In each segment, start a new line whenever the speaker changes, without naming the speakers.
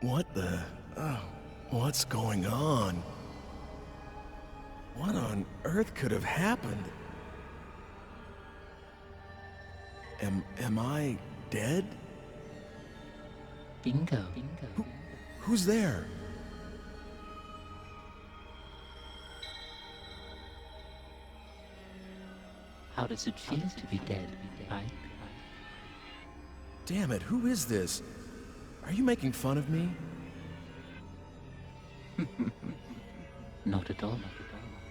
What the... what's going on? What on earth could have happened? Am I dead?
Bingo.
Who's there?
How does it feel to be dead, Ike?
Damn it, who is this? Are you making fun of me?
Not at all.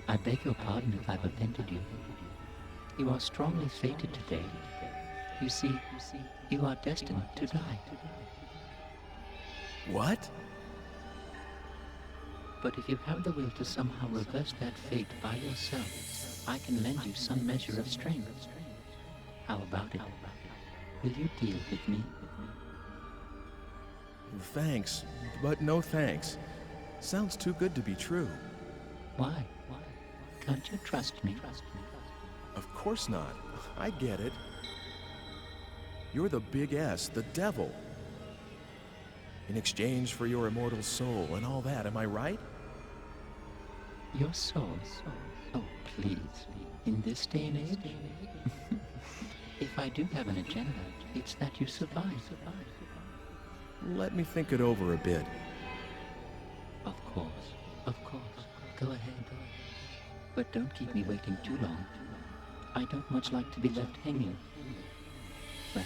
I beg your pardon if I've offended you. You are strongly fated today. You see, you are destined to die.
What?
But if you have the will to somehow reverse that fate by yourself, I can lend you some measure of strength. How about it? Will you deal with me?
Thanks, but no thanks. Sounds too good to be true.
Why? Can't you trust me?
Of course not. I get it. You're the Big S, the devil. In exchange for your immortal soul and all that, am I right?
Your soul? Oh, please. In this day and age? If I do have an agenda, it's that you survive.
Let me think it over a bit.
Of course. Go ahead. But don't keep me waiting too long. I don't much like to be left hanging. Well,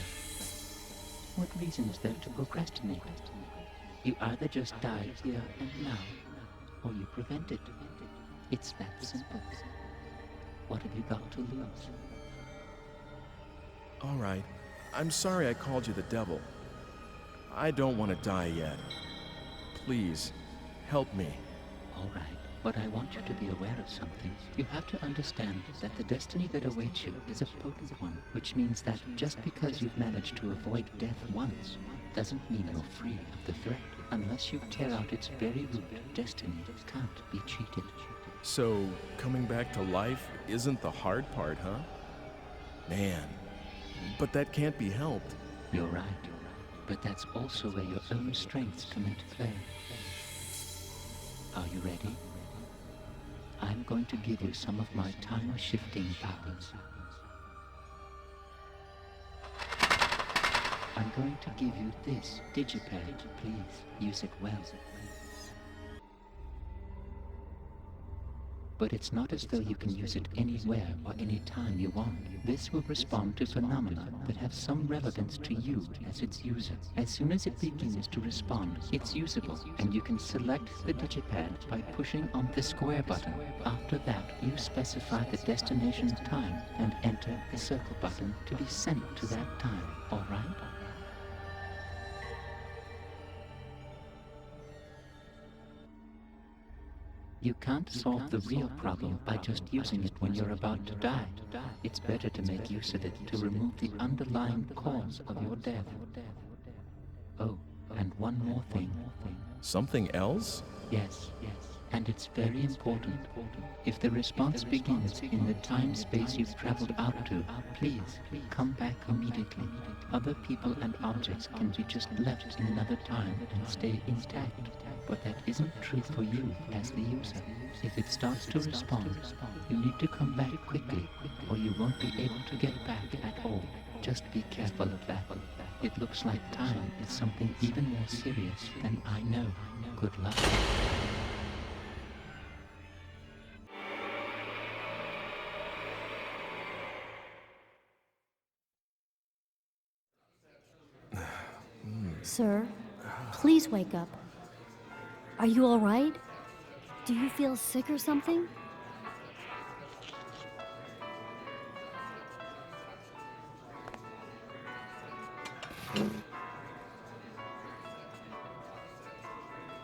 what reason is there to procrastinate? You either just die here and now, or you prevent it. It's that simple. What have you got to lose?
All right. I'm sorry I called you the devil. I don't want to die yet. Please, help me.
All right. But I want you to be aware of something. You have to understand that the destiny that awaits you is a potent one, which means that just because you've managed to avoid death once, doesn't mean you're free of the threat. Unless you tear out its very root, destiny can't be cheated.
So, coming back to life isn't the hard part, huh? Man, but that can't be helped.
You're right. But that's also where your own strengths come into play. Are you ready? I'm going to give you some of my time-shifting powers. I'm going to give you this digipad. Please use it well. But it's not as though you can use it anywhere or anytime you want. This will respond to phenomena that have some relevance to you as its user. As soon as it begins to respond, it's usable, and you can select the digipad by pushing on the square button. After that, you specify the destination time and enter the circle button to be sent to that time, all right? You can't solve the real problem by just using it when you're about to die. It's better to make use of it to remove the underlying cause of your death. Oh, and one more thing.
Something else?
Yes. And it's very important. If the response begins in the time-space you've traveled out to, please come back immediately. Other people and objects can be just left in another time and stay intact. But that isn't true for you as the user. If it starts to respond, you need to come back quickly, or you won't be able to get back at all. Just be careful of that. It looks like time is something even more serious than I know. Good luck.
Sir, please wake up. Are you all right? Do you feel sick or something?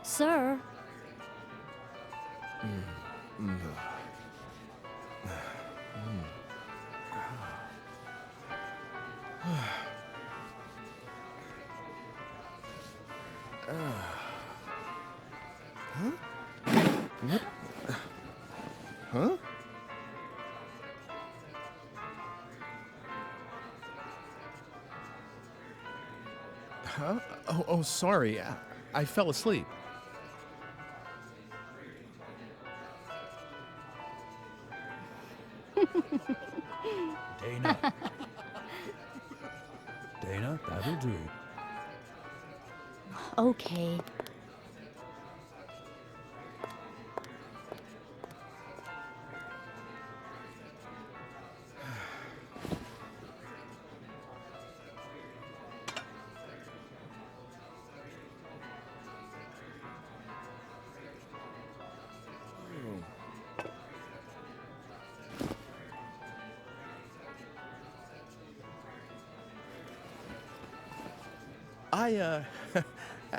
Sir?
Huh? What? Huh? Huh? Oh, sorry. I fell asleep.
Dana. Dana, that'll do.
Okay.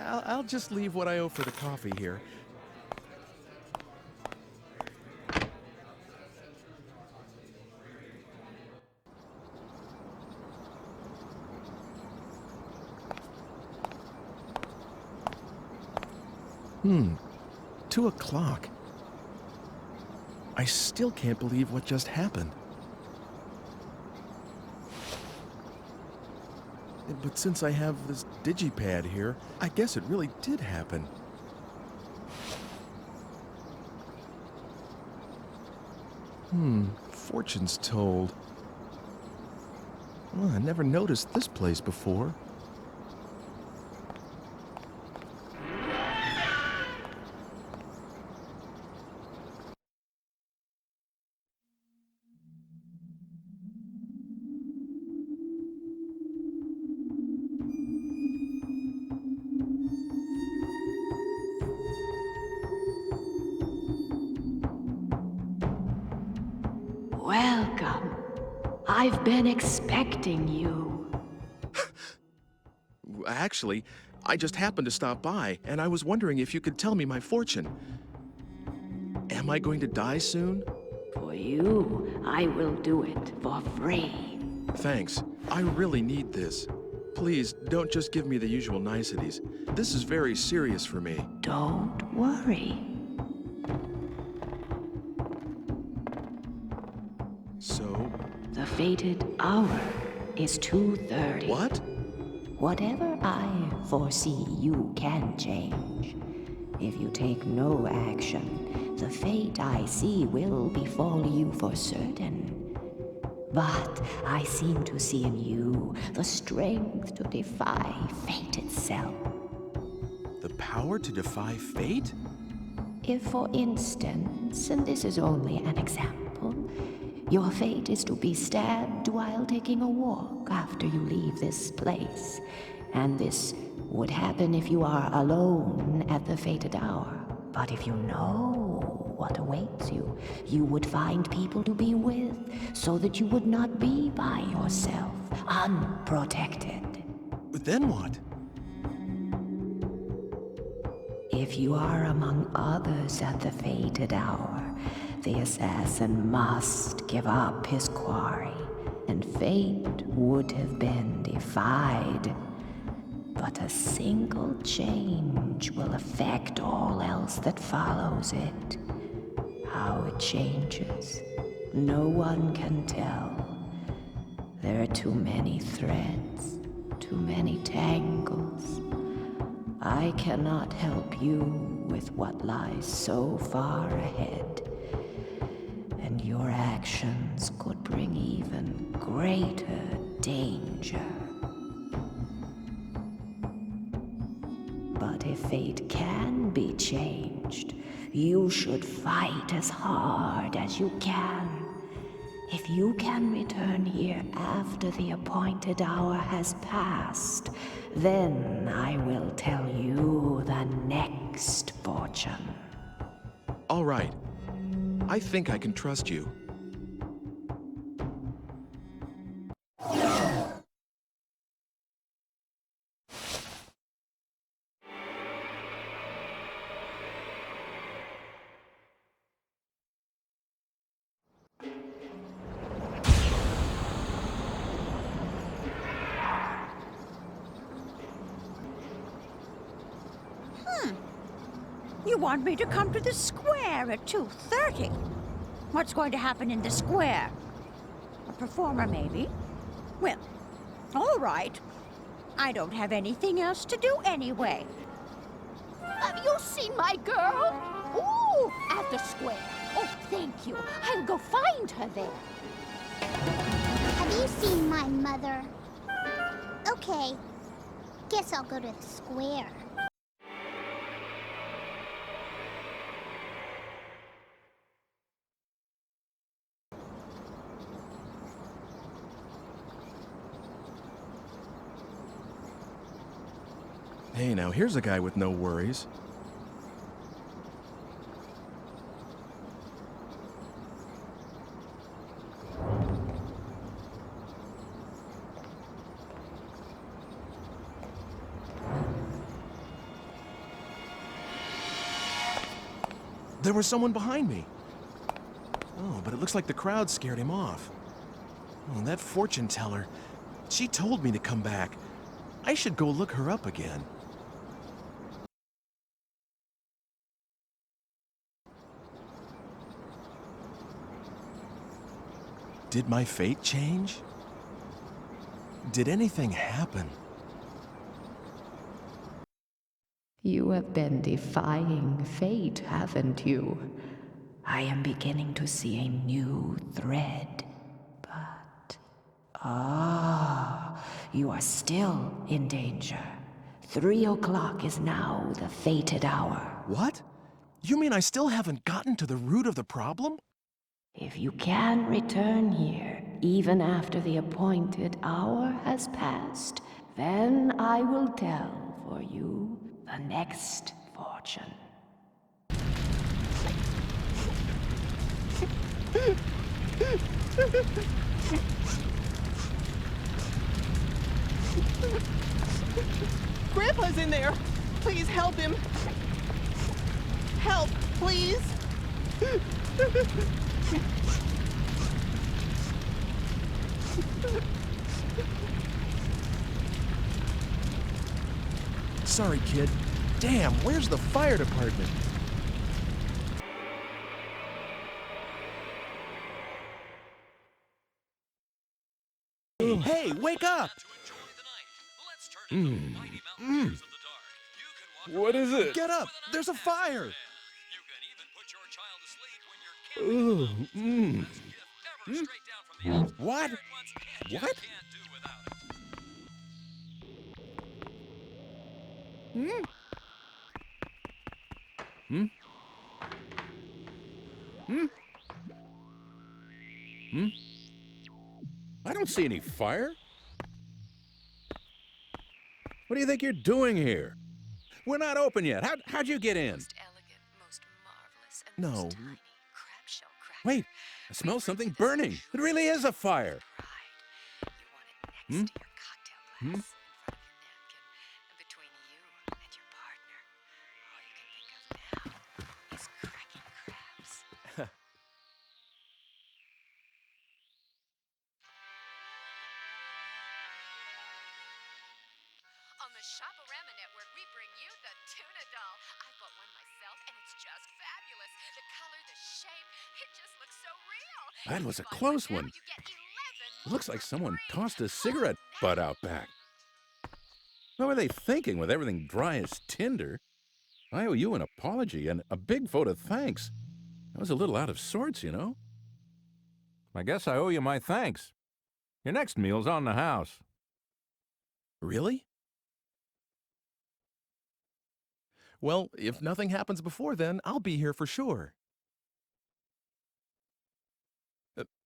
I'll just leave what I owe for the coffee here. Hmm, 2 o'clock. I still can't believe what just happened. But since I have this digipad here, I guess it really did happen. Fortunes told. Well, I never noticed this place before.
Welcome. I've been expecting you.
Actually, I just happened to stop by, and I was wondering if you could tell me my fortune. Am I going to die soon?
For you, I will do it for free.
Thanks. I really need this. Please, don't just give me the usual niceties. This is very serious for me.
Don't worry.
So,
The fated hour is 2:30.
what?
Whatever I foresee, you can change. If you take no action, the fate I see will befall you for certain. But I seem to see in you the strength to defy fate itself.
The power to defy fate?
If, for instance, and this is only an example, your fate is to be stabbed while taking a walk after you leave this place, and this would happen if you are alone at the fated hour. But if you know what awaits you, you would find people to be with, so that you would not be by yourself, unprotected.
Then what?
If you are among others at the fated hour, the assassin must give up his quarry, and fate would have been defied. But a single change will affect all else that follows it. How it changes, no one can tell. There are too many threads, too many tangles. I cannot help you with what lies so far ahead, and your actions could bring even greater danger. But if fate can be changed, you should fight as hard as you can. If you can return here after the appointed hour has passed, then I will tell you the next fortune.
All right. I think I can trust you.
You want me to come to the square at 2:30? What's going to happen in the square? A performer, maybe? Well, all right. I don't have anything else to do anyway.
Have you seen my girl? Ooh, at the square. Oh, thank you. I'll go find her there.
Have you seen my mother? Okay. Guess I'll go to the square.
Hey, now here's a guy with no worries. There was someone behind me. Oh, but it looks like the crowd scared him off. Oh, that fortune teller. She told me to come back. I should go look her up again. Did my fate change? Did anything happen?
You have been defying fate, haven't you? I am beginning to see a new thread. But... you are still in danger. 3 o'clock is now the fated hour.
What? You mean I still haven't gotten to the root of the problem?
If you can return here, even after the appointed hour has passed, then I will tell for you the next fortune.
Grandpa's in there! Please help him! Help, please!
Sorry, kid. Damn, where's the fire department? Hey, wake up!
What is it?
Get up! There's a fire! What? What?
I don't see any fire. What do you think you're doing here? We're not open yet. How'd you get in?
No.
Wait, I smell something burning. It really is a fire.
On the Shop-A-Rama network, we bring you the tuna doll. I bought one myself, and it's just fabulous. The color, the shape, it just looks so real.
That was a
If you buy
close
now,
one.
you get 11
Looks like
more
someone
free.
tossed a cigarette butt out back. What were they thinking with everything dry as tinder? I owe you an apology and a big vote of thanks. I was a little out of sorts, you know. I guess I owe you my thanks. Your next meal's on the house.
Really? Well, if nothing happens before then, I'll be here for sure.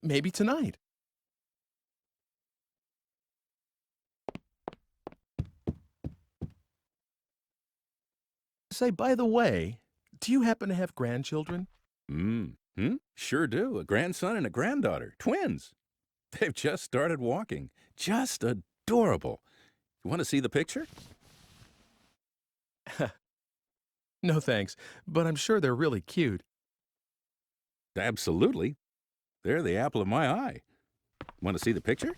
Maybe tonight. Say, by the way, do you happen to have grandchildren?
Sure do. A grandson and a granddaughter. Twins. They've just started walking. Just adorable. You want to see the picture?
No thanks, but I'm sure they're really cute.
Absolutely. They're the apple of my eye. Want to see the picture?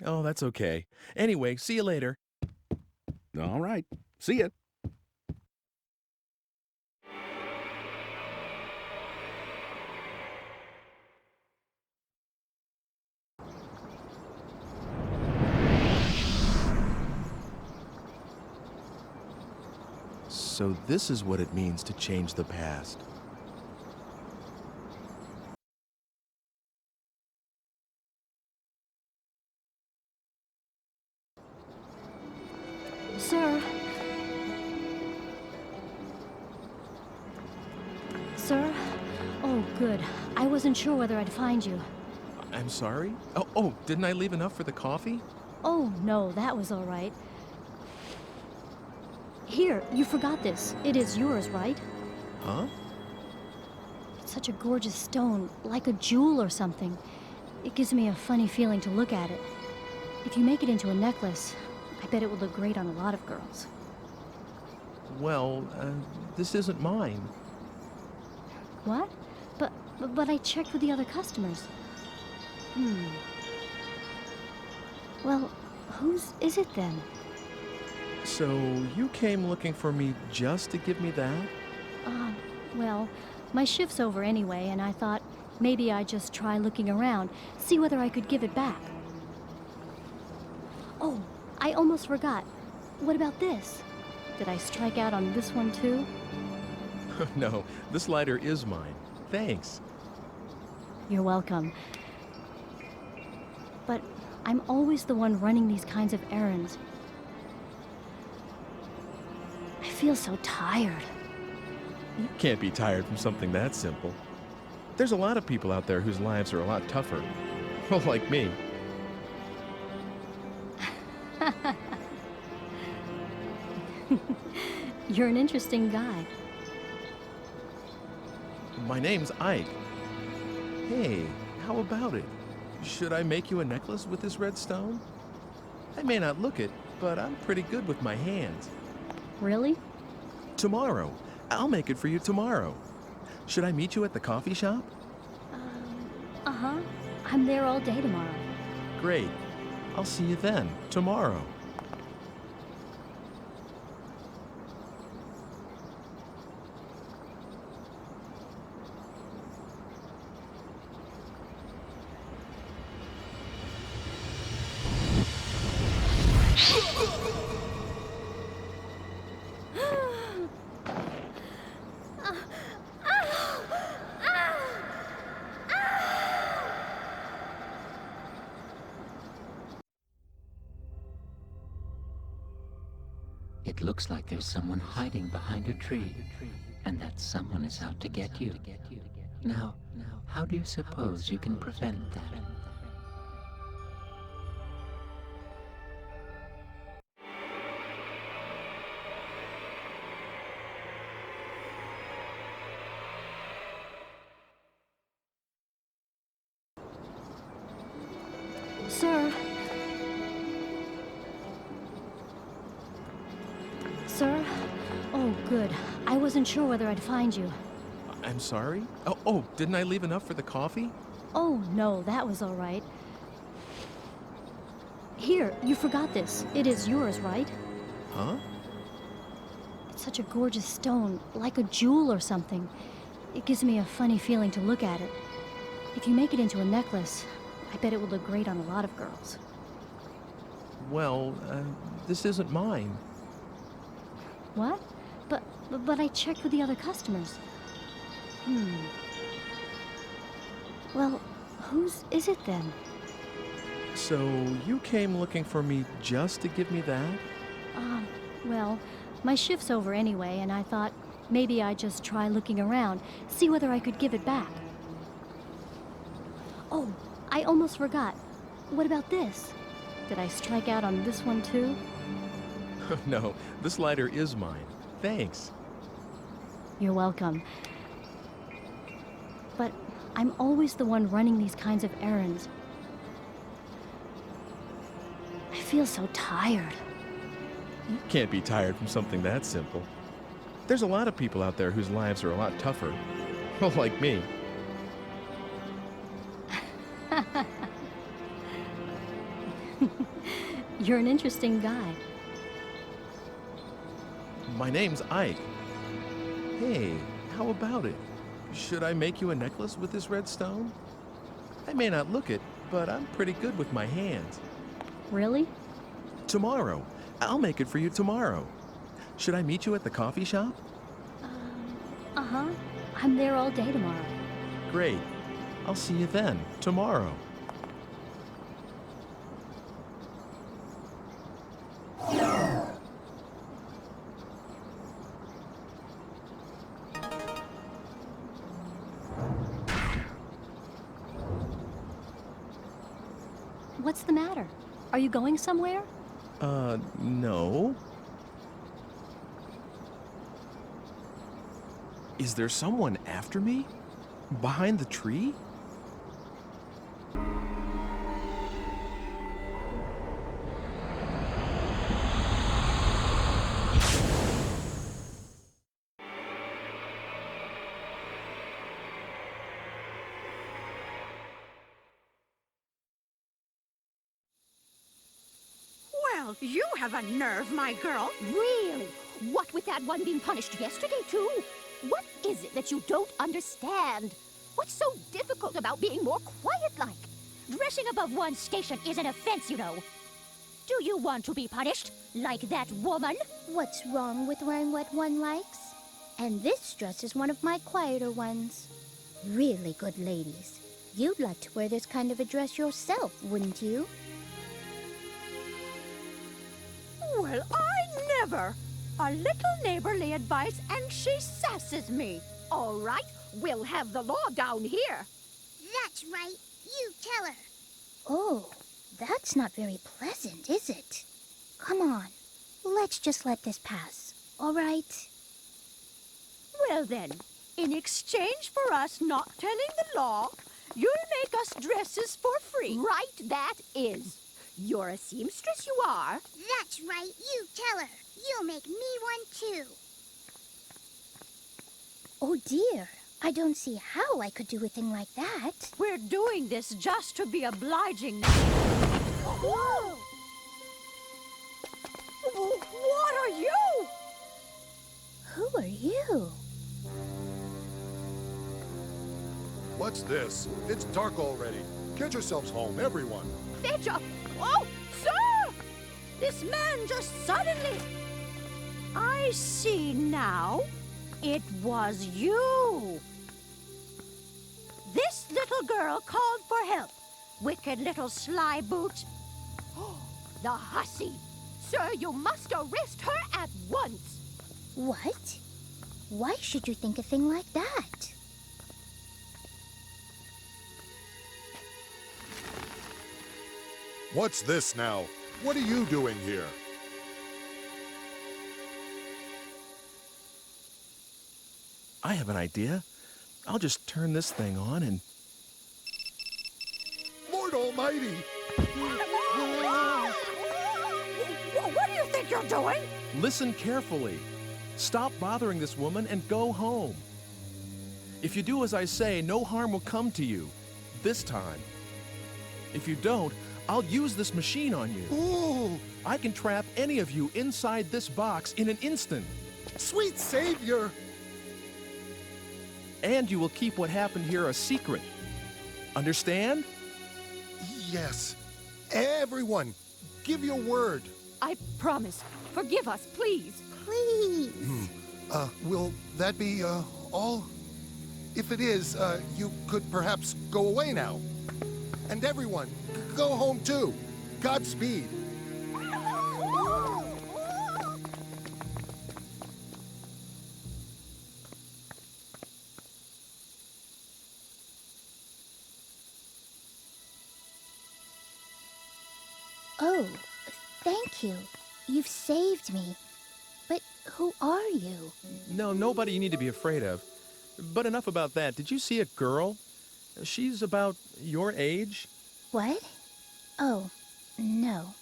Oh, that's okay. Anyway, see you later.
All right. See ya.
So this is what it means to change the past.
Sir? Sir? Oh, good. I wasn't sure whether I'd find you.
I'm sorry? Oh, didn't I leave enough for the coffee?
Oh, no, that was all right. Here, you forgot this. It is yours, right?
Huh?
It's such a gorgeous stone, like a jewel or something. It gives me a funny feeling to look at it. If you make it into a necklace, I bet it would look great on a lot of girls.
Well, this isn't mine.
What? But I checked with the other customers. Well, whose is it then?
So you came looking for me just to give me that?
Well, my shift's over anyway, and I thought maybe I'd just try looking around, see whether I could give it back. Oh, I almost forgot. What about this? Did I strike out on this one too?
No, this lighter is mine. Thanks.
You're welcome. But I'm always the one running these kinds of errands. I feel so tired.
You can't be tired from something that simple. There's a lot of people out there whose lives are a lot tougher. Well, like me.
You're an interesting guy.
My name's Ike. Hey, how about it? Should I make you a necklace with this red stone? I may not look it, but I'm pretty good with my hands.
Really?
Tomorrow. I'll make it for you tomorrow. Should I meet you at the coffee shop?
Uh-huh. I'm there all day tomorrow.
Great. I'll see you then, tomorrow.
It looks like there's someone hiding behind a tree, and that someone is out to get you. Now, how do you suppose you can prevent that?
Sir? Sir? Oh, good. I wasn't sure whether I'd find you.
I'm sorry? Oh, didn't I leave enough for the coffee?
Oh, no, that was all right. Here, you forgot this. It is yours, right?
Huh?
It's such a gorgeous stone, like a jewel or something. It gives me a funny feeling to look at it. If you make it into a necklace, I bet it would look great on a lot of girls.
Well, this isn't mine.
What? But I checked with the other customers. Well, whose is it then?
So you came looking for me just to give me that?
Well, my shift's over anyway, and I thought maybe I'd just try looking around, see whether I could give it back. Oh, I almost forgot. What about this? Did I strike out on this one too?
No, this lighter is mine. Thanks.
You're welcome. But I'm always the one running these kinds of errands. I feel so tired.
You can't be tired from something that simple. There's a lot of people out there whose lives are a lot tougher. Well, like me.
You're an interesting guy.
My name's Ike. Hey, how about it? Should I make you a necklace with this red stone? I may not look it, but I'm pretty good with my hands.
Really?
Tomorrow. I'll make it for you tomorrow. Should I meet you at the coffee shop?
Uh-huh. I'm there all day tomorrow.
Great. I'll see you then, tomorrow.
What's the matter? Are you going somewhere?
No. Is there someone after me? Behind the tree?
Well, you have a nerve, my girl.
Really? What with that one being punished yesterday, too? What is it that you don't understand? What's so difficult about being more quiet-like?
Dressing above one's station is an offense, you know. Do you want to be punished, like that woman?
What's wrong with wearing what one likes? And this dress is one of my quieter ones. Really good ladies. You'd like to wear this kind of a dress yourself, wouldn't you?
Well, I never. A little neighborly advice, and she sasses me.
All right, we'll have the law down here.
That's right. You tell her. Oh, that's not very pleasant, is it? Come on. Let's just let this pass, all right?
Well then, in exchange for us not telling the law, you'll make us dresses for free.
Right, that is. You're a seamstress, you are.
That's right. You tell her. You'll make me one, too. Oh, dear. I don't see how I could do a thing like that.
We're doing this just to be obliging.
Whoa!
What are you?
Who are you?
What's this? It's dark already. Get yourselves home, everyone.
Fetcher!
Oh, sir! This man just suddenly... I see now. It was you. This little girl called for help. Wicked little sly boot.
The hussy! Sir, you must arrest her at once.
What? Why should you think a thing like that?
What's this now? What are you doing here?
I have an idea. I'll just turn this thing on and...
Lord Almighty!
What do you think you're doing?
Listen carefully. Stop bothering this woman and go home. If you do as I say, no harm will come to you. This time. If you don't, I'll use this machine on you.
Ooh!
I can trap any of you inside this box in an instant.
Sweet Savior!
And you will keep what happened here a secret. Understand?
Yes. Everyone, give your word.
I promise. Forgive us, please.
Please.
Will that be, all? If it is, you could perhaps go away now. And everyone, go home too. Godspeed.
Oh, thank you. You've saved me. But who are you?
No, nobody you need to be afraid of. But enough about that. Did you see a girl? She's about your age.
What? Oh, no.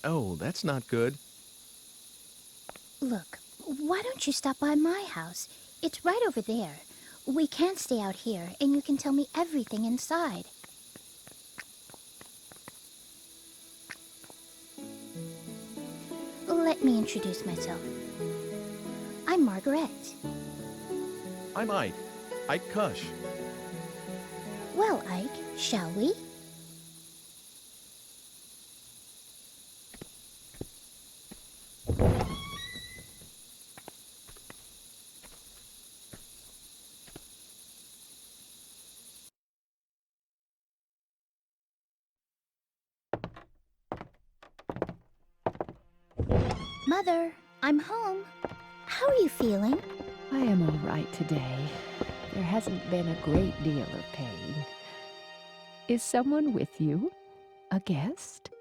Oh, that's not good.
Look, why don't you stop by my house? It's right over there. We can't stay out here, and you can tell me everything inside. Let me introduce myself. I'm Margaret.
I'm Ike. Ike Kush.
Well, Ike, shall we? Mother, I'm home. How are you feeling?
I am all right today. There hasn't been a great deal of pain. Is someone with you? A guest?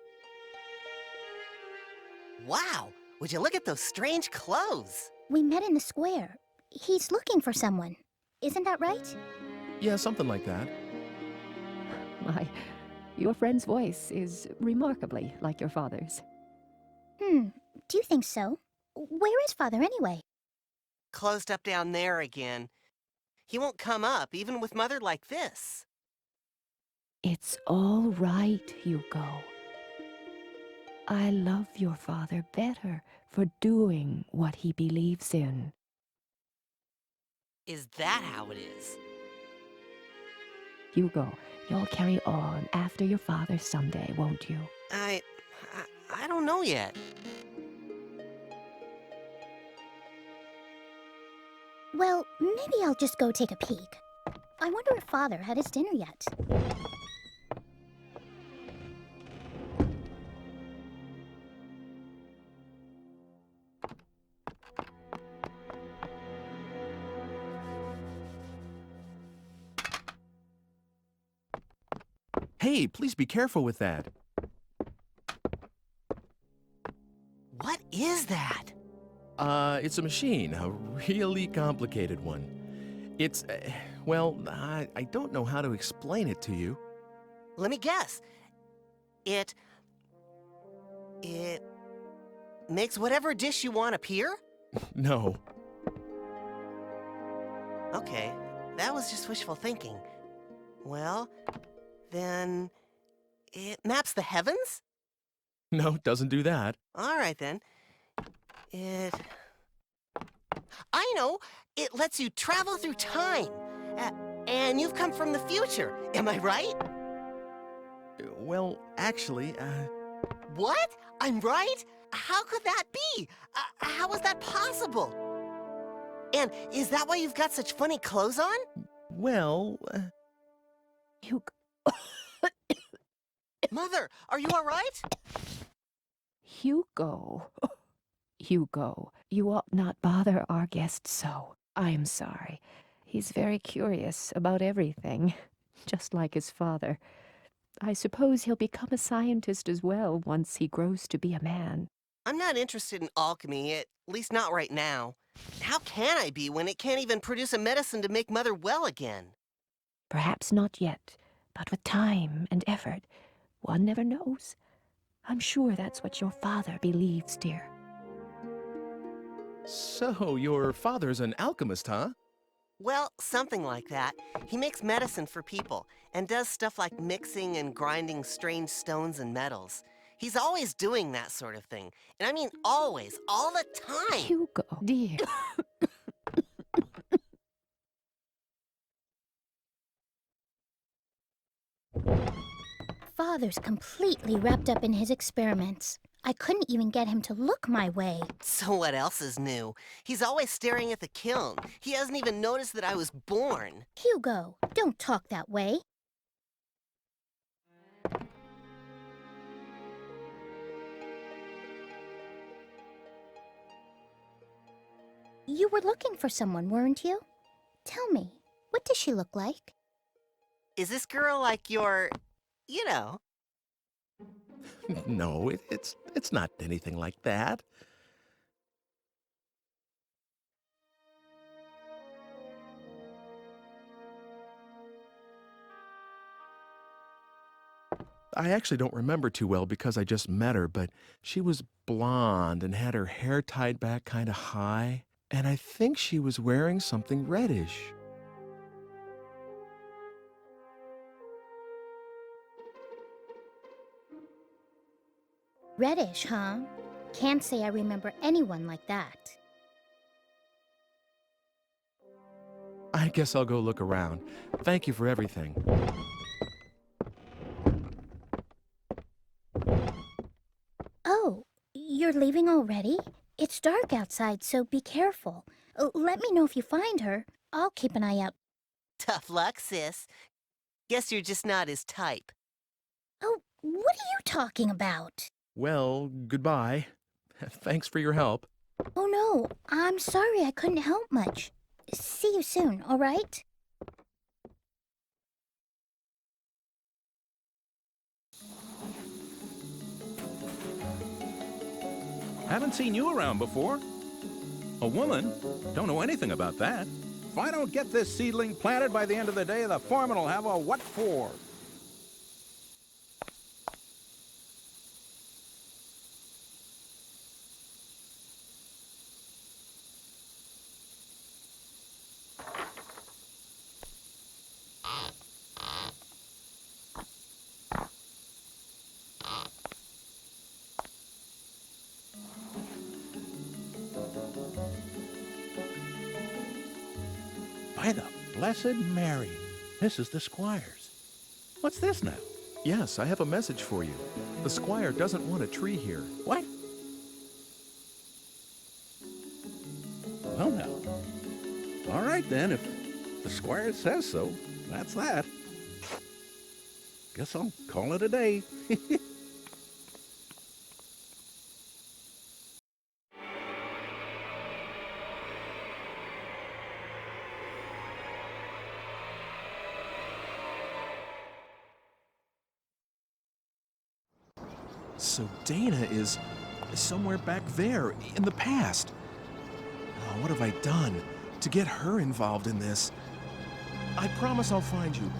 Wow! Would you look at those strange clothes?
We met in the square. He's looking for someone. Isn't that right?
Yeah, something like that.
Your friend's voice is remarkably like your father's.
Do you think so? Where is Father anyway?
Closed up down there again. He won't come up, even with Mother like this.
It's all right, Hugo. I love your father better for doing what he believes in.
Is that how it is?
Hugo, you'll carry on after your father someday, won't you?
I don't know yet.
Well, maybe I'll just go take a peek. I wonder if Father had his dinner yet.
Hey, please be careful with that.
What is that?
It's a machine, a really complicated one. It's, well, I don't know how to explain it to you.
Let me guess. It makes whatever dish you want appear?
No.
Okay, that was just wishful thinking. Well, then it maps the heavens?
No, it doesn't do that.
All right, then. I know! It lets you travel through time. And you've come from the future, am I right?
Well, actually,
What? I'm right? How could that be? How is that possible? And is that why you've got such funny clothes on?
well,
Hugo.
Mother, are you all right?
Hugo. Hugo, you ought not bother our guest so. I'm sorry. He's very curious about everything, just like his father. I suppose he'll become a scientist as well once he grows to be a man.
I'm not interested in alchemy, at least not right now. How can I be when it can't even produce a medicine to make Mother well again?
Perhaps not yet, but with time and effort, one never knows. I'm sure that's what your father believes, dear.
so your father's an alchemist, huh?
Well, something like that. He makes medicine for people, and does stuff like mixing and grinding strange stones and metals. He's always doing that sort of thing. And I mean always, all the time.
Hugo, dear.
Father's completely wrapped up in his experiments. I couldn't even get him to look my way.
So what else is new? He's always staring at the kiln. He hasn't even noticed that I was born.
Hugo, don't talk that way. You were looking for someone, weren't you? Tell me, what does she look like?
Is this girl like your, you know?
No, it's not anything like that. I actually don't remember too well because I just met her, but she was blonde and had her hair tied back kind of high, and I think she was wearing something reddish.
Reddish, huh? Can't say I remember anyone like that.
I guess I'll go look around. Thank you for everything.
Oh, you're leaving already? It's dark outside, so be careful. Let me know if you find her. I'll keep an eye out.
Tough luck, sis. Guess you're just not his type.
Oh, what are you talking about?
Well, goodbye. Thanks for your help.
Oh no, I'm sorry I couldn't help much. See you soon, all right?
Haven't seen you around before. A woman? Don't know anything about that. If I don't get this seedling planted by the end of the day, the foreman will have a what for. By the Blessed Mary, this is the squire's. What's this now?
Yes, I have a message for you. The squire doesn't want a tree here.
What? Well now. All right then, if the squire says so, that's that. Guess I'll call it a day.
So Dana is somewhere back there in the past. Oh, what have I done to get her involved in this? I promise I'll find you.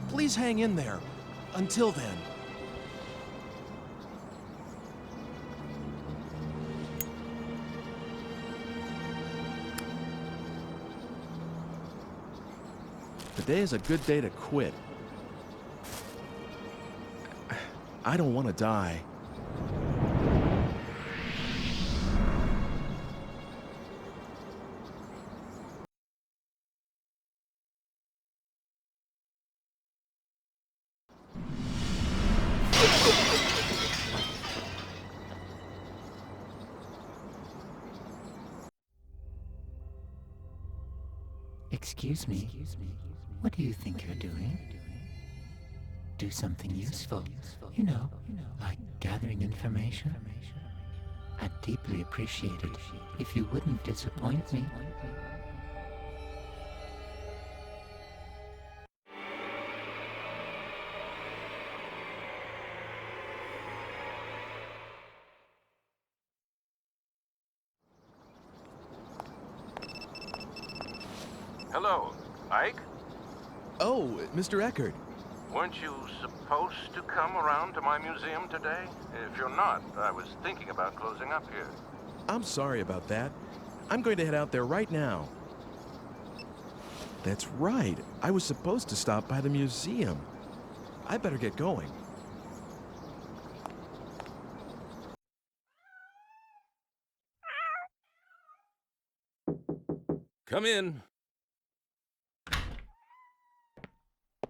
Please hang in there. Until then. Today is a good day to quit. I don't want to die.
Excuse me. What do you think you're doing? Do something useful. You know, like gathering information. I'd deeply appreciate it if you wouldn't disappoint me.
Hello, Ike?
Oh, Mr. Eckert.
Weren't you supposed to come around to my museum today? If you're not, I was thinking about closing up here.
I'm sorry about that. I'm going to head out there right now. That's right. I was supposed to stop by the museum. I better get going.
Come in.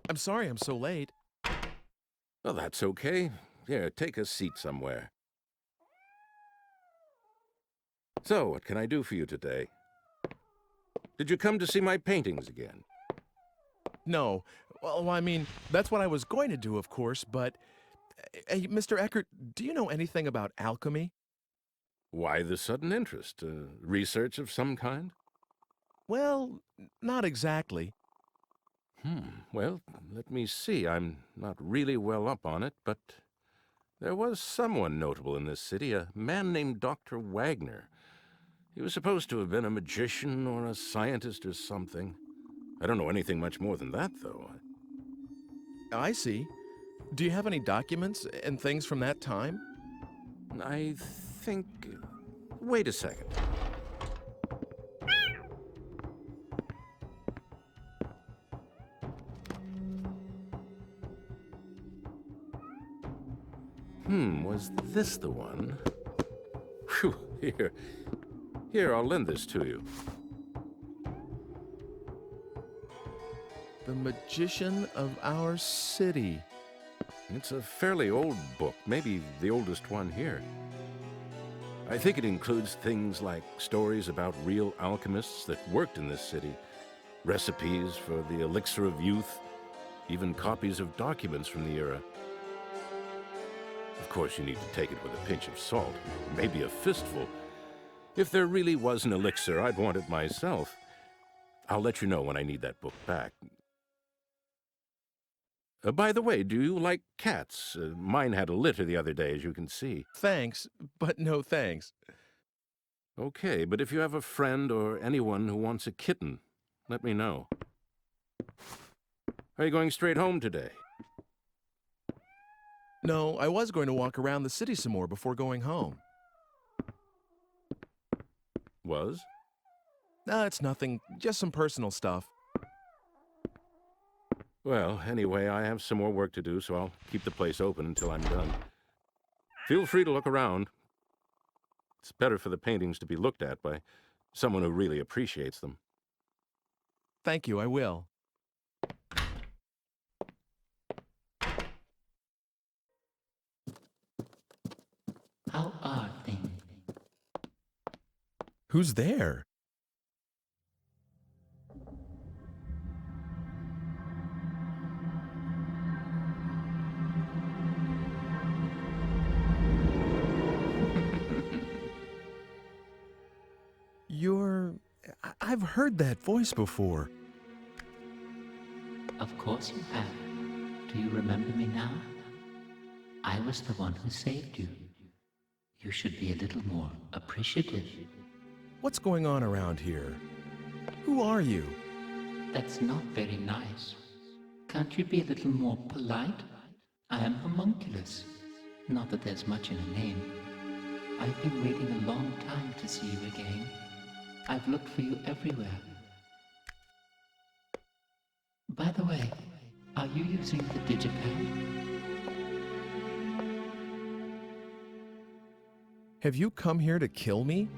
I'm sorry I'm so late.
Well, that's okay. Here, take a seat somewhere. So, what can I do for you today? Did you come to see my paintings again?
No. Well, I mean, that's what I was going to do, of course, but... Hey, Mr. Eckert, do you know anything about alchemy?
Why the sudden interest? Research of some kind?
Well, not exactly.
Well, let me see. I'm not really well up on it, but there was someone notable in this city, a man named Dr. Wagner. He was supposed to have been a magician or a scientist or something. I don't know anything much more than that, though.
I see. Do you have any documents and things from that time?
I think... Wait a second. Was this the one? Phew, Here, I'll lend this to you.
The Magician of Our City.
It's a fairly old book, maybe the oldest one here. I think it includes things like stories about real alchemists that worked in this city, recipes for the elixir of youth, even copies of documents from the era. Of course, you need to take it with a pinch of salt, maybe a fistful. If there really was an elixir, I'd want it myself. I'll let you know when I need that book back. By the way, do you like cats? Mine had a litter the other day, as you can see.
Thanks, but no thanks.
Okay, but if you have a friend or anyone who wants a kitten, let me know. Are you going straight home today?
No, I was going to walk around the city some more before going home.
Was?
It's nothing, just some personal stuff.
Well, anyway, I have some more work to do, so I'll keep the place open until I'm done. Feel free to look around. It's better for the paintings to be looked at by someone who really appreciates them.
Thank you, I will.
How are things?
Who's there? I've heard that voice before.
Of course you have. Do you remember me now? I was the one who saved you. You should be a little more appreciative.
What's going on around here? Who are you?
That's not very nice. Can't you be a little more polite? I am homunculus. Not that there's much in a name. I've been waiting a long time to see you again. I've looked for you everywhere. By the way, are you using the digipad?
Have you come here to kill me?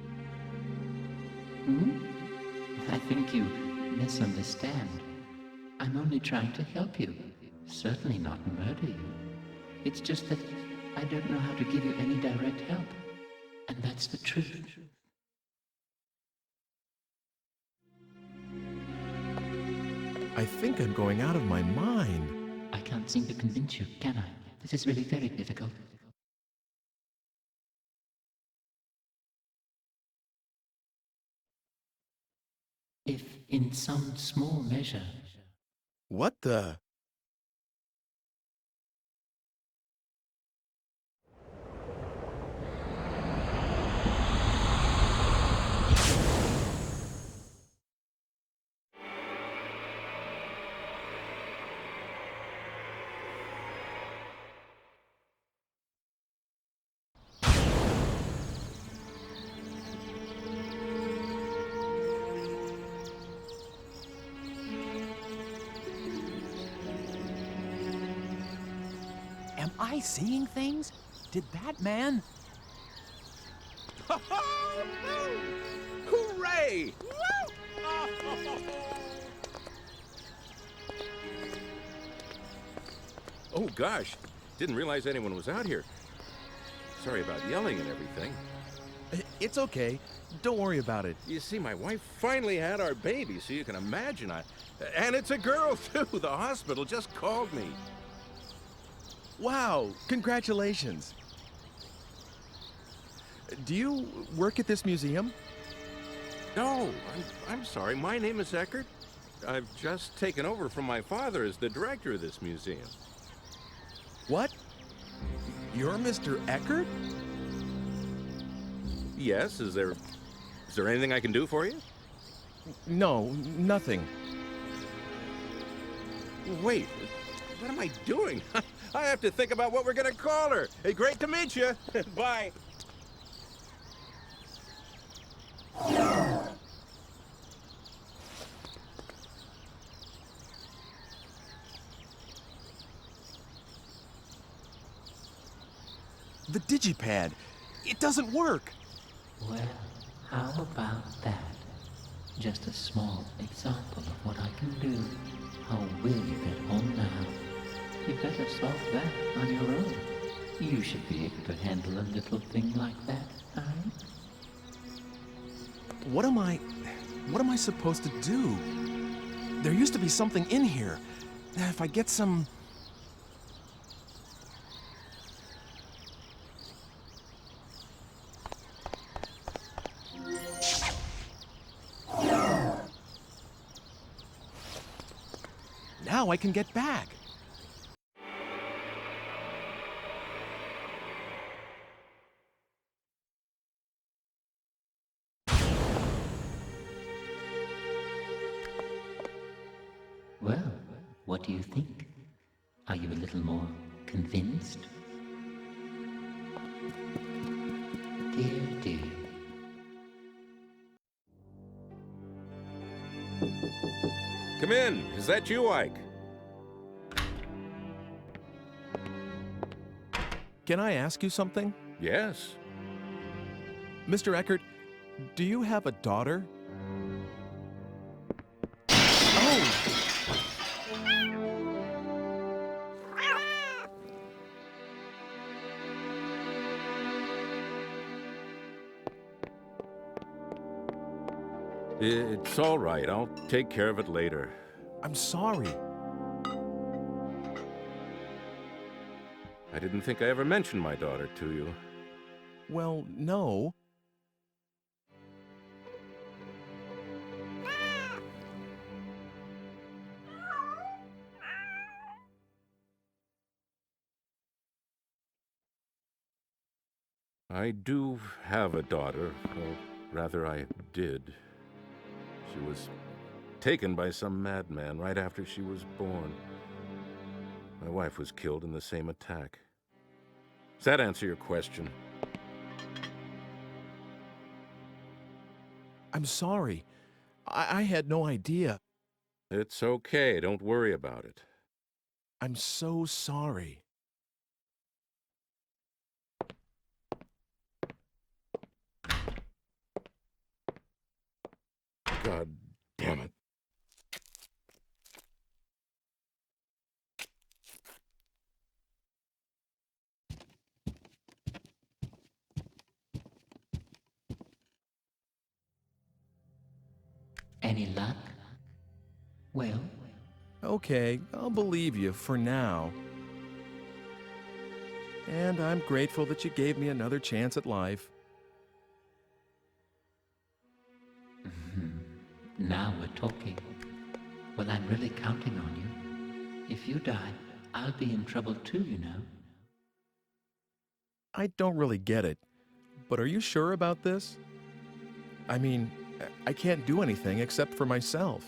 I think you misunderstand. I'm only trying to help you. Certainly not murder you. It's just that I don't know how to give you any direct help. And that's the truth.
I think I'm going out of my mind.
I can't seem to convince you, can I? This is really very difficult. If in some small measure...
What the...
Am I seeing things? Did that man...
Hooray! Oh, gosh. Didn't realize anyone was out here. Sorry about yelling and everything.
It's okay. Don't worry about it.
You see, my wife finally had our baby, so you can imagine And it's a girl, too. The hospital just called me.
Wow, congratulations. Do you work at this museum?
No, I'm sorry. My name is Eckert. I've just taken over from my father as the director of this museum.
What? You're Mr. Eckert?
Yes, is there anything I can do for you?
No, nothing.
Wait, what am I doing? I have to think about what we're gonna call her. Hey, great to meet you. Bye.
The digipad. It doesn't work.
Well, how about that? Just a small example of what I can do. How will you get home now? You better solve that on your own. You should be able to handle a little thing like that, right?
What am I supposed to do? There used to be something in here. If I get some... how I can get back.
Well, what do you think? Are you a little more convinced? Dear, dear.
Come in. Is that you, Ike?
Can I ask you something?
Yes.
Mr. Eckert, do you have a daughter?
It's all right. I'll take care of it later.
I'm sorry.
I didn't think I ever mentioned my daughter to you.
Well, no.
I do have a daughter. Or rather, I did. She was taken by some madman right after she was born. My wife was killed in the same attack. Does that answer your question?
I'm sorry. I had no idea.
It's okay. Don't worry about it.
I'm so sorry.
God damn it.
Any luck? Well?
Okay, I'll believe you for now. And I'm grateful that you gave me another chance at life.
Now we're talking. Well, I'm really counting on you. If you die, I'll be in trouble too, you know.
I don't really get it, but are you sure about this? I mean, I can't do anything except for myself.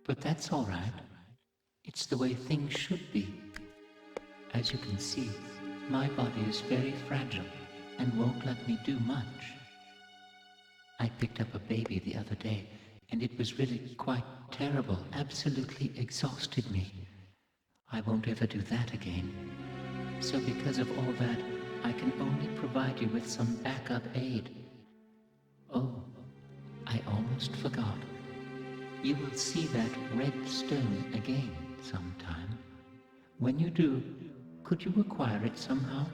But that's all right. It's the way things should be. As you can see, my body is very fragile and won't let me do much. I picked up a baby the other day, and it was really quite terrible, absolutely exhausted me. I won't ever do that again. So because of all that, I can only provide you with some backup aid. Oh, I almost forgot. You will see that red stone again sometime. When you do, could you acquire it somehow?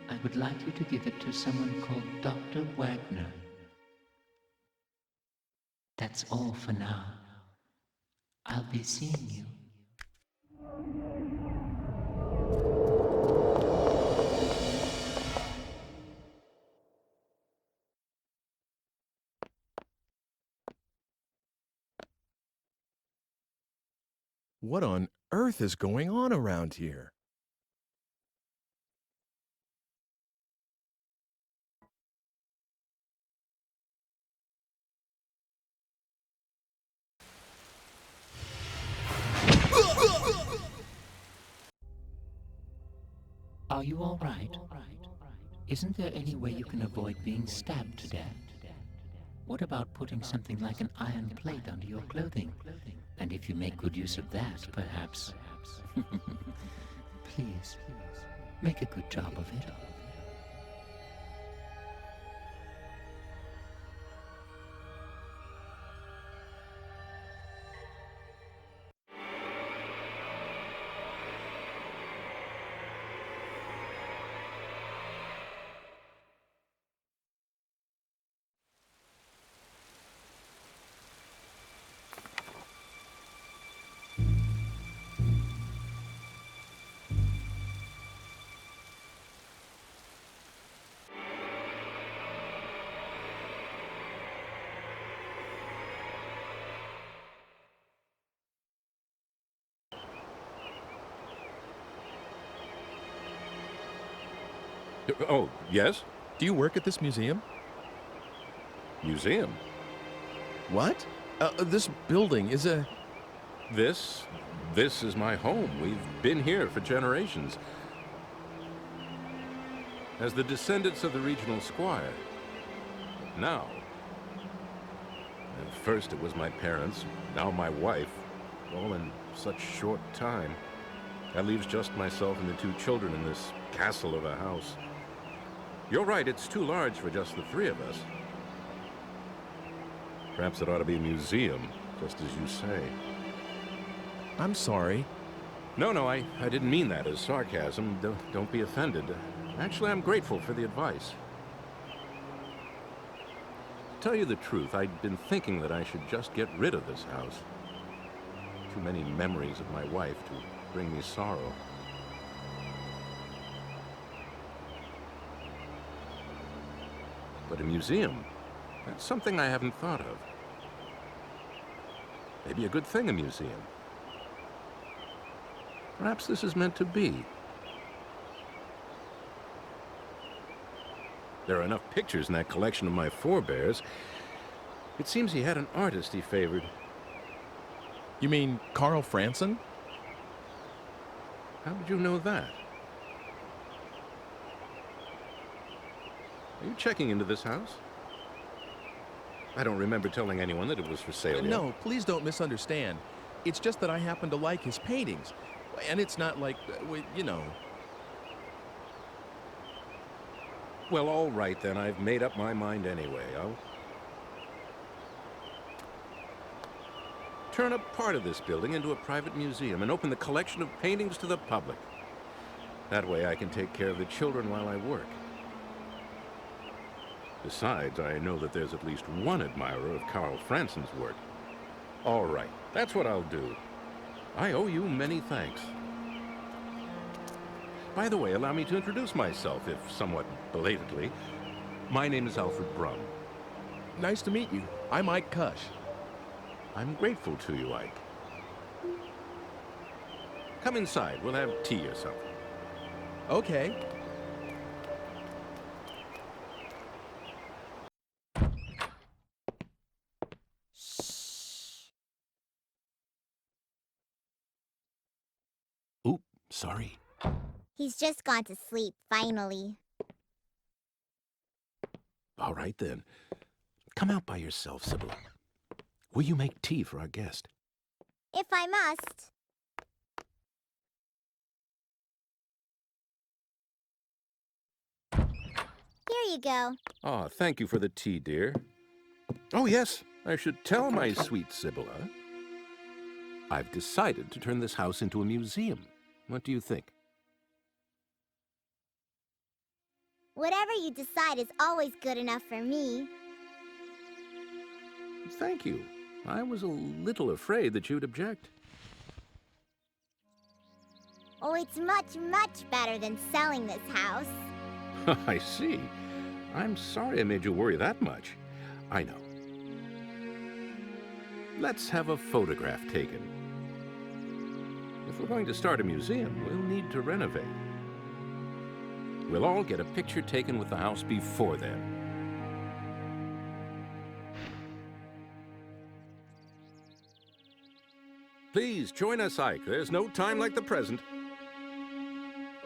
I would like you to give it to someone called Dr. Wagner. That's all for now. I'll be seeing you.
What on earth is going on around here?
Are you all right? Isn't there any way you can avoid being stabbed to death? What about putting something like an iron plate under your clothing? And if you make good use of that, perhaps... Please, make a good job of it.
Oh, yes?
Do you work at this museum?
Museum?
What? This building is a...
This is my home. We've been here for generations. As the descendants of the regional squire. Now, at first it was my parents, now my wife, all in such short time. That leaves just myself and the two children in this castle of a house. You're right, it's too large for just the three of us. Perhaps it ought to be a museum, just as you say.
I'm sorry.
No, I didn't mean that as sarcasm. Don't be offended. Actually, I'm grateful for the advice. To tell you the truth, I'd been thinking that I should just get rid of this house. Too many memories of my wife to bring me sorrow. But a museum, that's something I haven't thought of. Maybe a good thing, a museum. Perhaps this is meant to be. There are enough pictures in that collection of my forebears. It seems he had an artist he favored.
You mean Carl Franson?
How did you know that? Are you checking into this house? I don't remember telling anyone that it was for sale yet.
No, please don't misunderstand. It's just that I happen to like his paintings. And it's not like, you know...
Well, all right then. I've made up my mind anyway. I'll turn a part of this building into a private museum and open the collection of paintings to the public. That way I can take care of the children while I work. Besides, I know that there's at least one admirer of Carl Franson's work. All right, that's what I'll do. I owe you many thanks. By the way, allow me to introduce myself, if somewhat belatedly. My name is Alfred Brum.
Nice to meet you. I'm Ike Kush.
I'm grateful to you, Ike. Come inside. We'll have tea or something.
Okay.
Oop, sorry.
He's just gone to sleep, finally.
All right, then. Come out by yourself, Sybil. Will you make tea for our guest?
If I must. Here you go.
Ah, thank you for the tea, dear. Oh, yes, I should tell my sweet Sibylla. I've decided to turn this house into a museum. What do you think?
Whatever you decide is always good enough for me.
Thank you. I was a little afraid that you'd object.
Oh, it's much, much better than selling this house.
I see. I'm sorry I made you worry that much. I know. Let's have a photograph taken. If we're going to start a museum, we'll need to renovate. We'll all get a picture taken with the house before then. Please join us, Ike. There's no time like the present.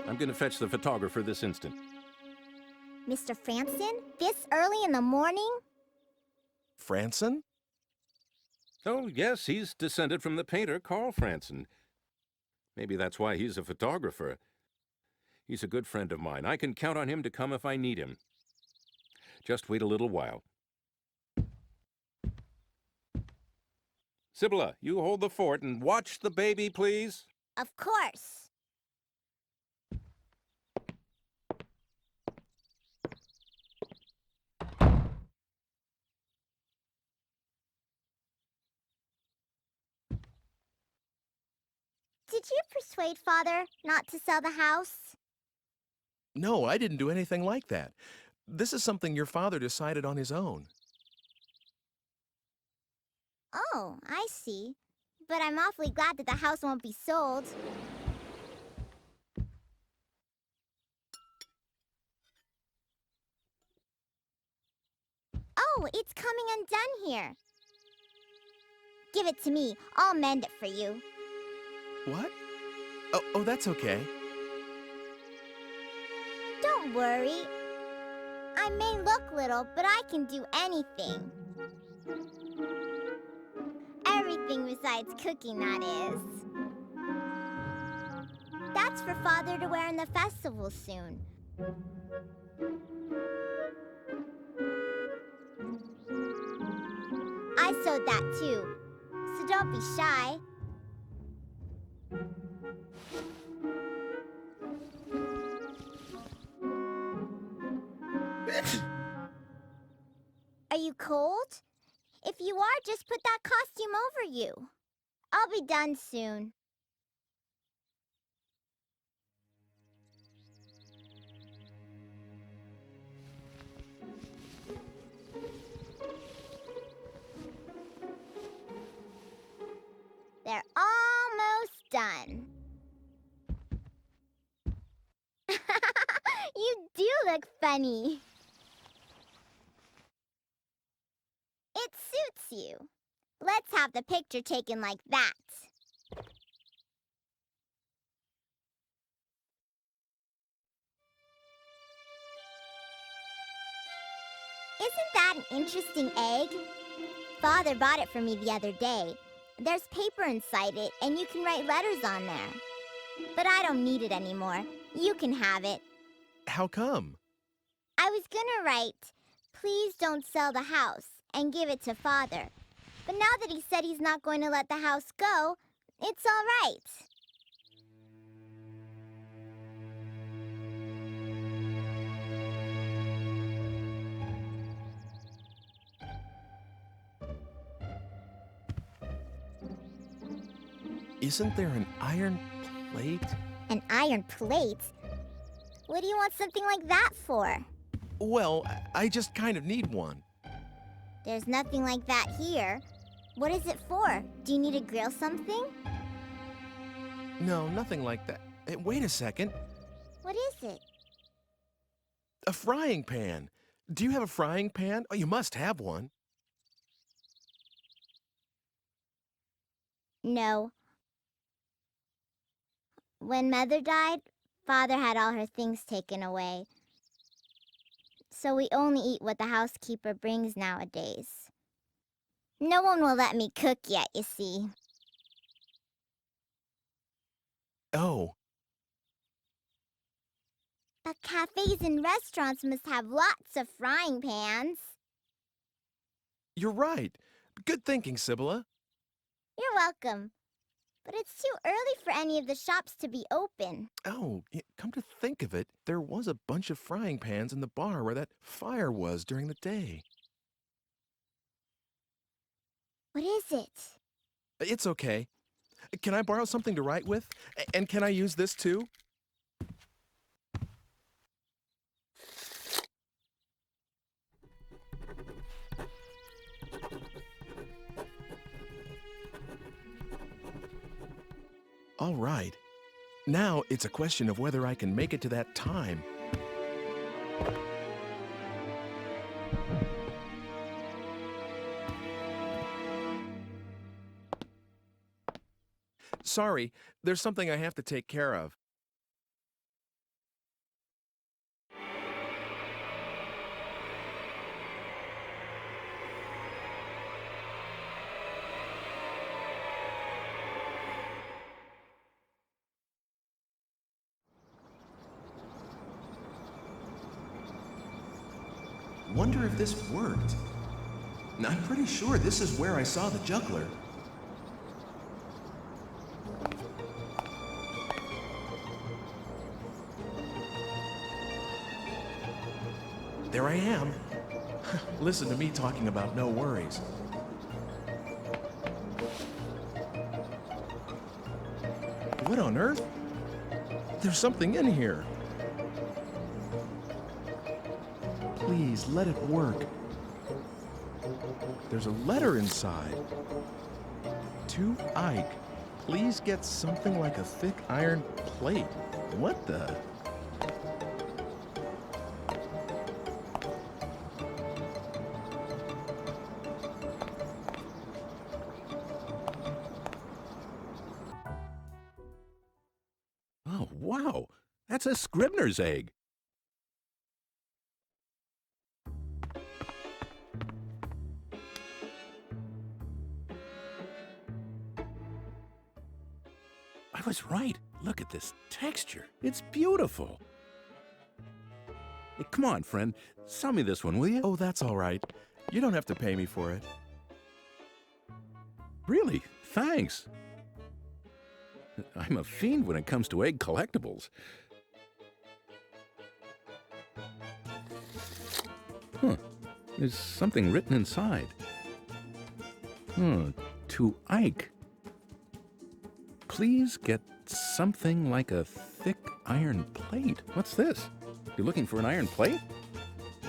I'm going to fetch the photographer this instant.
Mr. Franson? This early in the morning?
Franson?
Oh, yes, he's descended from the painter Carl Franson. Maybe that's why he's a photographer. He's a good friend of mine. I can count on him to come if I need him. Just wait a little while. Sibylla, you hold the fort and watch the baby, please.
Of course. Did you persuade Father not to sell the house?
No, I didn't do anything like that. This is something your father decided on his own.
Oh, I see. But I'm awfully glad that the house won't be sold.
Oh, it's coming undone here. Give it to me. I'll mend it for you.
What? Oh, that's okay.
Don't worry. I may look little, but I can do anything. Everything besides cooking, that is. That's for Father to wear in the festival soon. I sewed that too, so don't be shy. Are you cold? If you are, just put that costume over you. I'll be done soon. They're almost done. You do look funny. It suits you. Let's have the picture taken like that. Isn't that an interesting egg? Father bought it for me the other day. There's paper inside it, and you can write letters on there. But I don't need it anymore. You can have it.
How come?
I was gonna write, "Please don't sell the house," and give it to Father. But now that he said he's not going to let the house go, it's all right.
Isn't there an iron plate?
An iron plate? What do you want something like that for?
Well, I just kind of need one.
There's nothing like that here. What is it for? Do you need to grill something?
No, nothing like that. Hey, wait a second.
What is it?
A frying pan. Do you have a frying pan? Oh, you must have one.
No. When Mother died, Father had all her things taken away. So we only eat what the housekeeper brings nowadays. No one will let me cook yet, you see.
Oh.
But cafes and restaurants must have lots of frying pans.
You're right. Good thinking, Sibylla.
You're welcome. But it's too early for any of the shops to be open.
Oh, come to think of it, there was a bunch of frying pans in the bar where that fire was during the day.
What is it?
It's okay. Can I borrow something to write with? And can I use this too? All right. Now it's a question of whether I can make it to that time. Sorry, there's something I have to take care of. Wonder if this worked. I'm pretty sure this is where I saw the juggler. There I am. Listen to me talking about no worries. What on earth? There's something in here. Please, let it work. There's a letter inside. To Ike, please get something like a thick iron plate. What the?
That's a Scribner's egg. I was right. Look at this texture. It's beautiful. Hey, come on, friend. Sell me this one, will you?
Oh, that's all right. You don't have to pay me for it.
Really? Thanks. I'm a fiend when it comes to egg collectibles. Huh. There's something written inside. To Ike. Please get something like a thick iron plate. What's this? You're looking for an iron plate?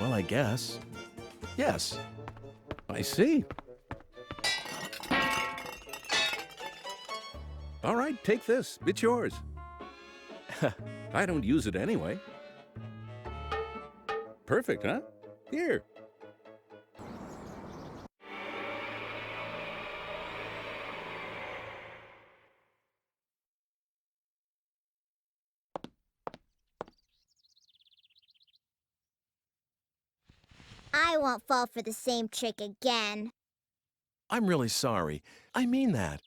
Well, I guess. Yes.
I see. All right, take this. It's yours. I don't use it anyway. Perfect, huh? Here.
I won't fall for the same trick again.
I'm really sorry. I mean that.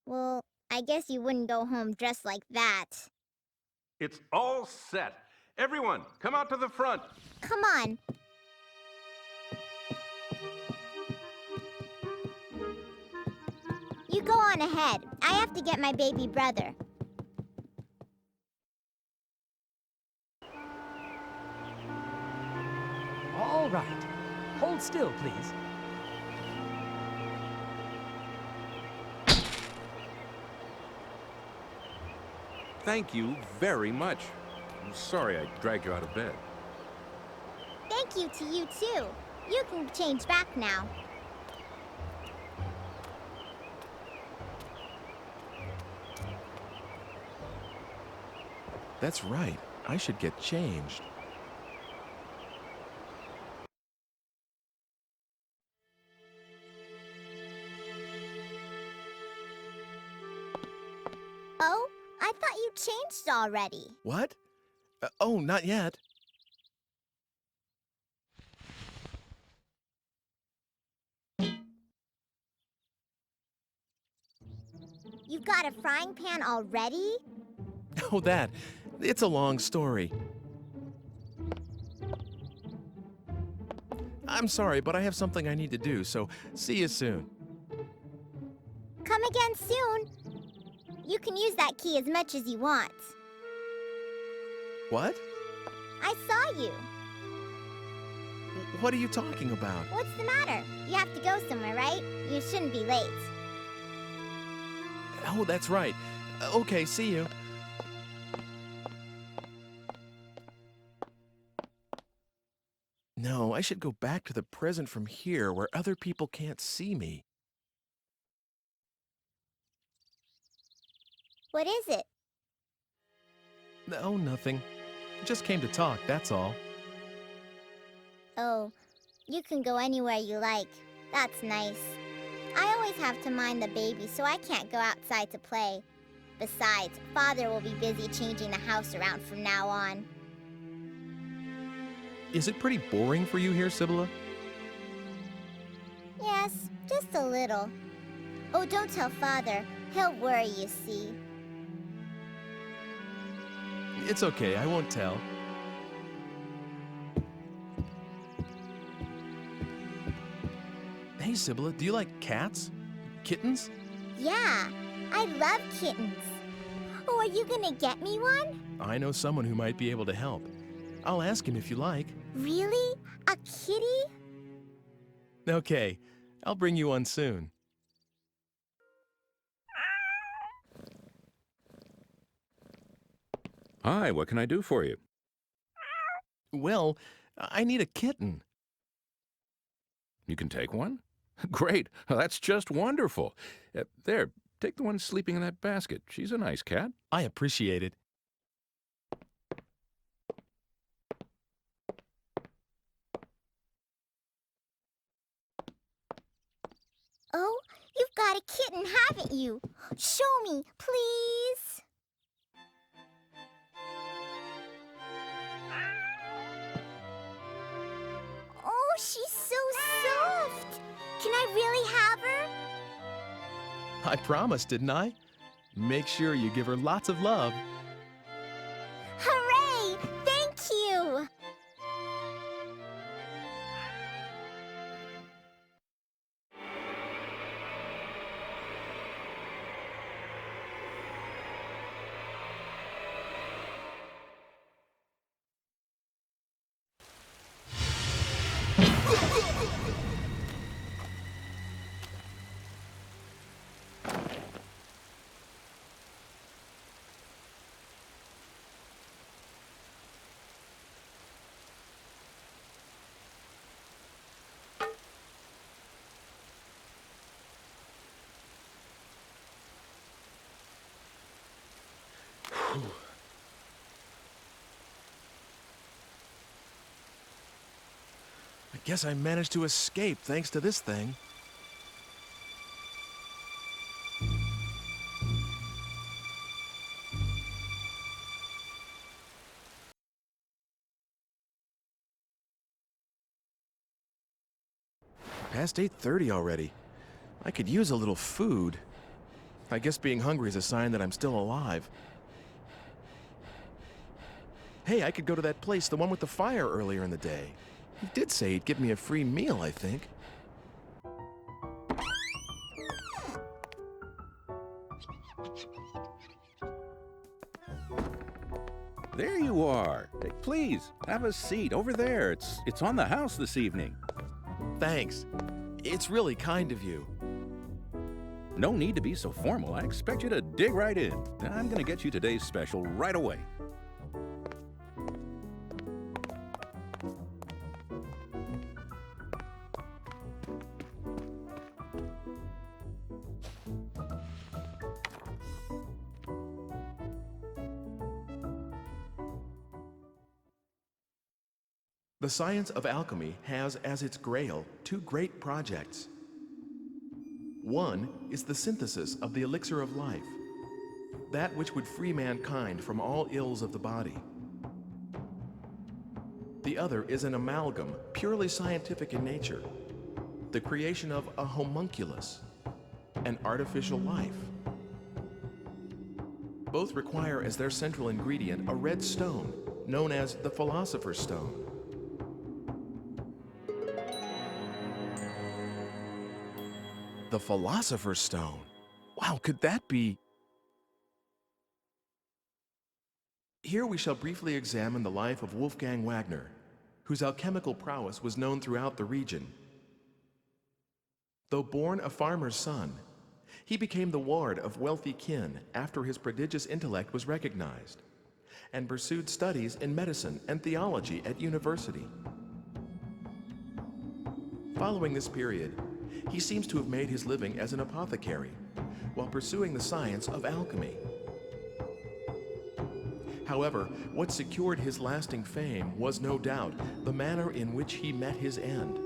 Well, I guess you wouldn't go home dressed like that.
It's all set. Everyone, come out to the front.
Come on. You go on ahead. I have to get my baby brother.
All right. Hold still, please.
Thank you very much. I'm sorry I dragged you out of bed.
Thank you to you, too. You can change back now.
That's right. I should get changed.
Oh, I thought you changed already.
What? Oh, not yet.
You've got a frying pan already?
Oh, that. It's a long story. I'm sorry, but I have something I need to do, so see you soon.
Come again soon. You can use that key as much as you want.
What?
I saw you.
What are you talking about?
What's the matter? You have to go somewhere, right? You shouldn't be late.
Oh, that's right. Okay, see you. No, I should go back to the present from here where other people can't see me.
What is it?
Oh, nothing. Just came to talk, that's all.
Oh, you can go anywhere you like. That's nice. I always have to mind the baby, so I can't go outside to play. Besides, Father will be busy changing the house around from now on.
Is it pretty boring for you here, Sibylla?
Yes, just a little. Oh, don't tell Father. He'll worry, you see.
It's okay, I won't tell. Hey, Sibylla, do you like cats? Kittens?
Yeah, I love kittens. Oh, are you gonna get me one?
I know someone who might be able to help. I'll ask him if you like.
Really? A kitty?
Okay, I'll bring you one soon.
Hi, what can I do for you?
Well, I need a kitten.
You can take one? Great, that's just wonderful. There, take the one sleeping in that basket. She's a nice cat.
I appreciate it.
Oh, you've got a kitten, haven't you? Show me, please. she's so soft. Can I really have her?
I promised, didn't I? Make sure you give her lots of love.
Hooray! Thank you!
I guess I managed to escape thanks to this thing. Past 8:30 already. I could use a little food. I guess being hungry is a sign that I'm still alive. Hey, I could go to that place, the one with the fire earlier in the day. He did say he'd give me a free meal, I think.
There you are. Hey, please, have a seat over there. It's on the house this evening.
Thanks. It's really kind of you.
No need to be so formal. I expect you to dig right in. I'm gonna get you today's special right away.
The science of alchemy has as its grail two great projects. One is the synthesis of the elixir of life, that which would free mankind from all ills of the body. The other is an amalgam, purely scientific in nature, the creation of a homunculus, an artificial life. Both require as their central ingredient a red stone, known as the Philosopher's Stone. The Philosopher's Stone. Wow, could that be? Here we shall briefly examine the life of Wolfgang Wagner, whose alchemical prowess was known throughout the region. Though born a farmer's son, he became the ward of wealthy kin after his prodigious intellect was recognized, and pursued studies in medicine and theology at university. Following this period, he seems to have made his living as an apothecary while pursuing the science of alchemy. However, what secured his lasting fame was no doubt the manner in which he met his end.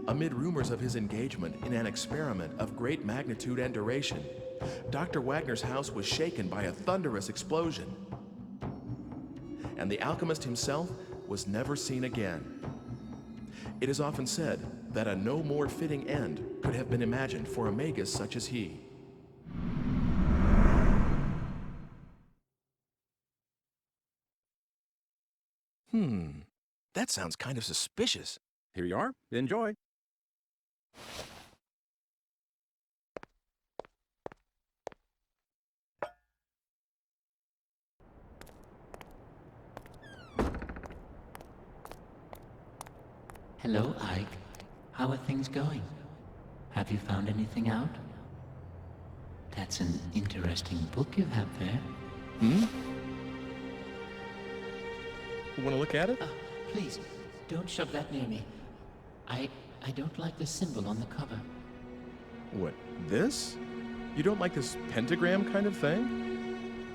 Amid rumors of his engagement in an experiment of great magnitude and duration, Dr. Wagner's house was shaken by a thunderous explosion, and the alchemist himself was never seen again. It is often said that a no more fitting end could have been imagined for a magus such as he. That sounds kind of suspicious.
Here you are. Enjoy.
Hello, Ike. How are things going? Have you found anything out? That's an interesting book you have there.
You want to look at it?
Please, don't shove that near me. I don't like the symbol on the cover.
What, this? You don't like this pentagram kind of thing?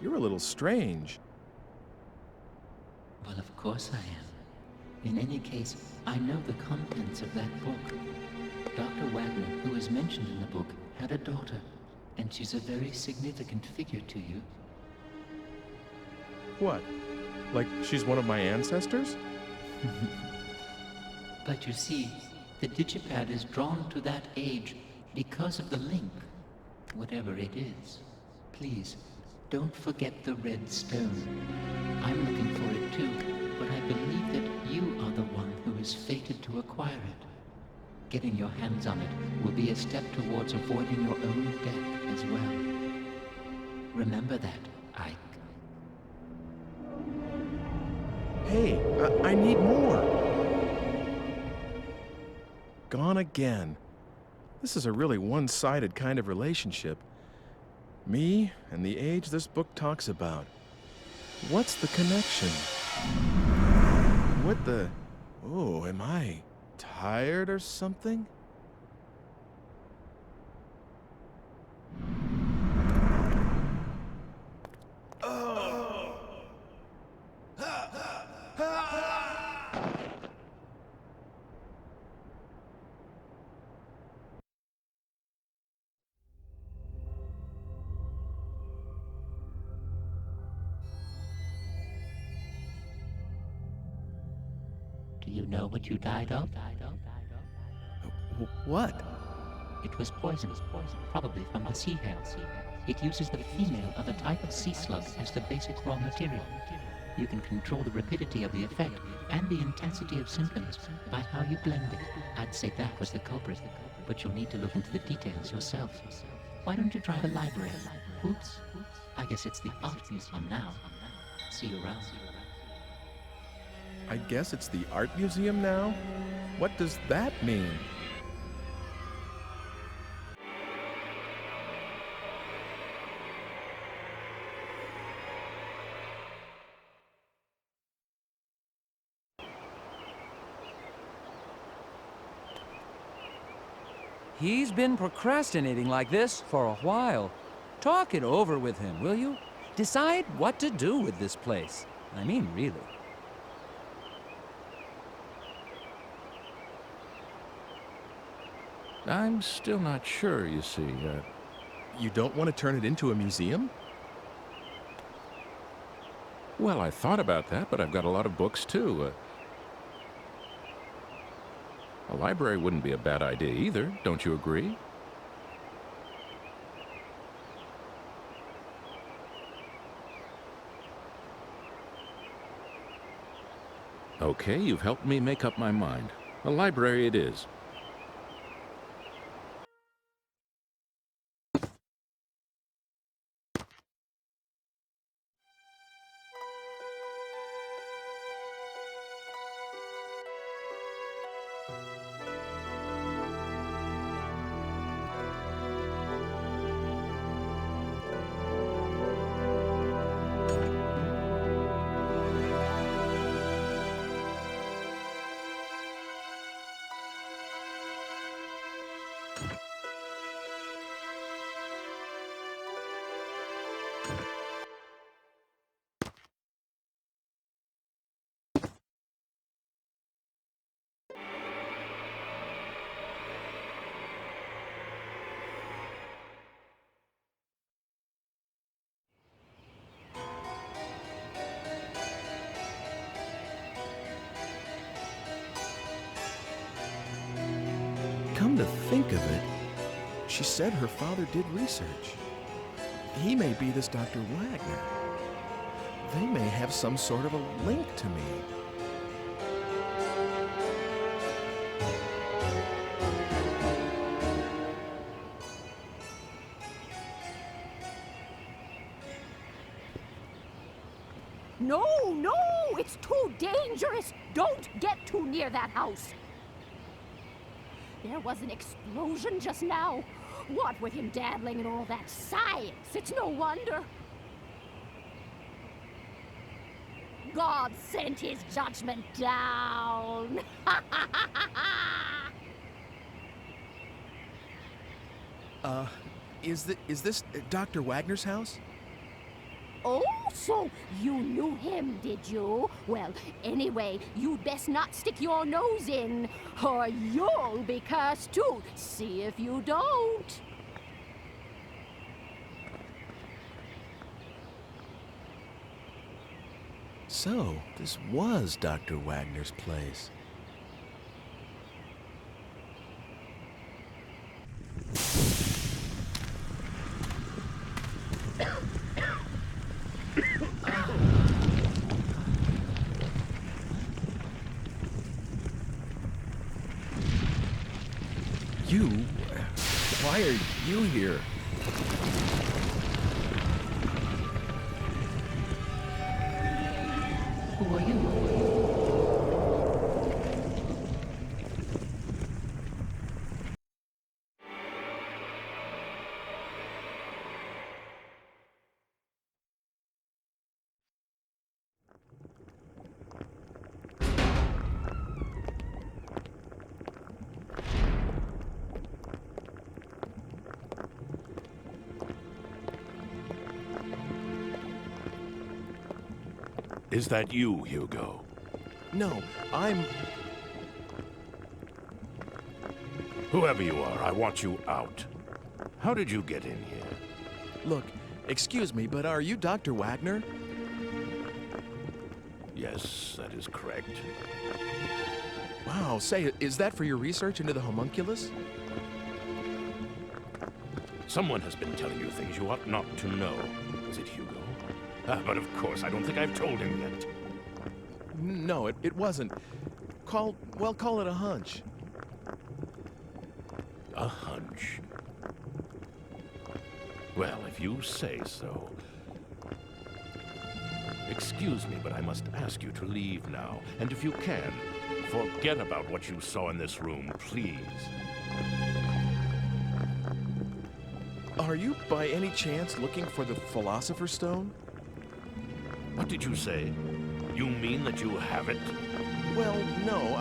You're a little strange.
Well, of course I am. In any case, I know the contents of that book. Dr. Wagner, who is mentioned in the book, had a daughter, and she's a very significant figure to you.
What? Like she's one of my ancestors?
But you see, the digipad is drawn to that age because of the link, whatever it is. Please, don't forget the red stone. I'm looking for it too, but I believe that you are the one who is fated to acquire it. Getting your hands on it will be a step towards avoiding your own death as well. Remember that, Ike.
Hey, I need more. Gone again. This is a really one-sided kind of relationship. Me and the age this book talks about. What's the connection? What the... Oh, am I tired or something?
Do you know what you died of?
What?
It was poison, probably from a sea hare. It uses the female of a type of sea slug as the basic raw material. You can control the rapidity of the effect and the intensity of symptoms by how you blend it. I'd say that was the culprit, but you'll need to look into the details yourself. Why don't you try the library? Oops, I guess it's the art museum now. See you around.
I guess it's the art museum now? What does that mean?
He's been procrastinating like this for a while. Talk it over with him, will you? Decide what to do with this place. I mean, really.
I'm still not sure, you see.
You don't want to turn it into a museum?
Well, I thought about that, but I've got a lot of books, too. A library wouldn't be a bad idea either, don't you agree? Okay, you've helped me make up my mind. A library it is.
Come to think of it, she said her father did research. He may be this Dr. Wagner. They may have some sort of a link to me.
No, no! It's too dangerous! Don't get too near that house! There was an explosion just now. What with him dabbling in all that science, it's no wonder. God sent his judgment down.
Is this Dr. Wagner's house?
Oh, so you knew him, did you? Well, anyway, you'd best not stick your nose in, or you'll be cursed too. See if you don't.
So, this was Dr. Wagner's place. You? Why are you here?
Who are you?
Is that you, Hugo?
No, I'm...
Whoever you are, I want you out. How did you get in here?
Look, excuse me, but are you Dr. Wagner?
Yes, that is correct.
Wow, say, is that for your research into the homunculus?
Someone has been telling you things you ought not to know. Is it Hugo? But of course, I don't think I've told him yet.
No, it wasn't. Call it a hunch.
A hunch? Well, if you say so. Excuse me, but I must ask you to leave now. And if you can, forget about what you saw in this room, please.
Are you by any chance looking for the Philosopher's Stone?
What did you say? You mean that you have it?
Well, no,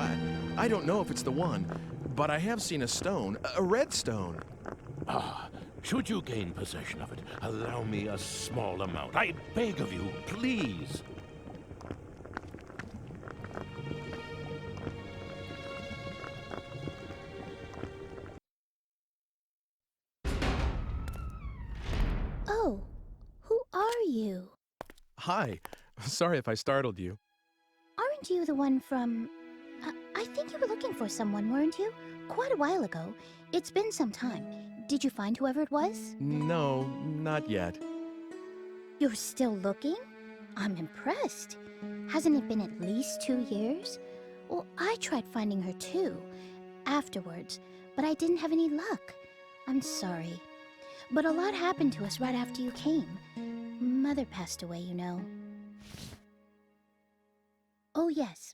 I don't know if it's the one, but I have seen a stone, a red stone.
Ah, should you gain possession of it, allow me a small amount. I beg of you, please.
Oh, who are you?
Hi. Sorry if I startled you.
Aren't you the one from... I think you were looking for someone, weren't you? Quite a while ago. It's been some time. Did you find whoever it was?
No, not yet.
You're still looking? I'm impressed. Hasn't it been at least 2 years? Well, I tried finding her too, afterwards, but I didn't have any luck. I'm sorry. But a lot happened to us right after you came. Mother passed away, you know. Oh, yes.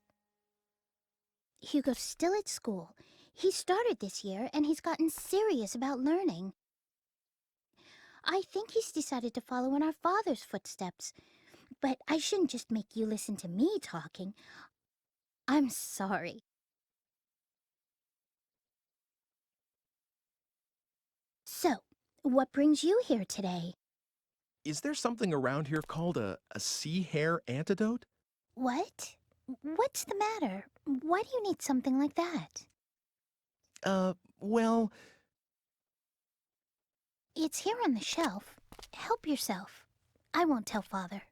Hugo's still at school. He started this year, and he's gotten serious about learning. I think he's decided to follow in our father's footsteps. But I shouldn't just make you listen to me talking. I'm sorry. So, what brings you here today?
Is there something around here called a sea hair antidote?
What? What's the matter? Why do you need something like that?
Well...
It's here on the shelf. Help yourself. I won't tell Father.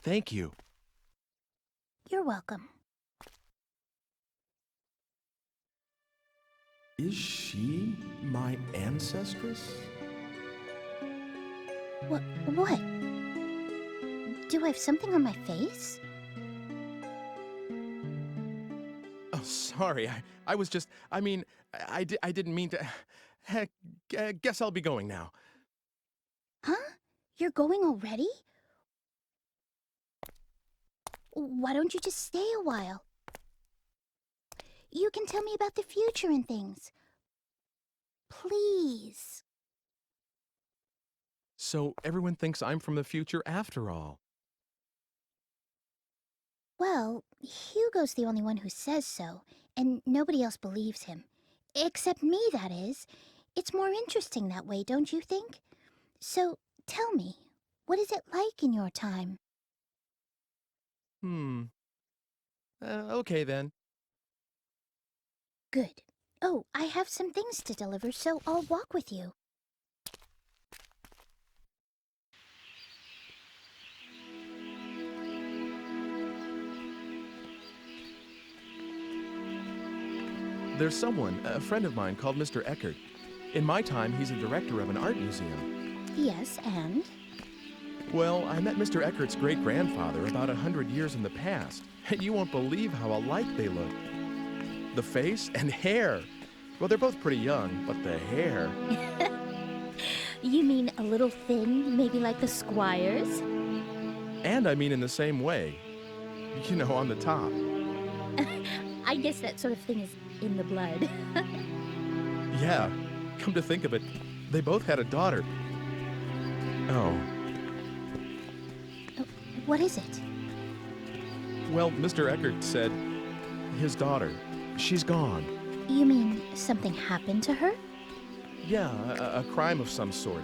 Thank you.
You're welcome.
Is she my ancestress?
What? Do I have something on my face?
Oh, sorry. I was just... I mean, I didn't mean to... Heck, guess I'll be going now.
Huh? You're going already? Why don't you just stay a while? You can tell me about the future and things. Please.
So everyone thinks I'm from the future after all.
Well, Hugo's the only one who says so, and nobody else believes him. Except me, that is. It's more interesting that way, don't you think? So, tell me, what is it like in your time?
Okay then.
Good. Oh, I have some things to deliver, so I'll walk with you.
There's someone, a friend of mine, called Mr. Eckert. In my time, he's a director of an art museum.
Yes, and?
Well, I met Mr. Eckert's great-grandfather about 100 years in the past, and you won't believe how alike they look. The face and hair. Well, they're both pretty young, but the hair...
You mean a little thin, maybe like the Squires?
And I mean in the same way. You know, on the top.
I guess that sort of thing is in the blood.
Yeah, come to think of it, they both had a daughter. Oh.
What is it?
Well, Mr. Eckert said his daughter, she's gone.
You mean something happened to her?
Yeah, a crime of some sort.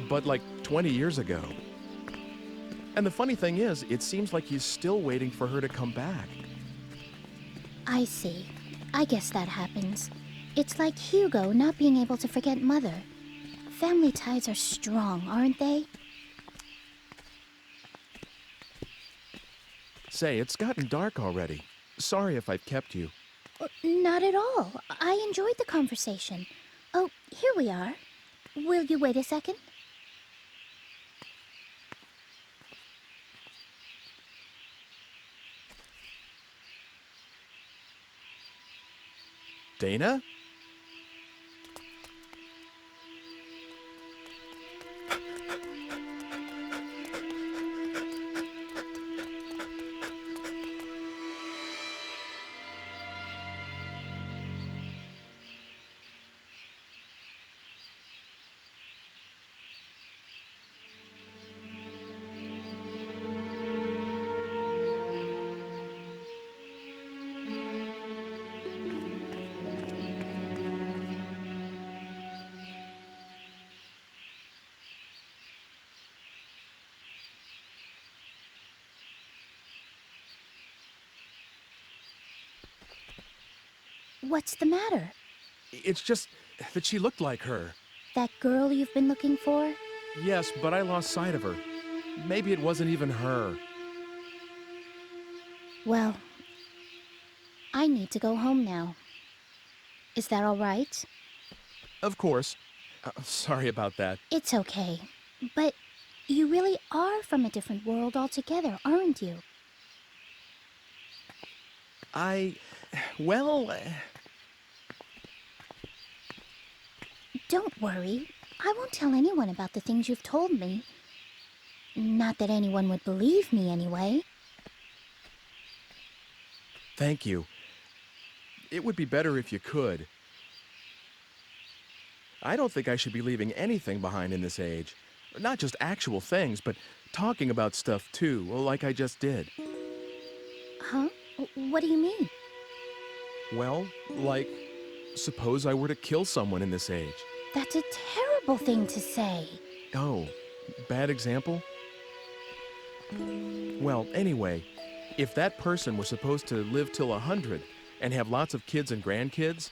But like 20 years ago. And the funny thing is, it seems like he's still waiting for her to come back.
I see. I guess that happens. It's like Hugo not being able to forget Mother. Family ties are strong, aren't they?
Say, it's gotten dark already. Sorry if I've kept you.
Not at all. I enjoyed the conversation. Oh, here we are. Will you wait a second?
Dana?
What's the matter?
It's just that she looked like her.
That girl you've been looking for?
Yes, but I lost sight of her. Maybe it wasn't even her.
Well, I need to go home now. Is that all right?
Of course. Sorry about that.
It's okay. But you really are from a different world altogether, aren't you?
Well...
Don't worry. I won't tell anyone about the things you've told me. Not that anyone would believe me anyway.
Thank you. It would be better if you could. I don't think I should be leaving anything behind in this age. Not just actual things, but talking about stuff too, like I just did.
Huh? What do you mean?
Well, like, suppose I were to kill someone in this age.
That's a terrible thing to say.
Oh, bad example? Well, anyway, if that person were supposed to live till 100 and have lots of kids and grandkids,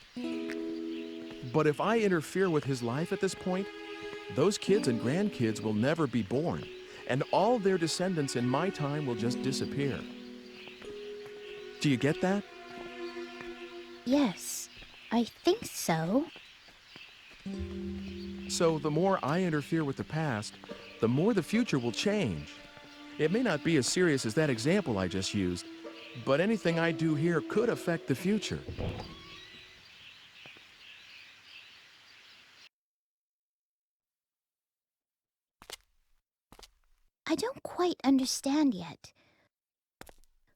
but if I interfere with his life at this point, those kids and grandkids will never be born, and all their descendants in my time will just disappear. Do you get that?
Yes, I think so.
So the more I interfere with the past, the more the future will change. It may not be as serious as that example I just used, but anything I do here could affect the future.
I don't quite understand yet,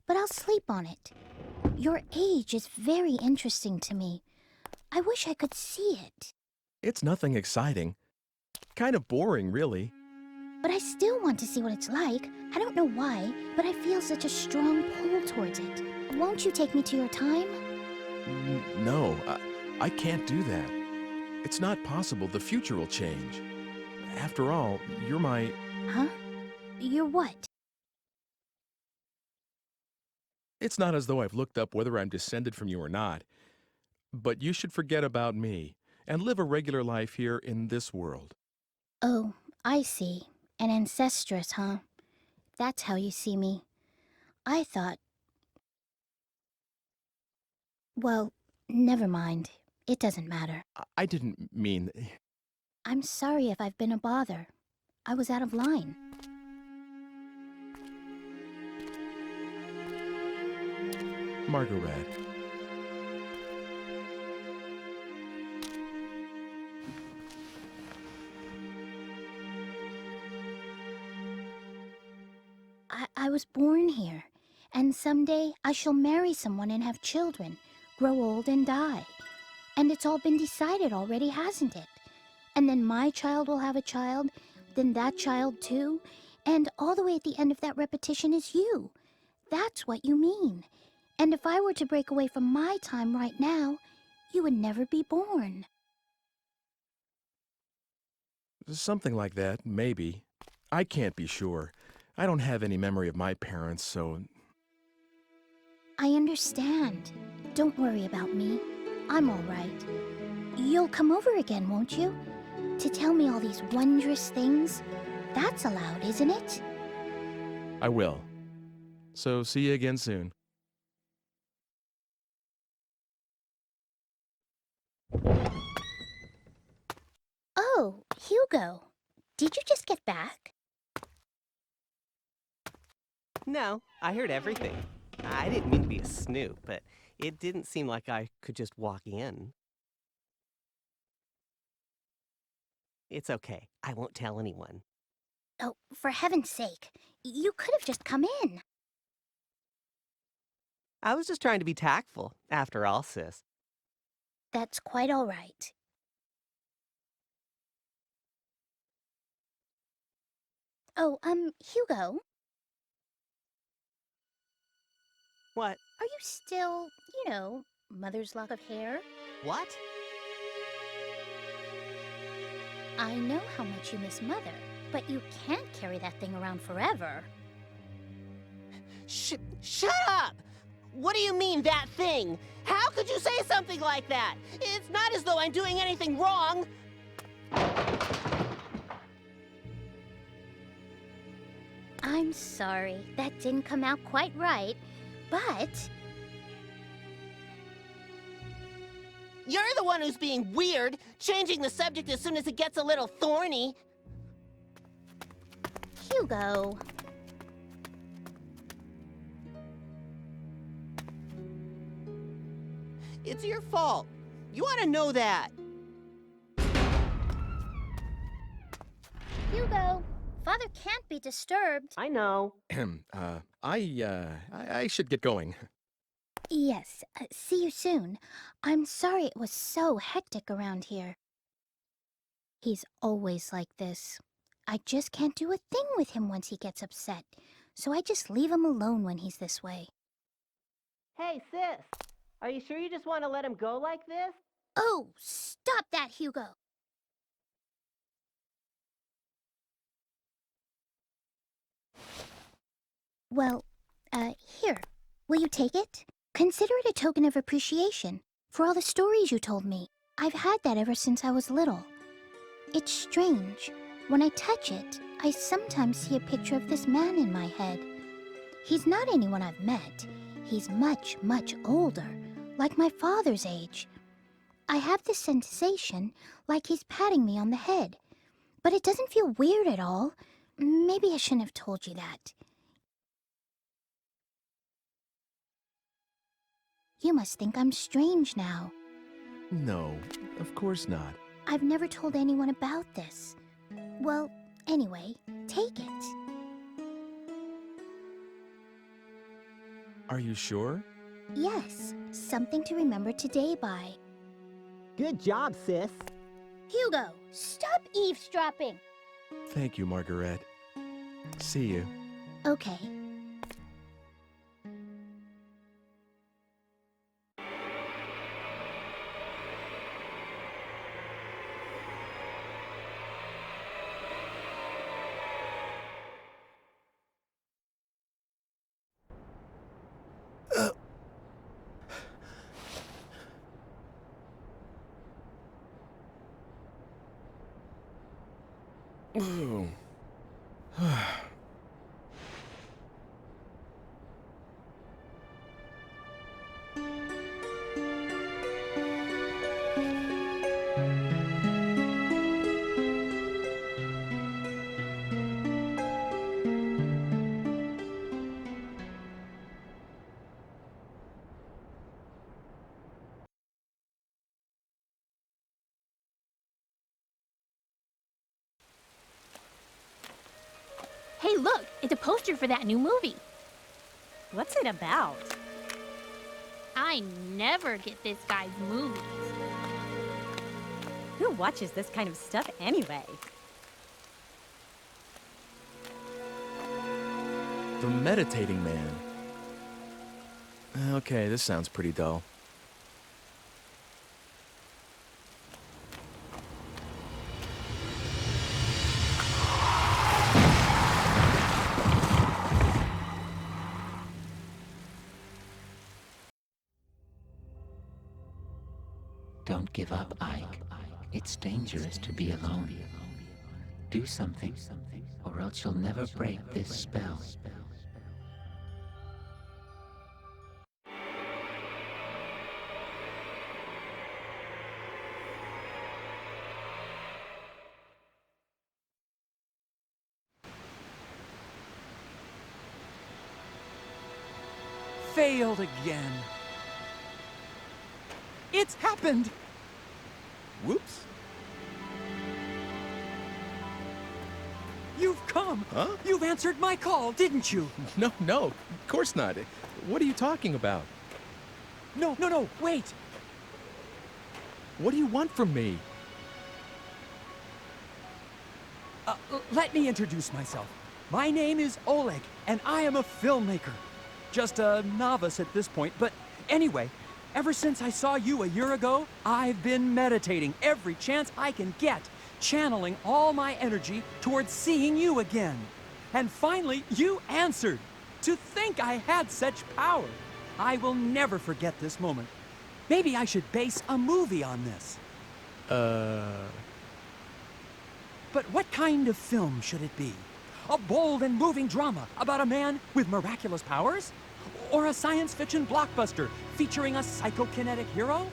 but I'll sleep on it. Your age is very interesting to me. I wish I could see it.
It's nothing exciting. Kind of boring, really.
But I still want to see what it's like. I don't know why, but I feel such a strong pull towards it. Won't you take me to your time?
No, I can't do that. It's not possible. The future will change. After all, you're my...
Huh? You're what?
It's not as though I've looked up whether I'm descended from you or not. But you should forget about me and live a regular life here in this world.
Oh, I see. An ancestress, huh? That's how you see me. I thought... Well, never mind. It doesn't matter.
I didn't mean...
I'm sorry if I've been a bother. I was out of line.
Margaret.
I was born here, and someday I shall marry someone and have children, grow old and die. And it's all been decided already, hasn't it? And then my child will have a child, then that child too, and all the way at the end of that repetition is you. That's what you mean. And if I were to break away from my time right now, you would never be born.
Something like that, maybe. I can't be sure. I don't have any memory of my parents, so...
I understand. Don't worry about me. I'm all right. You'll come over again, won't you? To tell me all these wondrous things? That's allowed, isn't it?
I will. So see you again soon.
Oh, Hugo. Did you just get back?
No, I heard everything. I didn't mean to be a snoop, but it didn't seem like I could just walk in. It's okay. I won't tell anyone.
Oh, for heaven's sake. You could have just come in.
I was just trying to be tactful, after all, sis.
That's quite all right. Oh, Hugo?
What?
Are you still, mother's lock of hair?
What?
I know how much you miss Mother, but you can't carry that thing around forever.
Shut up! What do you mean, that thing? How could you say something like that? It's not as though I'm doing anything wrong!
I'm sorry, that didn't come out quite right, but...
You're the one who's being weird, changing the subject as soon as it gets a little thorny.
Hugo...
It's your fault. You ought to know that.
Hugo, Father can't be disturbed.
I know.
I should get going.
Yes, see you soon. I'm sorry it was so hectic around here. He's always like this. I just can't do a thing with him once he gets upset, so I just leave him alone when he's this way.
Hey, sis. Are you sure you just want to let him go like this?
Oh, stop that, Hugo! Well, here. Will you take it? Consider it a token of appreciation for all the stories you told me. I've had that ever since I was little. It's strange. When I touch it, I sometimes see a picture of this man in my head. He's not anyone I've met. He's much, much older, like my father's age. I have this sensation like he's patting me on the head, but it doesn't feel weird at all. Maybe I shouldn't have told you that. You must think I'm strange now.
No, of course not.
I've never told anyone about this. Well, anyway, take it.
Are you sure?
Yes, something to remember today by.
Good job, sis.
Hugo, stop eavesdropping!
Thank you, Margaret. See you.
Okay.
Ooh.
Hey, look! It's a poster for that new movie.
What's it about?
I never get this guy's movies.
Who watches this kind of stuff anyway?
The Meditating Man. Okay, this sounds pretty dull.
Don't give up, Ike. It's dangerous to be alone. Do something, or else you'll never break this spell.
Failed again. It's happened!
Whoops.
You've come!
Huh?
You've answered my call, didn't you?
No, of course not. What are you talking about?
No, wait!
What do you want from me?
Let me introduce myself. My name is Oleg, and I am a filmmaker. Just a novice at this point, but anyway, ever since I saw you a year ago, I've been meditating every chance I can get, channeling all my energy towards seeing you again. And finally, you answered. To think I had such power. I will never forget this moment. Maybe I should base a movie on this. But what kind of film should it be? A bold and moving drama about a man with miraculous powers? Or a science fiction blockbuster featuring a psychokinetic hero?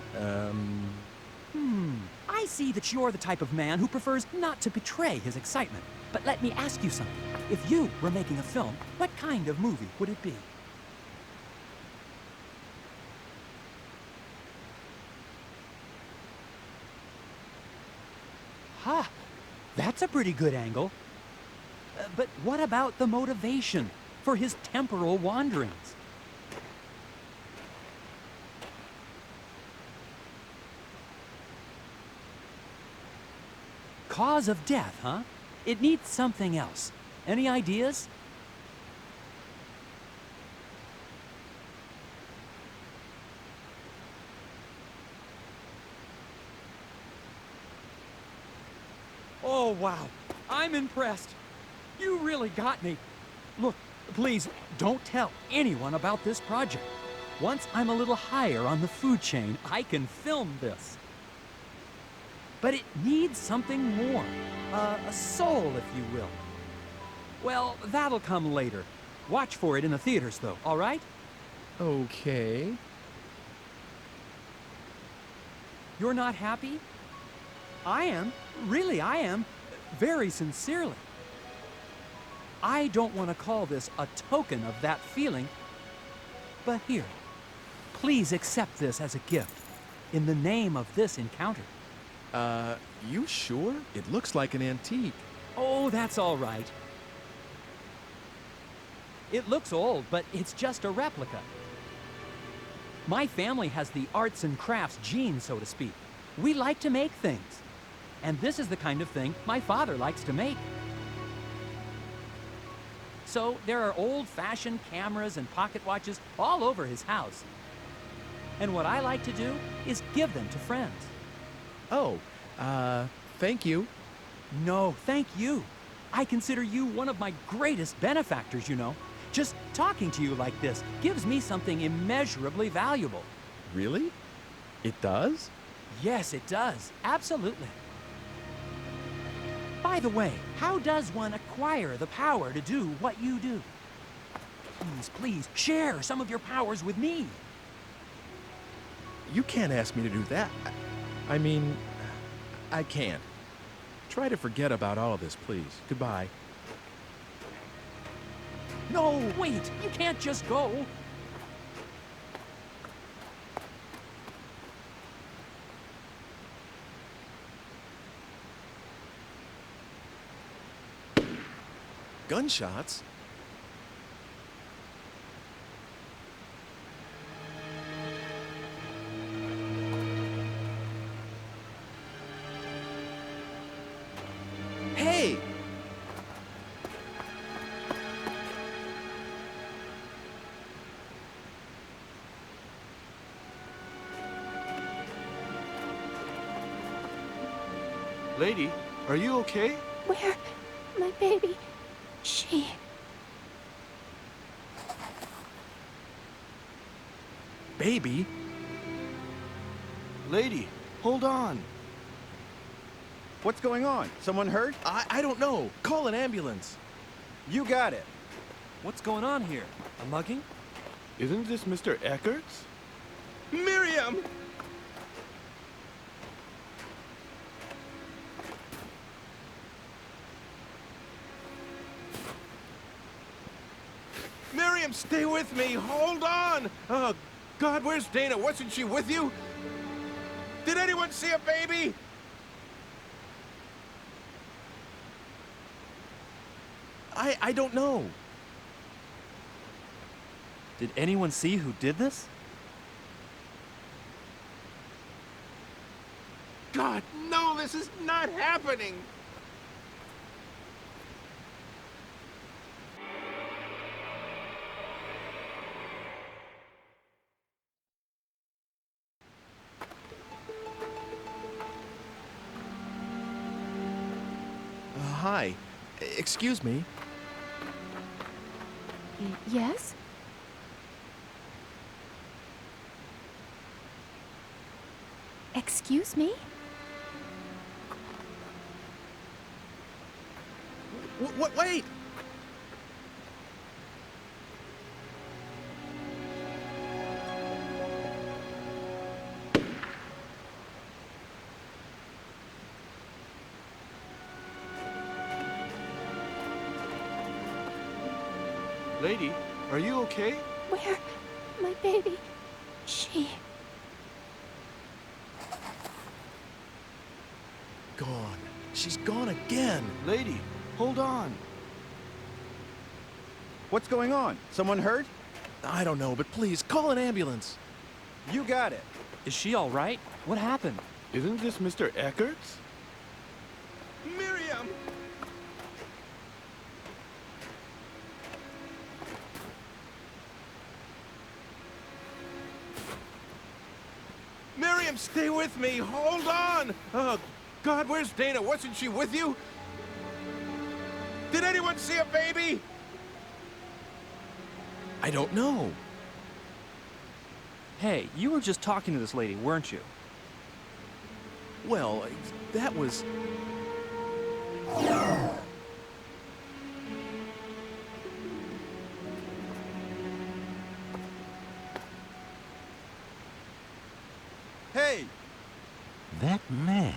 I see that you're the type of man who prefers not to betray his excitement. But let me ask you something. If you were making a film, what kind of movie would it be? Ha! That's a pretty good angle. But what about the motivation for his temporal wanderings? Cause of death, huh? It needs something else. Any ideas? Oh, wow. I'm impressed. You really got me. Look, please, don't tell anyone about this project. Once I'm a little higher on the food chain, I can film this. But it needs something more. A soul, if you will. Well, that'll come later. Watch for it in the theaters, though, all right?
Okay.
You're not happy? I am. Really, I am. Very sincerely. I don't want to call this a token of that feeling, but here, please accept this as a gift in the name of this encounter.
You sure? It looks like an antique.
Oh, that's all right. It looks old, but it's just a replica. My family has the arts and crafts gene, so to speak. We like to make things. And this is the kind of thing my father likes to make. So there are old-fashioned cameras and pocket watches all over his house. And what I like to do is give them to friends.
Oh, thank you.
No, thank you. I consider you one of my greatest benefactors, you know. Just talking to you like this gives me something immeasurably valuable.
Really? It does?
Yes, it does. Absolutely. By the way, how does one acquire the power to do what you do? Please, share some of your powers with me.
You can't ask me to do that. I mean, I can't. Try to forget about all of this, please. Goodbye.
No, wait! You can't just go!
Gunshots? Hey!
Lady, are you okay?
Where? My baby. She.
Baby?
Lady, hold on.
What's going on? Someone hurt?
I don't know. Call an ambulance.
You got it.
What's going on here? A mugging?
Isn't this Mr. Eckert's?
Miriam!
Miriam, stay with me. Hold on. Oh, God, where's Dana? Wasn't she with you? Did anyone see a baby?
I don't know.
Did anyone see who did this?
God, no, this is not happening.
Hi. Excuse me.
Yes? Excuse me?
Wait!
Lady, are you okay?
Where? My baby. She.
Gone. She's gone again.
Lady, hold on.
What's going on? Someone hurt?
I don't know, but please, call an ambulance.
You got it.
Is she all right? What happened?
Isn't this Mr. Eckert's?
Miriam! Miriam, stay with me. Hold on. Oh, God, where's Dana? Wasn't she with you? Did anyone see a baby?
I don't know.
Hey, you were just talking to this lady, weren't you?
Well, that was...
Hey!
That man.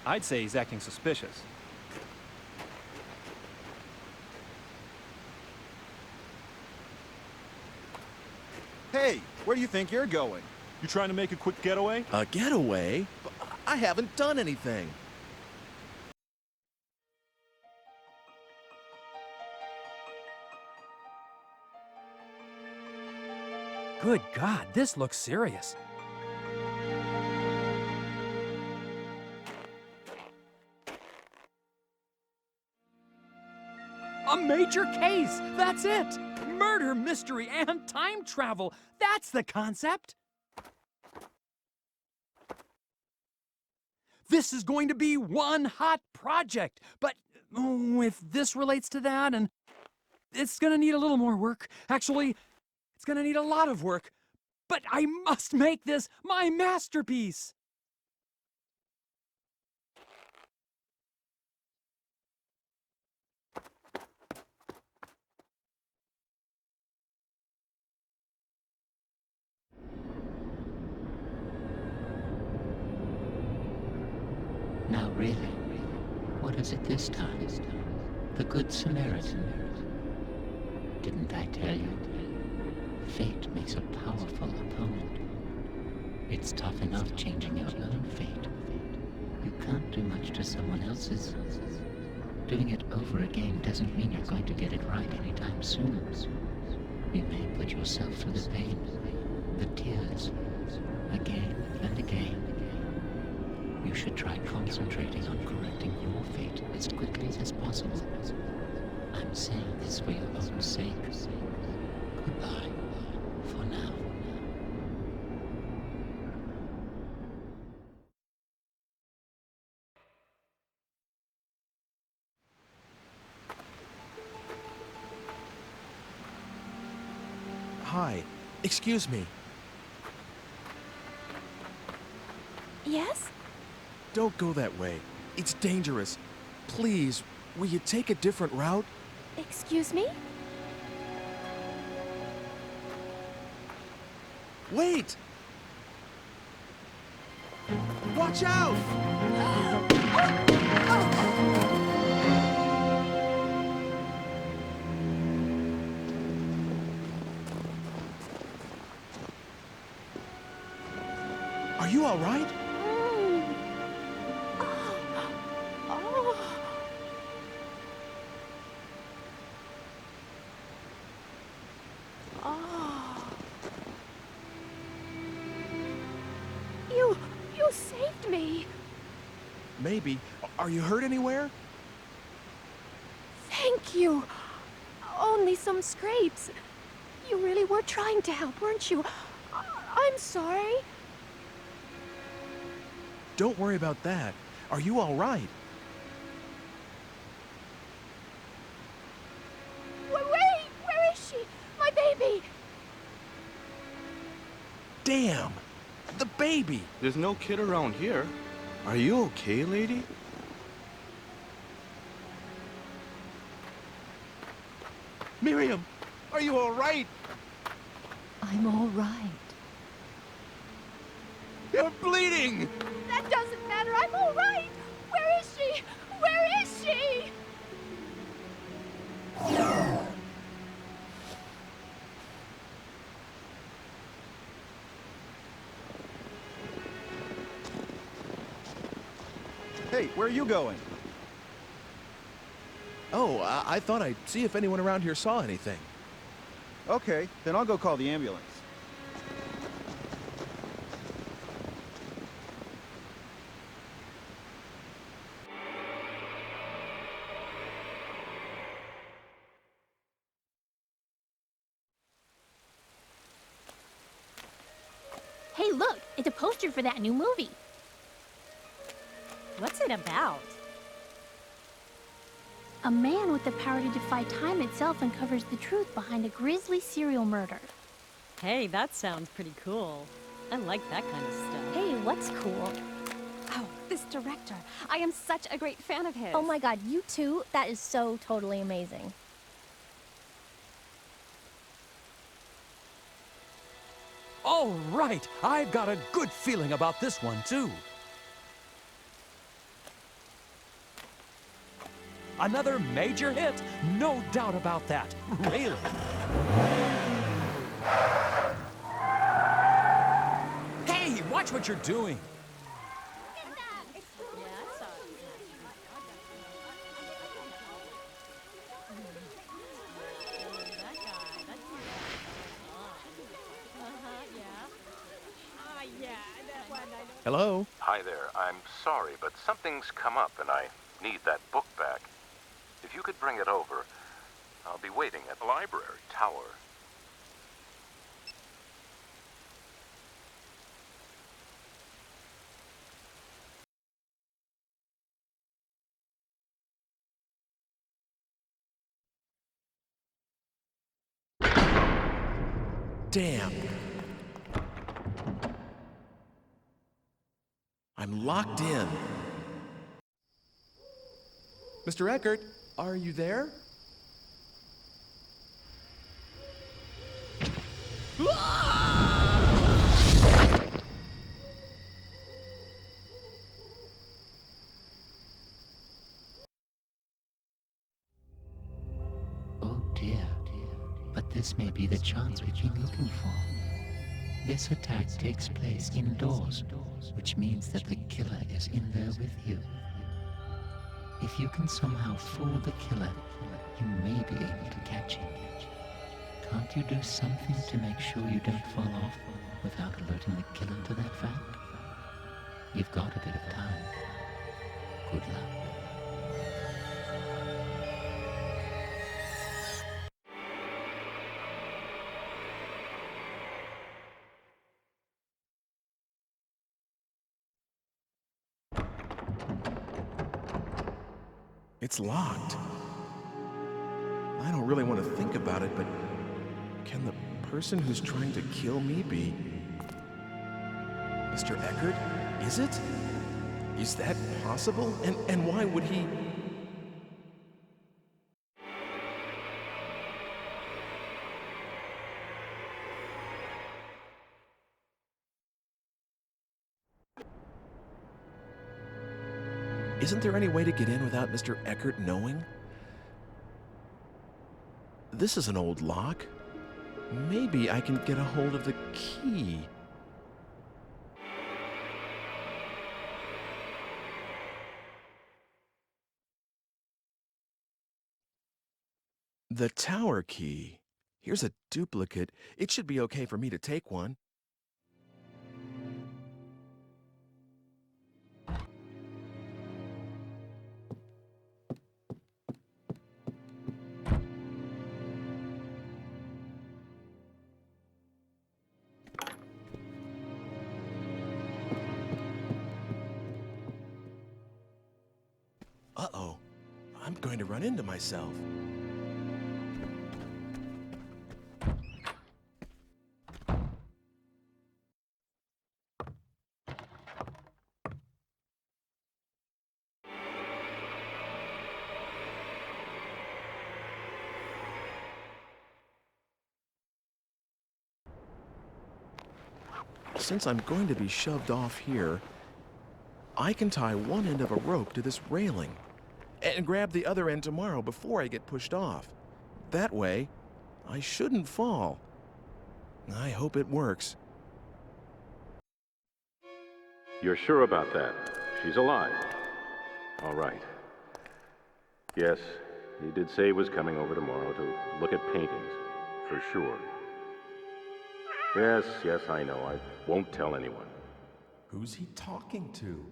I'd say he's acting suspicious.
Hey, where do you think you're going?
You trying to make a quick getaway?
A getaway? I haven't done anything.
Good God, this looks serious. A major case! That's it! Murder, mystery, and time travel! That's the concept! This is going to be one hot project, but if this relates to that, and it's gonna need a little more work. Actually, it's gonna need a lot of work, but I must make this my masterpiece!
Now really, what is it this time? The Good Samaritan. Didn't I tell you? Fate makes a powerful opponent. It's tough enough changing your own fate. You can't do much to someone else's. Doing it over again doesn't mean you're going to get it right anytime soon. You may put yourself through the pain, the tears, again and again. You should try concentrating on correcting your fate as quickly as possible. I'm saying this for your own sake. Goodbye, for now.
Hi. Excuse me.
Yes?
Don't go that way. It's dangerous. Please, will you take a different route?
Excuse me?
Wait! Watch out! Are you all right?
You saved me.
Maybe. Are you hurt anywhere?
Thank you. Only some scrapes. You really were trying to help, weren't you? I'm sorry.
Don't worry about that. Are you all right?
Wait! Where is she? My baby!
Damn! The baby!
There's no kid around here. Are you okay, lady?
Miriam! Are you all right?
I'm all right.
You're bleeding!
That doesn't matter. I'm all right. Where is she? Where is she?
Hey, where are you going?
Oh, I thought I'd see if anyone around here saw anything.
Okay, then I'll go call the ambulance.
Hey, look! It's a poster for that new movie.
What's it about?
A man with the power to defy time itself uncovers the truth behind a grisly serial murder.
Hey, that sounds pretty cool. I like that kind of stuff.
Hey, what's cool?
Oh, this director. I am such a great fan of his.
Oh my god, you too? That is so totally amazing.
All right, I've got a good feeling about this one, too. Another major hit? No doubt about that. Really. Hey, watch what you're doing.
Hello?
Hi there. I'm sorry, but something's come up and I need that book back. If you could bring it over, I'll be waiting at the library tower.
Damn. I'm locked in. Mr. Eckert, are you there?
Oh dear. But this may be the chance we've been looking for. This attack takes place indoors, which means that the killer is in there with you. If you can somehow fool the killer, you may be able to catch him. Can't you do something to make sure you don't fall off without alerting the killer to that fact? You've got a bit of time. Good luck.
It's locked. I don't really want to think about it, but can the person who's trying to kill me be Mr. Eckert? Is it? Is that possible? And why would he? Isn't there any way to get in without Mr. Eckert knowing? This is an old lock. Maybe I can get a hold of the key. The tower key. Here's a duplicate. It should be okay for me to take one. Uh-oh. I'm going to run into myself. Since I'm going to be shoved off here, I can tie one end of a rope to this railing and grab the other end tomorrow before I get pushed off. That way, I shouldn't fall. I hope it works.
You're sure about that? She's alive. All right. Yes, he did say he was coming over tomorrow to look at paintings, for sure. Yes, I know. I won't tell anyone.
Who's he talking to?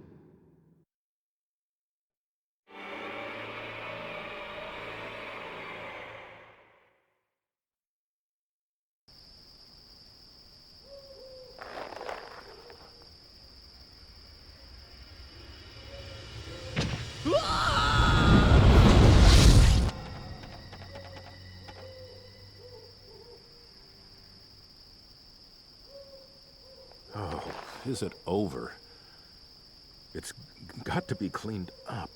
Oh, is it over? It's got to be cleaned up.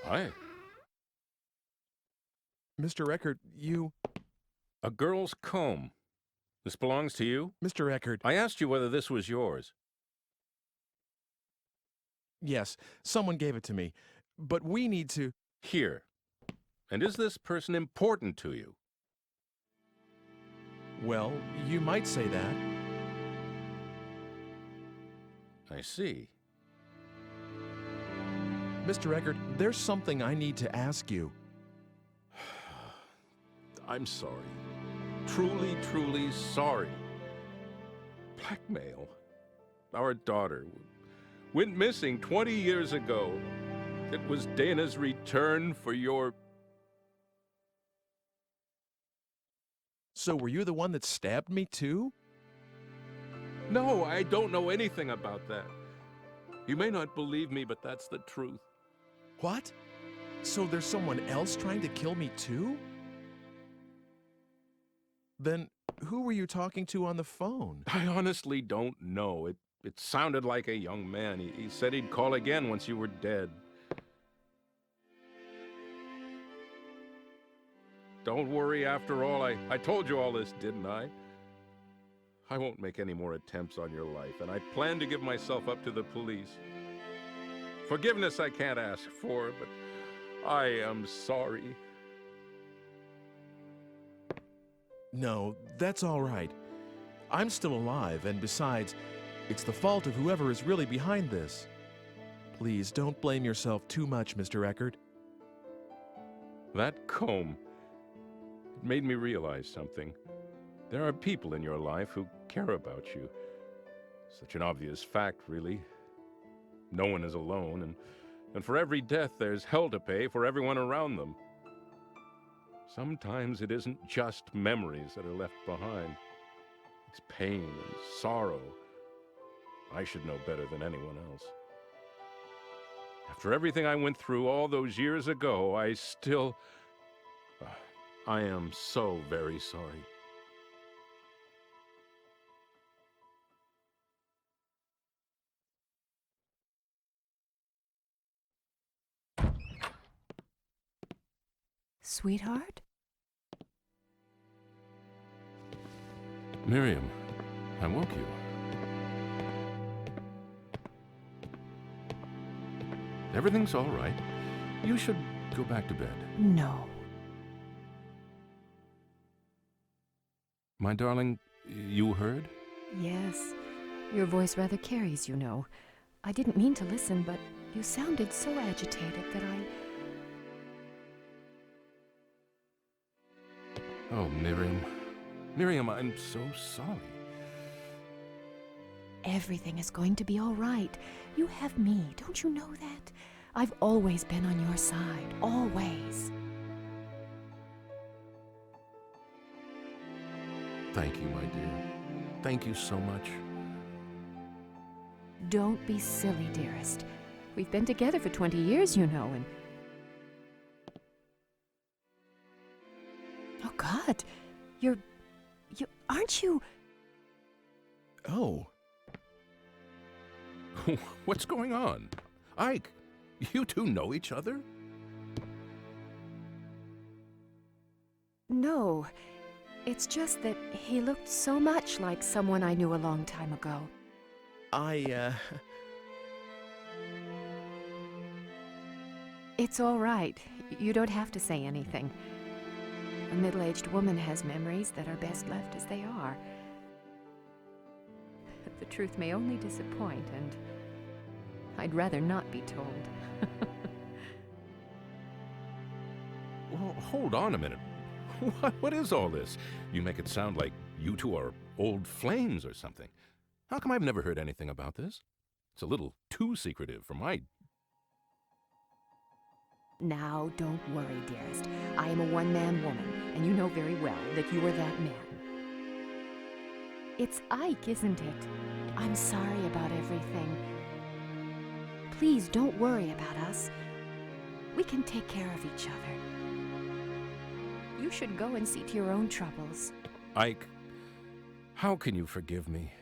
Hi.
Mr. Eckert, you...
A girl's comb. This belongs to you?
Mr. Eckert...
I asked you whether this was yours.
Yes, someone gave it to me. But we need to...
Here. And is this person important to you?
Well, you might say that.
I see.
Mr. Eckert, there's something I need to ask you.
I'm sorry. Truly, truly sorry. Blackmail. Our daughter went missing 20 years ago. It was Dana's return for your...
So were you the one that stabbed me too?
No, I don't know anything about that. You may not believe me, but that's the truth.
What? So there's someone else trying to kill me too? Then who were you talking to on the phone?
I honestly don't know. It sounded like a young man. He said he'd call again once you were dead. Don't worry, after all, I told you all this, didn't I? I won't make any more attempts on your life, and I plan to give myself up to the police. Forgiveness I can't ask for, but I am sorry.
No, that's all right. I'm still alive, and besides, it's the fault of whoever is really behind this. Please don't blame yourself too much, Mr. Eckert.
That comb, it made me realize something. There are people in your life who care about you. Such an obvious fact, really. No one is alone, and for every death there's hell to pay for everyone around them. Sometimes it isn't just memories that are left behind. It's pain and sorrow. I should know better than anyone else. After everything I went through all those years ago, I still... I am so very sorry.
Sweetheart?
Miriam, I woke you. Everything's all right. You should go back to bed.
No.
My darling, you heard?
Yes. Your voice rather carries, you know. I didn't mean to listen, but you sounded so agitated that
Oh, Miriam. Miriam, I'm so sorry.
Everything is going to be all right. You have me, don't you know that? I've always been on your side, always.
Thank you, my dear. Thank you so much.
Don't be silly, dearest. We've been together for 20 years, you know, and... Oh, God. You... Aren't you...
Oh.
What's going on? Ike, you two know each other?
No. It's just that he looked so much like someone I knew a long time ago. It's all right. You don't have to say anything. A middle-aged woman has memories that are best left as they are. The truth may only disappoint, and I'd rather not be told.
Well, hold on a minute. What is all this? You make it sound like you two are old flames or something. How come I've never heard anything about this? It's a little too secretive for my...
Now, don't worry, dearest. I am a one-man woman, and you know very well that you are that man. It's Ike, isn't it? I'm sorry about everything. Please don't worry about us. We can take care of each other. You should go and see to your own troubles.
Ike, how can you forgive me?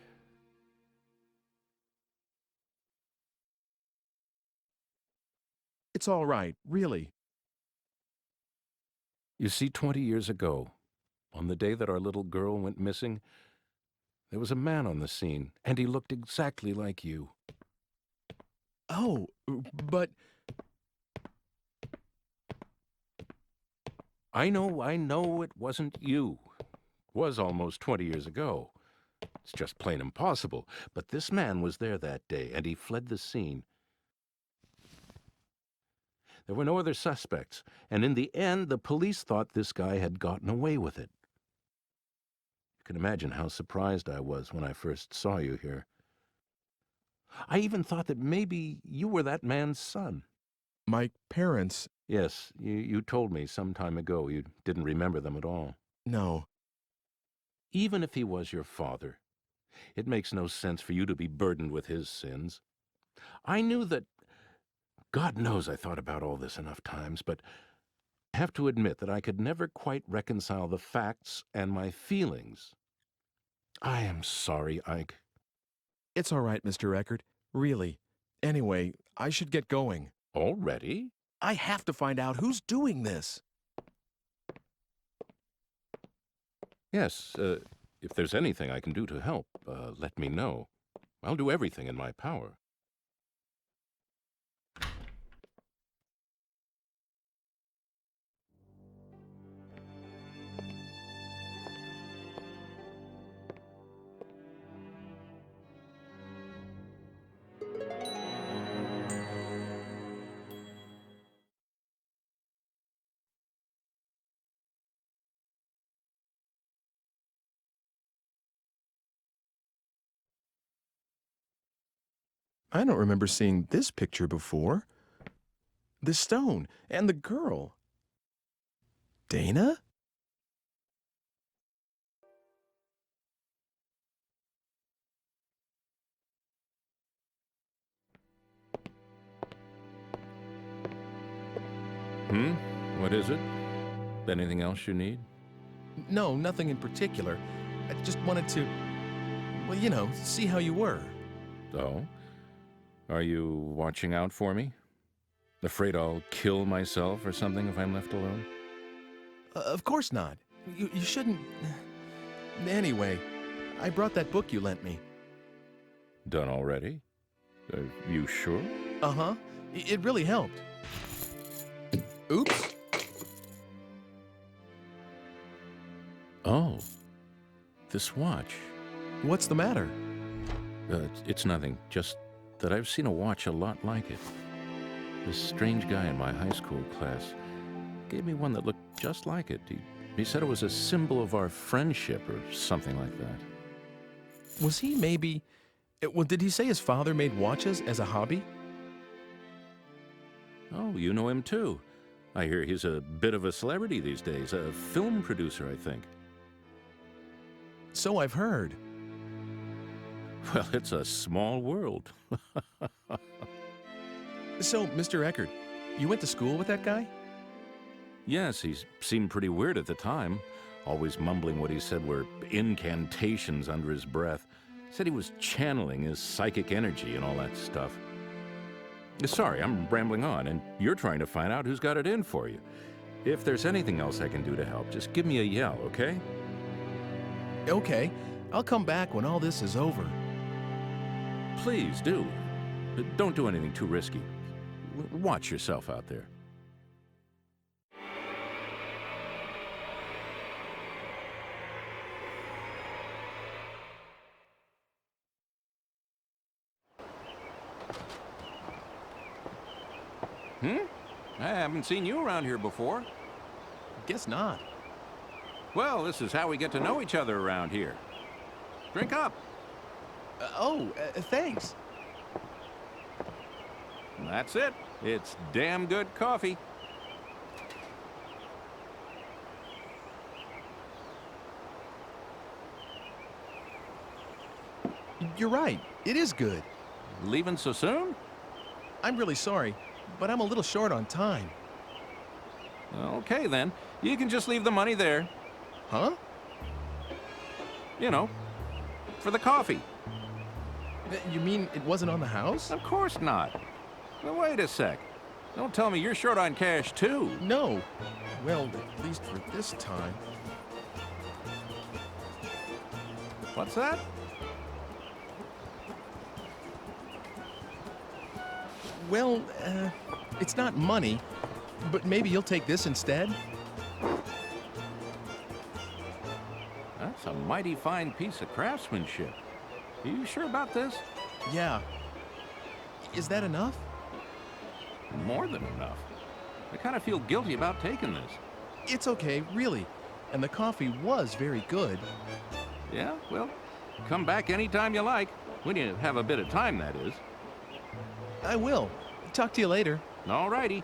It's all right, really.
You see, 20 years ago, on the day that our little girl went missing, there was a man on the scene, and he looked exactly like you.
Oh, but...
I know it wasn't you. It was almost 20 years ago. It's just plain impossible. But this man was there that day, and he fled the scene. There were no other suspects, and in the end, the police thought this guy had gotten away with it. You can imagine how surprised I was when I first saw you here. I even thought that maybe you were that man's son.
My parents...
Yes, you told me some time ago you didn't remember them at all.
No.
Even if he was your father, it makes no sense for you to be burdened with his sins. I knew that... God knows I thought about all this enough times, but I have to admit that I could never quite reconcile the facts and my feelings. I am sorry, Ike.
It's all right, Mr. Eckert. Really. Anyway, I should get going.
Already?
I have to find out who's doing this.
Yes, if there's anything I can do to help, let me know. I'll do everything in my power.
I don't remember seeing this picture before. The stone and the girl. Dana?
What is it? Anything else you need?
No, nothing in particular. I just wanted to, well, you know, see how you were.
Oh? Are you watching out for me? Afraid I'll kill myself or something if I'm left alone?
Of course not. You shouldn't... Anyway, I brought that book you lent me.
Done already? You sure?
Uh-huh. It really helped. Oops.
Oh. This watch.
What's the matter?
It's nothing. Just that I've seen a watch a lot like it. This strange guy in my high school class gave me one that looked just like it. He said it was a symbol of our friendship or something like that.
Was he maybe... Well, did he say his father made watches as a hobby?
Oh, you know him too. I hear he's a bit of a celebrity these days. A film producer, I think.
So I've heard.
Well, it's a small world.
So, Mr. Eckert, you went to school with that guy?
Yes, he seemed pretty weird at the time, always mumbling what he said were incantations under his breath. Said he was channeling his psychic energy and all that stuff. Sorry, I'm rambling on, and you're trying to find out who's got it in for you. If there's anything else I can do to help, just give me a yell, okay?
Okay. I'll come back when all this is over.
Please do. Don't do anything too risky. Watch yourself out there. I haven't seen you around here before.
Guess not.
Well, this is how we get to know each other around here. Drink up.
Thanks.
That's it. It's damn good coffee.
You're right. It is good.
Leaving so soon?
I'm really sorry, but I'm a little short on time.
Okay, then. You can just leave the money there.
Huh?
You know, for the coffee.
You mean it wasn't on the house?
Of course not. Well, wait a sec. Don't tell me you're short on cash, too.
No. Well, at least for this time.
What's that?
Well, it's not money, but maybe you'll take this instead?
That's a mighty fine piece of craftsmanship. Are you sure about this?
Yeah. Is that enough?
More than enough. I kind of feel guilty about taking this.
It's okay, really. And the coffee was very good.
Yeah, well, come back anytime you like. When you have a bit of time, that is.
I will. Talk to you later.
All righty.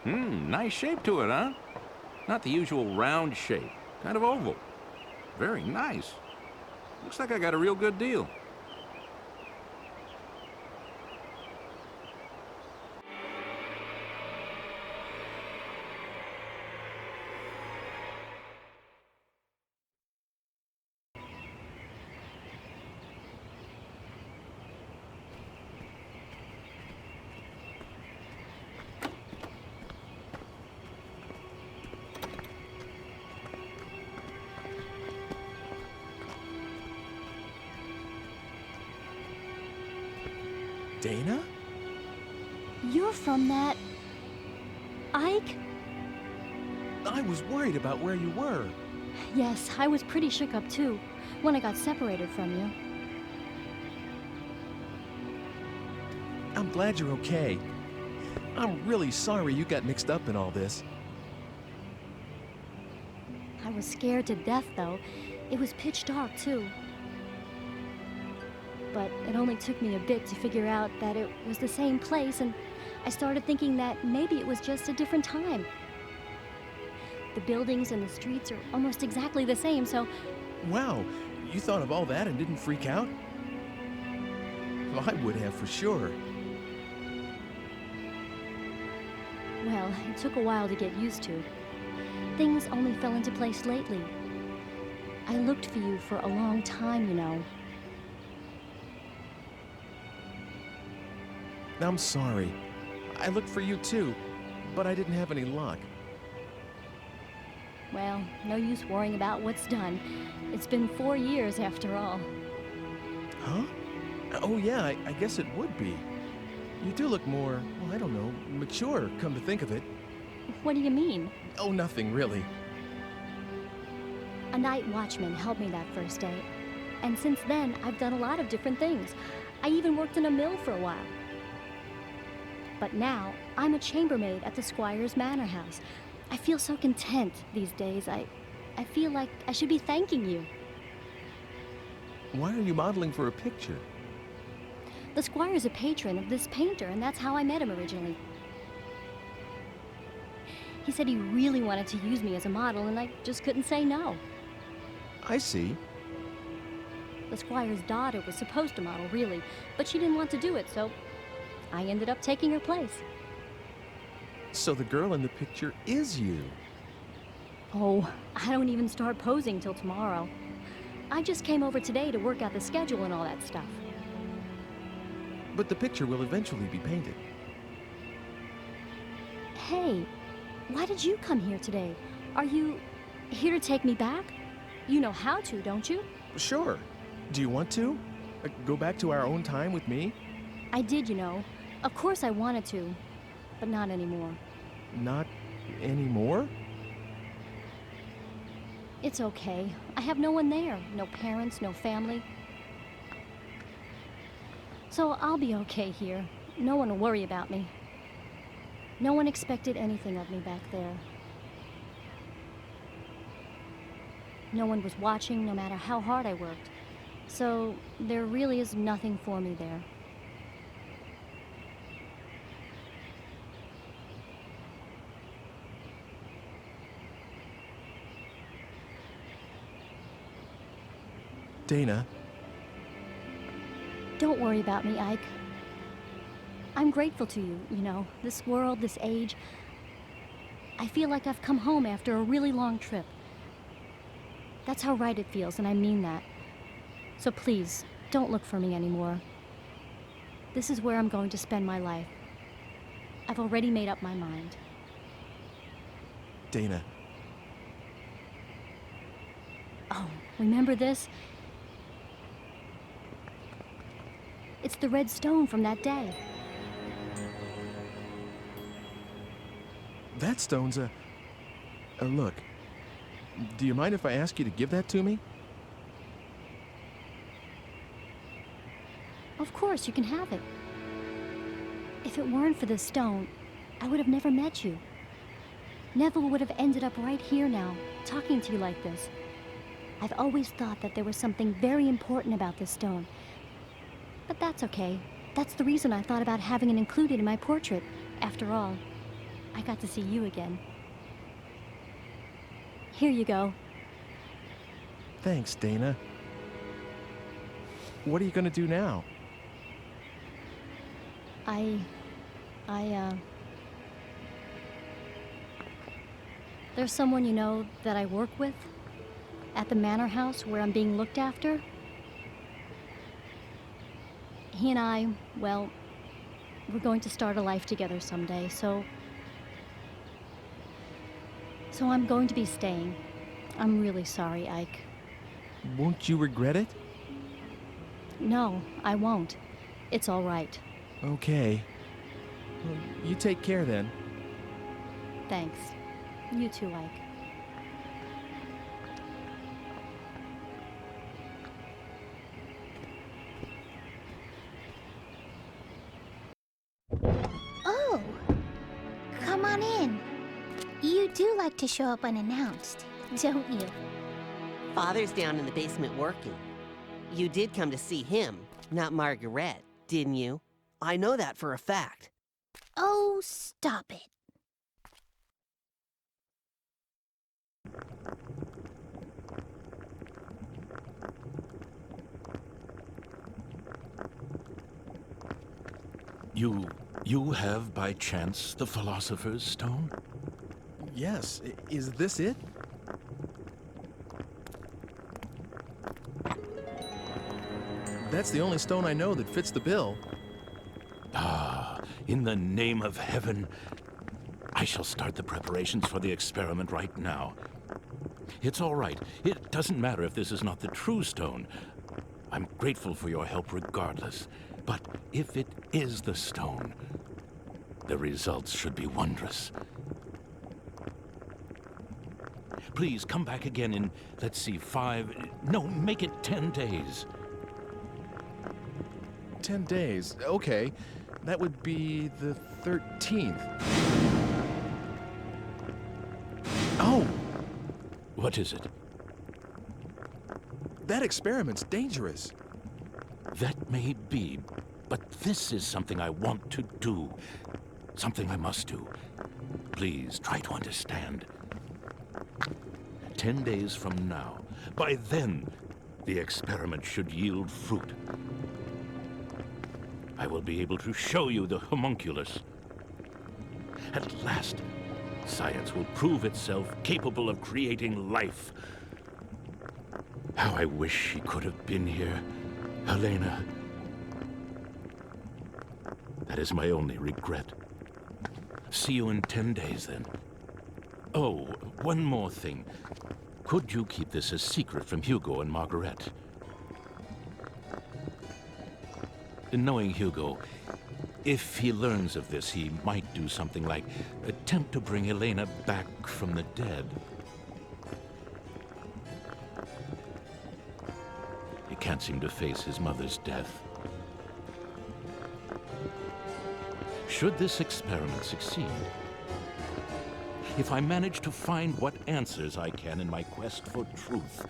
Nice shape to it, huh? Not the usual round shape. Kind of oval. Very nice. Looks like I got a real good deal.
Dana?
You're from that... Ike?
I was worried about where you were.
Yes, I was pretty shook up too, when I got separated from you.
I'm glad you're okay. I'm really sorry you got mixed up in all this.
I was scared to death, though. It was pitch dark, too. But it only took me a bit to figure out that it was the same place, and I started thinking that maybe it was just a different time. The buildings and the streets are almost exactly the same, so...
Wow, you thought of all that and didn't freak out? Well, I would have for sure.
Well, it took a while to get used to. Things only fell into place lately. I looked for you for a long time, you know.
I'm sorry. I looked for you too, but I didn't have any luck.
Well, no use worrying about what's done. It's been 4 years after all.
Huh? Oh yeah, I guess it would be. You do look more, well, I don't know, mature, come to think of it.
What do you mean?
Oh, nothing really.
A night watchman helped me that first day. And since then, I've done a lot of different things. I even worked in a mill for a while. But now, I'm a chambermaid at the Squire's Manor House. I feel so content these days. I feel like I should be thanking you.
Why are you modeling for a picture?
The Squire's a patron of this painter, and that's how I met him originally. He said he really wanted to use me as a model, and I just couldn't say no.
I see.
The Squire's daughter was supposed to model, really, but she didn't want to do it, so I ended up taking her place.
So the girl in the picture is you.
Oh, I don't even start posing till tomorrow. I just came over today to work out the schedule and all that stuff.
But the picture will eventually be painted.
Hey, why did you come here today? Are you here to take me back? You know how to, don't you?
Sure. Do you want to? Go back to our own time with me?
I did, you know. Of course I wanted to, but not anymore.
Not anymore?
It's okay. I have no one there. No parents, no family. So I'll be okay here. No one will worry about me. No one expected anything of me back there. No one was watching, no matter how hard I worked. So there really is nothing for me there.
Dana.
Don't worry about me, Ike. I'm grateful to you, you know, this world, this age. I feel like I've come home after a really long trip. That's how right it feels, and I mean that. So please, don't look for me anymore. This is where I'm going to spend my life. I've already made up my mind.
Dana.
Oh, remember this? It's the red stone from that day.
That stone's a... look. Do you mind if I ask you to give that to me?
Of course, you can have it. If it weren't for this stone, I would have never met you. Neville would have ended up right here now, talking to you like this. I've always thought that there was something very important about this stone. But that's okay. That's the reason I thought about having it included in my portrait. After all, I got to see you again. Here you go.
Thanks, Dana. What are you gonna do now?
There's someone you know that I work with at the manor house where I'm being looked after. He and I, well, we're going to start a life together someday, so I'm going to be staying. I'm really sorry, Ike.
Won't you regret it?
No, I won't. It's all right.
Okay. Well, you take care then.
Thanks. You too, Ike.
Oh! Come on in. You do like to show up unannounced, don't you?
Father's down in the basement working. You did come to see him, not Margaret, didn't you? I know that for a fact.
Oh, stop it.
You have by chance the Philosopher's Stone?
Yes. Is this it? That's the only stone I know that fits the bill.
Ah, in the name of heaven, I shall start the preparations for the experiment right now. It's all right. It doesn't matter if this is not the true stone. I'm grateful for your help regardless. But if it is the stone, the results should be wondrous. Please come back again in, let's see, make it 10 days.
10 days. Okay. That would be the 13th. Oh!
What is it?
That experiment's dangerous.
That may be, but this is something I want to do. Something I must do. Please try to understand. 10 days from now, by then, the experiment should yield fruit. I will be able to show you the homunculus. At last, science will prove itself capable of creating life. How I wish she could have been here, Helena. That is my only regret. See you in 10 days, then. Oh, one more thing. Could you keep this a secret from Hugo and Margaret? Knowing Hugo, if he learns of this, he might do something like attempt to bring Elena back from the dead. He can't seem to face his mother's death. Should this experiment succeed, if I manage to find what answers I can in my quest for truth,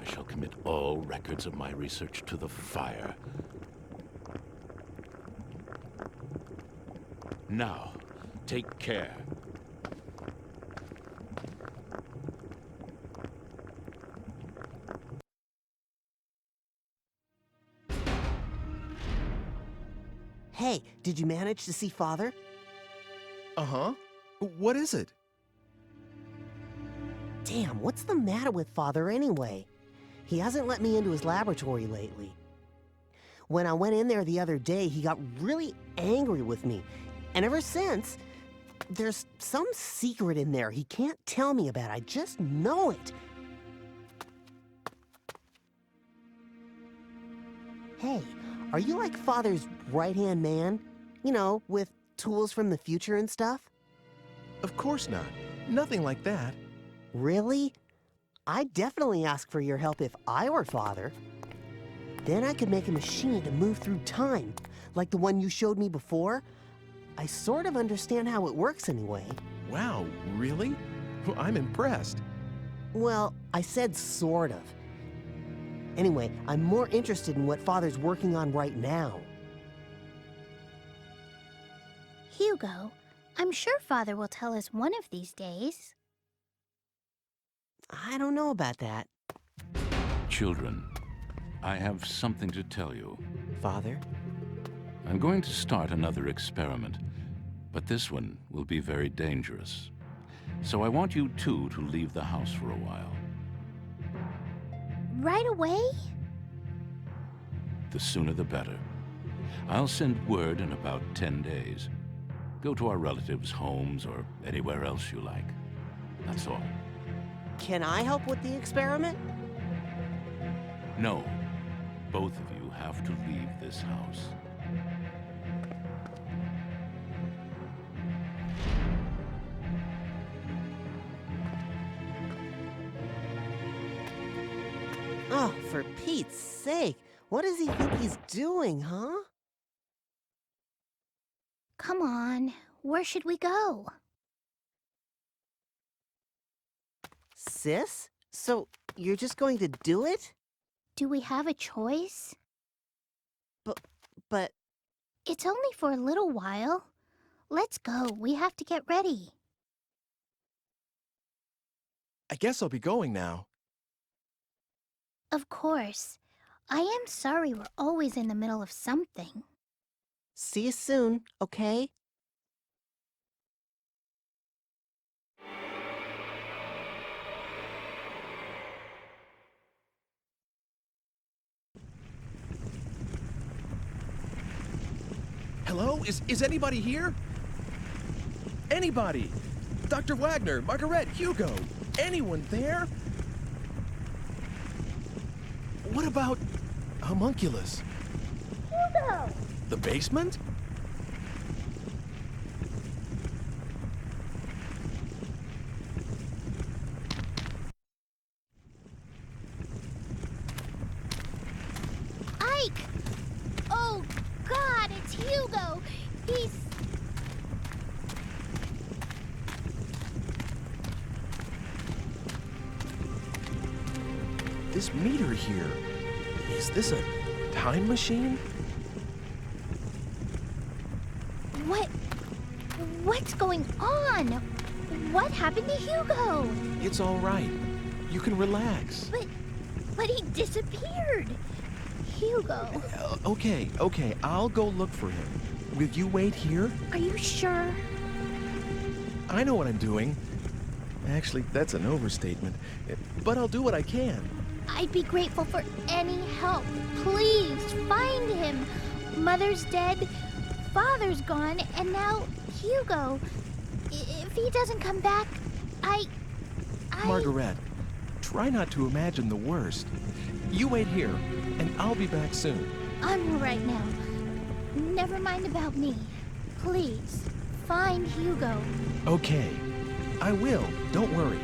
I shall commit all records of my research to the fire. Now, take care.
Hey, did you manage to see Father?
Uh-huh. What is it?
Damn, what's the matter with Father anyway? He hasn't let me into his laboratory lately. When I went in there the other day, he got really angry with me. And ever since, there's some secret in there he can't tell me about. I just know it. Hey, are you like Father's right-hand man? You know, with tools from the future and stuff?
Of course not. Nothing like that.
Really? I'd definitely ask for your help if I were Father. Then I could make a machine to move through time, like the one you showed me before. I sort of understand how it works anyway.
Wow, really? I'm impressed.
Well, I said sort of. Anyway, I'm more interested in what Father's working on right now.
Hugo, I'm sure Father will tell us one of these days.
I don't know about that.
Children, I have something to tell you.
Father?
I'm going to start another experiment, but this one will be very dangerous. So I want you two to leave the house for a while.
Right away?
The sooner the better. I'll send word in about 10 days. Go to our relatives' homes or anywhere else you like. That's all.
Can I help with the experiment?
No. Both of you you have to leave this house.
Oh, for Pete's sake. What does he think he's doing, huh?
Come on, where should we go?
Sis? So, you're just going to do it?
Do we have a choice?
But...
It's only for a little while. Let's go, we have to get ready.
I guess I'll be going now.
Of course. I am sorry we're always in the middle of something.
See you soon, okay?
Hello? Is anybody here? Anybody? Dr. Wagner, Margaret, Hugo, anyone there? What about homunculus?
Hugo!
The basement?
Ike! Oh, God, it's Hugo! He's...
This meter here, is this a time machine?
What's going on? What happened to Hugo?
It's all right. You can relax.
But he disappeared. Hugo.
Okay, I'll go look for him. Will you wait here?
Are you sure?
I know what I'm doing. Actually, that's an overstatement. But I'll do what I can.
I'd be grateful for any help. Please, find him. Mother's dead, Father's gone, and now Hugo. If he doesn't come back,
Margaret, try not to imagine the worst. You wait here, and I'll be back soon.
I'm all right now. Never mind about me. Please, find Hugo.
Okay, I will. Don't worry.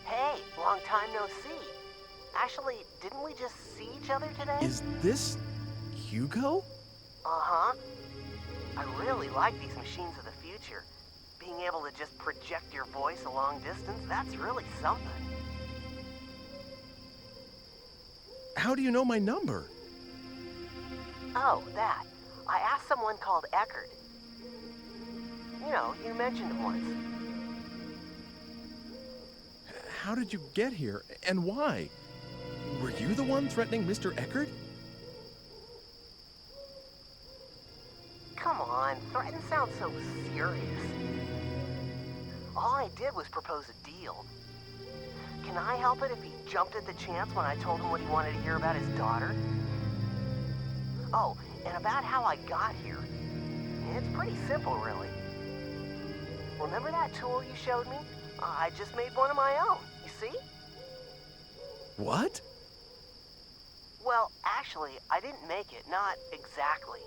Hey, long time no see. Actually, didn't we just see each other today?
Is this Hugo?
Uh-huh. I really like these machines of the future. Being able to just project your voice a long distance, that's really something.
How do you know my number?
Oh, that. I asked someone called Eckert. You know, you mentioned him once.
How did you get here, and why? Were you the one threatening Mr. Eckert?
Come on, threaten sounds so serious. All I did was propose a deal. Can I help it if he jumped at the chance when I told him what he wanted to hear about his daughter? Oh, and about how I got here. It's pretty simple, really. Remember that tool you showed me? I just made one of my own, you see?
What?
Well, actually, I didn't make it, not exactly.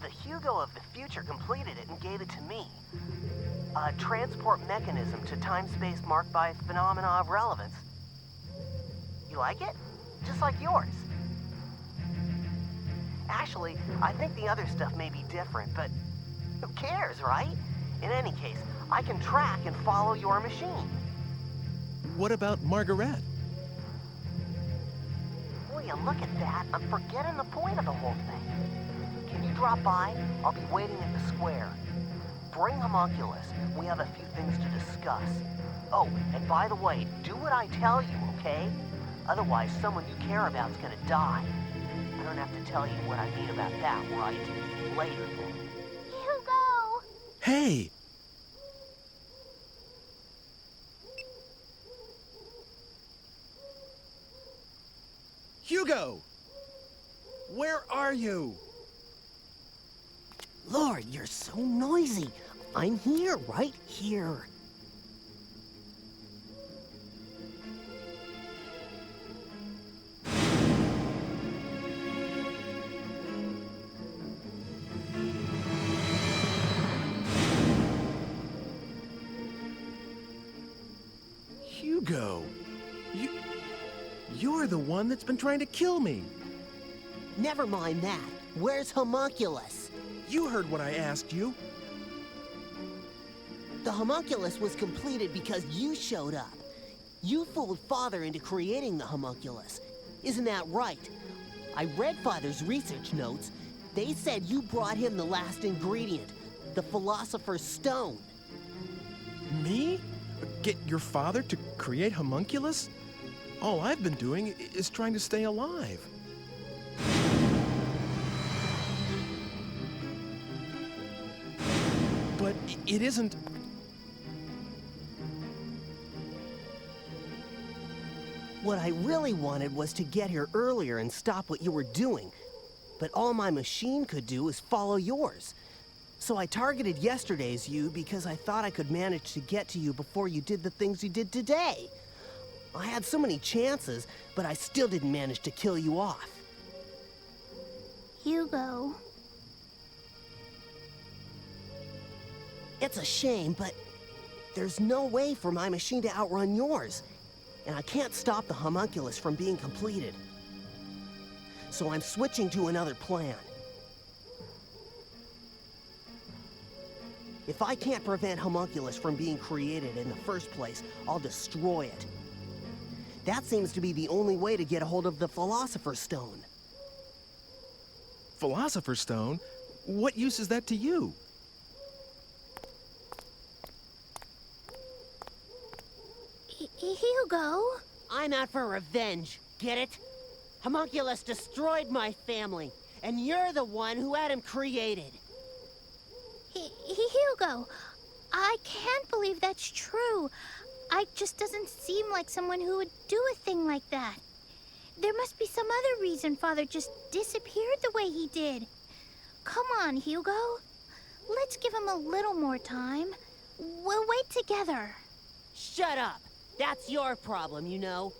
The Hugo of the future completed it and gave it to me. A transport mechanism to time-space marked by phenomena of relevance. You like it? Just like yours. Actually, I think the other stuff may be different, but who cares, right? In any case, I can track and follow your machine.
What about Margaret?
Will you look at that? I'm forgetting the point of the whole thing. Can you drop by? I'll be waiting at the square. Bring homunculus. We have a few things to discuss. Oh, and by the way, do what I tell you, okay? Otherwise, someone you care about is gonna die. I don't have to tell you what I mean about that, right? Later, then.
Hugo!
Hey! Where are you?
Lord, you're so noisy. I'm here, right here.
Hugo, you're the one that's been trying to kill me.
Never mind that. Where's Homunculus?
You heard what I asked you.
The Homunculus was completed because you showed up. You fooled Father into creating the Homunculus. Isn't that right? I read Father's research notes. They said you brought him the last ingredient, the Philosopher's Stone.
Me? Get your father to create Homunculus? All I've been doing is trying to stay alive. But it isn't...
What I really wanted was to get here earlier and stop what you were doing. But all my machine could do is follow yours. So I targeted yesterday's you because I thought I could manage to get to you before you did the things you did today. I had so many chances, but I still didn't manage to kill you off.
Hugo.
It's a shame, but there's no way for my machine to outrun yours. And I can't stop the Homunculus from being completed. So I'm switching to another plan. If I can't prevent Homunculus from being created in the first place, I'll destroy it. That seems to be the only way to get a hold of the Philosopher's Stone.
Philosopher's Stone? What use is that to you?
Hugo?
I'm out for revenge, get it? Homunculus destroyed my family, and you're the one who had him created.
Hugo, I can't believe that's true. Ike just doesn't seem like someone who would do a thing like that. There must be some other reason Father just disappeared the way he did. Come on, Hugo. Let's give him a little more time. We'll wait together.
Shut up. That's your problem, you know.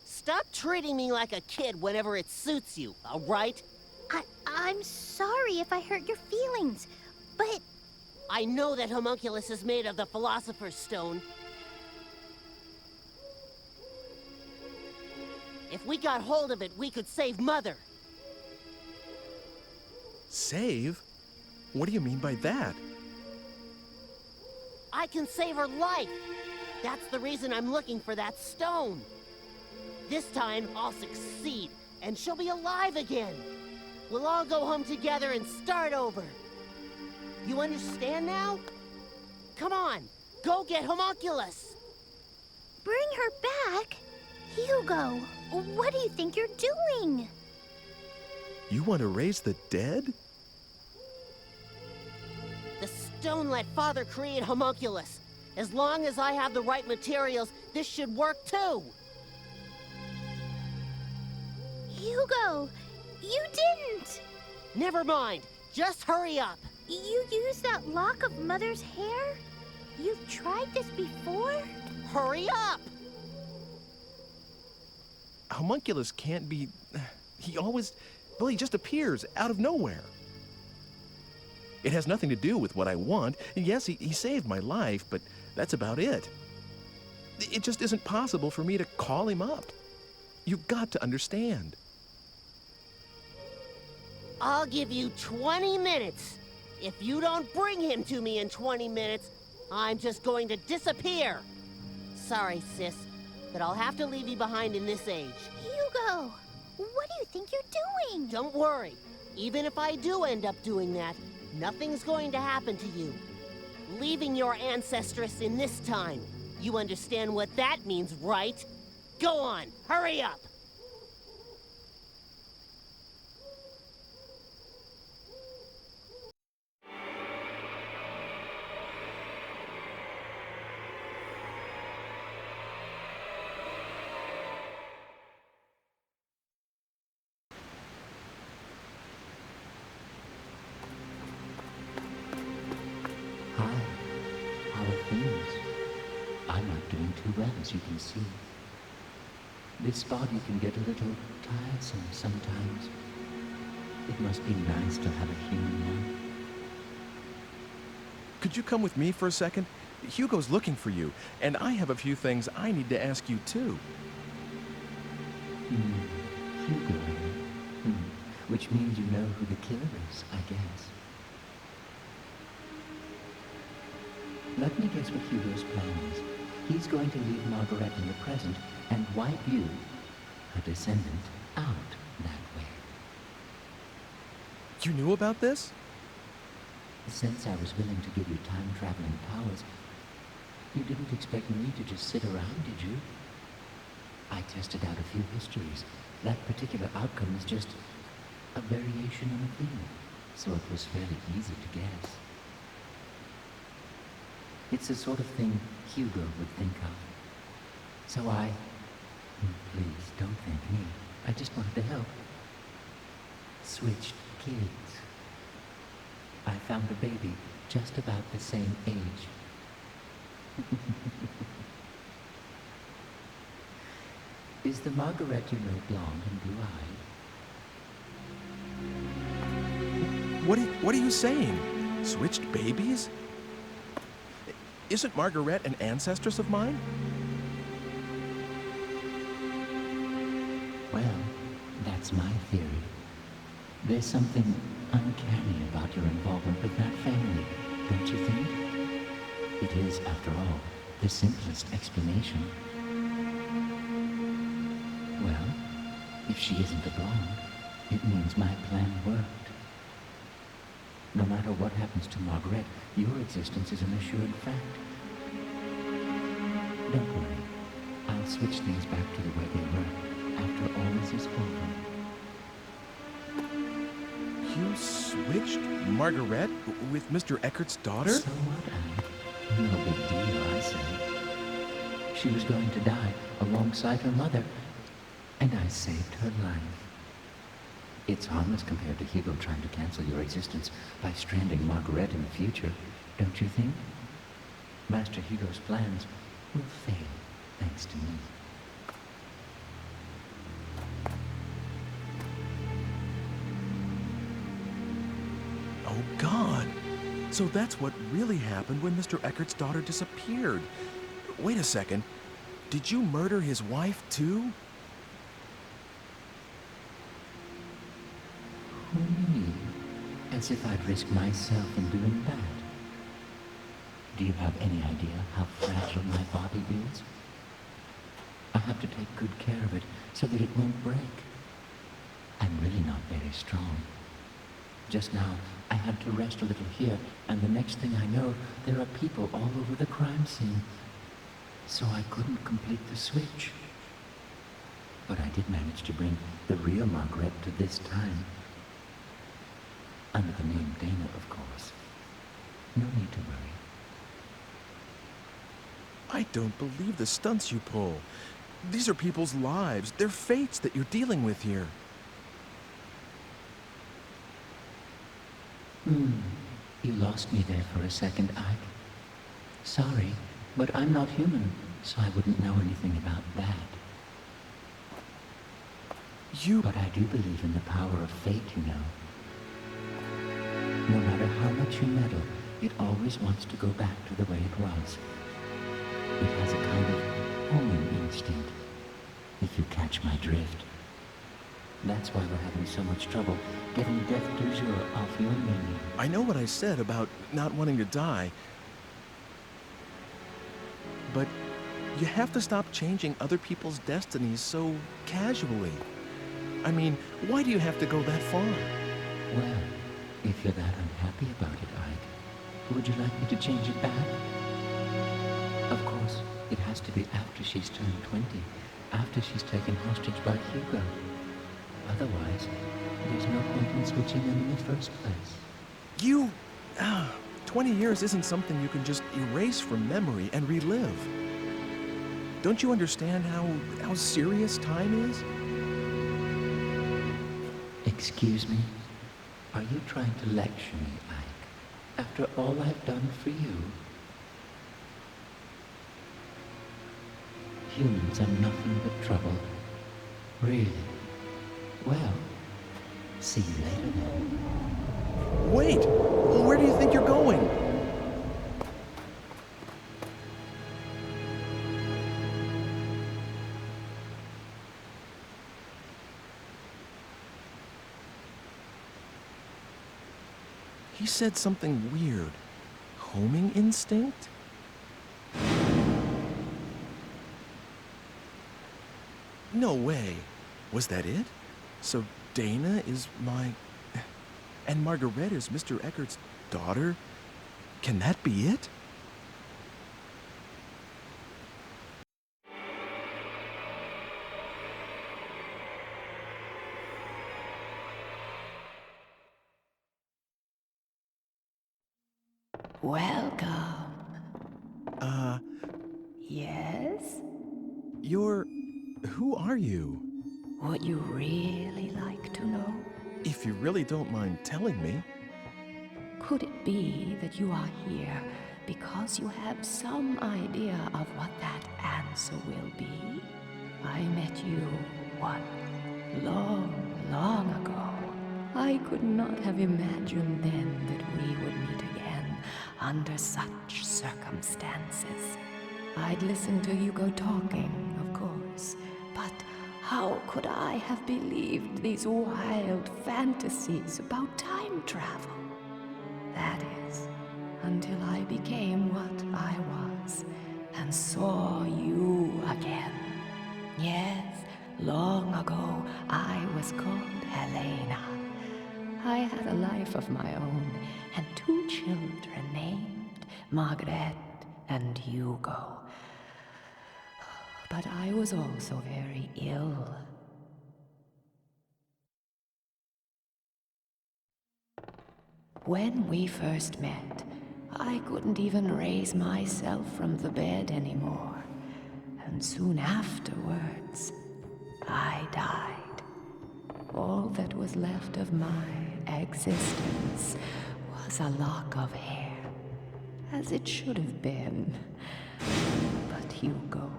Stop treating me like a kid whenever it suits you, all right?
I'm sorry if I hurt your feelings, but...
I know that Homunculus is made of the Philosopher's Stone. If we got hold of it, we could save Mother.
Save? What do you mean by that?
I can save her life. That's the reason I'm looking for that stone. This time, I'll succeed, and she'll be alive again. We'll all go home together and start over. You understand now? Come on, go get Homunculus.
Bring her back? Hugo, what do you think you're doing?
You want to raise the dead?
The stone let Father create Homunculus. As long as I have the right materials, this should work too.
Hugo, you didn't!
Never mind. Just hurry up.
You used that lock of Mother's hair? You've tried this before?
Hurry up!
Homunculus can't be... He always... Well, he just appears out of nowhere. It has nothing to do with what I want. Yes, he saved my life, but that's about it. It just isn't possible for me to call him up. You've got to understand.
I'll give you 20 minutes. If you don't bring him to me in 20 minutes, I'm just going to disappear. Sorry, sis, but I'll have to leave you behind in this age.
Hugo, what do you think you're doing?
Don't worry. Even if I do end up doing that, nothing's going to happen to you. Leaving your ancestress in this time. You understand what that means, right? Go on, hurry up!
doing too well, as you can see. This body can get a little tiresome sometimes. It must be nice to have a human one.
Could you come with me for a second? Hugo's looking for you, and I have a few things I need to ask you too.
Hugo. Which means you know who the killer is, I guess. Let me guess what Hugo's plan is. He's going to leave Margaret in the present and wipe you, a descendant, out that way.
You knew about this?
Since I was willing to give you time-traveling powers, you didn't expect me to just sit around, did you? I tested out a few histories. That particular outcome is just a variation on a theme, so it was fairly easy to guess. It's the sort of thing Hugo would think of. So please don't thank me. I just wanted to help. Switched kids. I found a baby just about the same age. Is the Margaret you know blonde and blue-eyed?
What are you saying? Switched babies? Isn't Margaret an ancestress of mine?
Well, that's my theory. There's something uncanny about your involvement with that family, don't you think? It is, after all, the simplest explanation. Well, if she isn't a blonde, it means my plan worked. No matter what happens to Margaret, your existence is an assured fact. Don't worry. I'll switch things back to the way they were after all this is over.
You switched Margaret with Mr. Eckert's daughter?
So what, Ike? No big deal, I say. She was going to die alongside her mother, and I saved her life. It's harmless compared to Hugo trying to cancel your existence by stranding Margaret in the future, don't you think? Master Hugo's plans will fail, thanks to me.
Oh, God. So that's what really happened when Mr. Eckert's daughter disappeared. Wait a second. Did you murder his wife, too?
Me? As if I'd risk myself in doing that. Do you have any idea how fragile my body is? I have to take good care of it so that it won't break. I'm really not very strong. Just now, I had to rest a little here, and the next thing I know, there are people all over the crime scene. So I couldn't complete the switch. But I did manage to bring the real Margaret to this time. Under the name Dana, of course. No need to worry.
I don't believe the stunts you pull. These are people's lives, their fates that you're dealing with here.
You lost me there for a second, Ike. Sorry, but I'm not human, so I wouldn't know anything about that. But I do believe in the power of fate, you know. No matter how much you meddle, it always wants to go back to the way it was. It has a kind of homing instinct, if you catch my drift. That's why we're having so much trouble getting Death du jour off your menu.
I know what I said about not wanting to die, but you have to stop changing other people's destinies so casually. I mean, why do you have to go that far?
Well, if you're that unhappy about it, Ike, would you like me to change it back? Of course, it has to be after she's turned 20, after she's taken hostage by Hugo. Otherwise, there's no point in switching them in the first place.
20 years isn't something you can just erase from memory and relive. Don't you understand how serious time is?
Excuse me? Are you trying to lecture me, Ike? After all I've done for you? Humans are nothing but trouble. Really? Well, see you later then.
Wait! Where do you think you're going? He said something weird. Homing instinct? No way. Was that it? So Dana is my... And Margaret is Mr. Eckert's daughter? Can that be it?
Welcome. Yes?
You're... Who are you?
Would you really like to know?
If you really don't mind telling me.
Could it be that you are here because you have some idea of what that answer will be? I met you, what, long ago. I could not have imagined then that we would meet again under such circumstances. I'd listened to you go talking, of course, but how could I have believed these wild fantasies about time travel? That is, until I became what I was and saw you again. Yes, long ago I was called Helena. I had a life of my own and 2 children named Margaret and Hugo. But I was also very ill. When we first met, I couldn't even raise myself from the bed anymore. And soon afterwards, I died. All that was left of my existence was a lock of hair, as it should have been. But Hugo,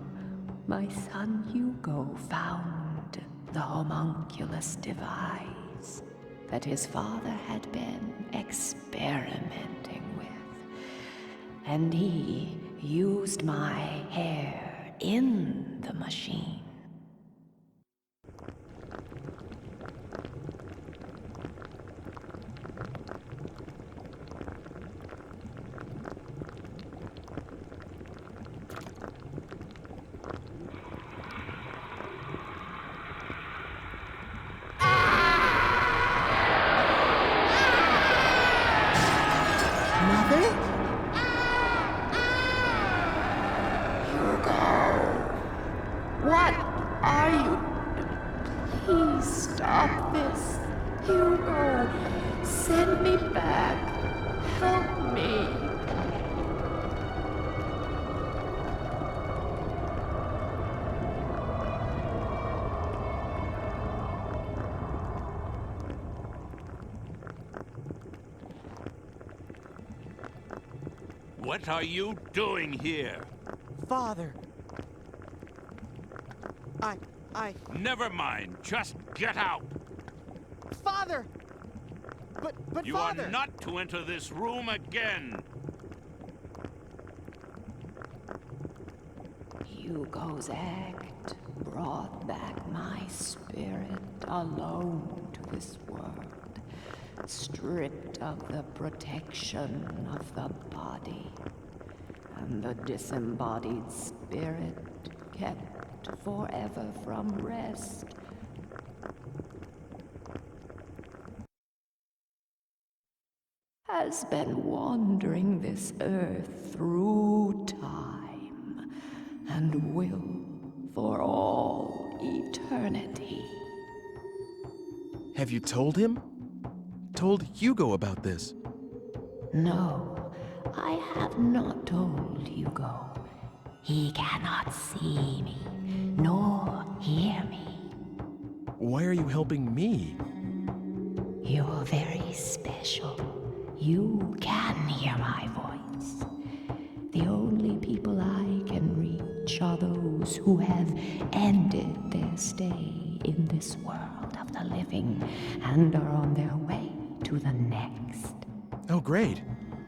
my son Hugo, found the homunculus device that his father had been experimenting with. And he used my hair in the machine.
What are you doing here?
Father.
Never mind. Just get out.
Father! But
you
Father!
are not to enter this room again.
Hugo's act brought back my spirit alone to this world, stripped of the protection of the body, and the disembodied spirit kept forever from rest. Has been wandering this earth through time and will for all eternity.
Have you told him? Told Hugo about this?
No, I have not told Hugo. He cannot see me, nor hear me.
Why are you helping me?
You're very special. You can hear my voice. The only people I can reach which are those who have ended their stay in this world of the living and are on their way to the next.
Oh, great.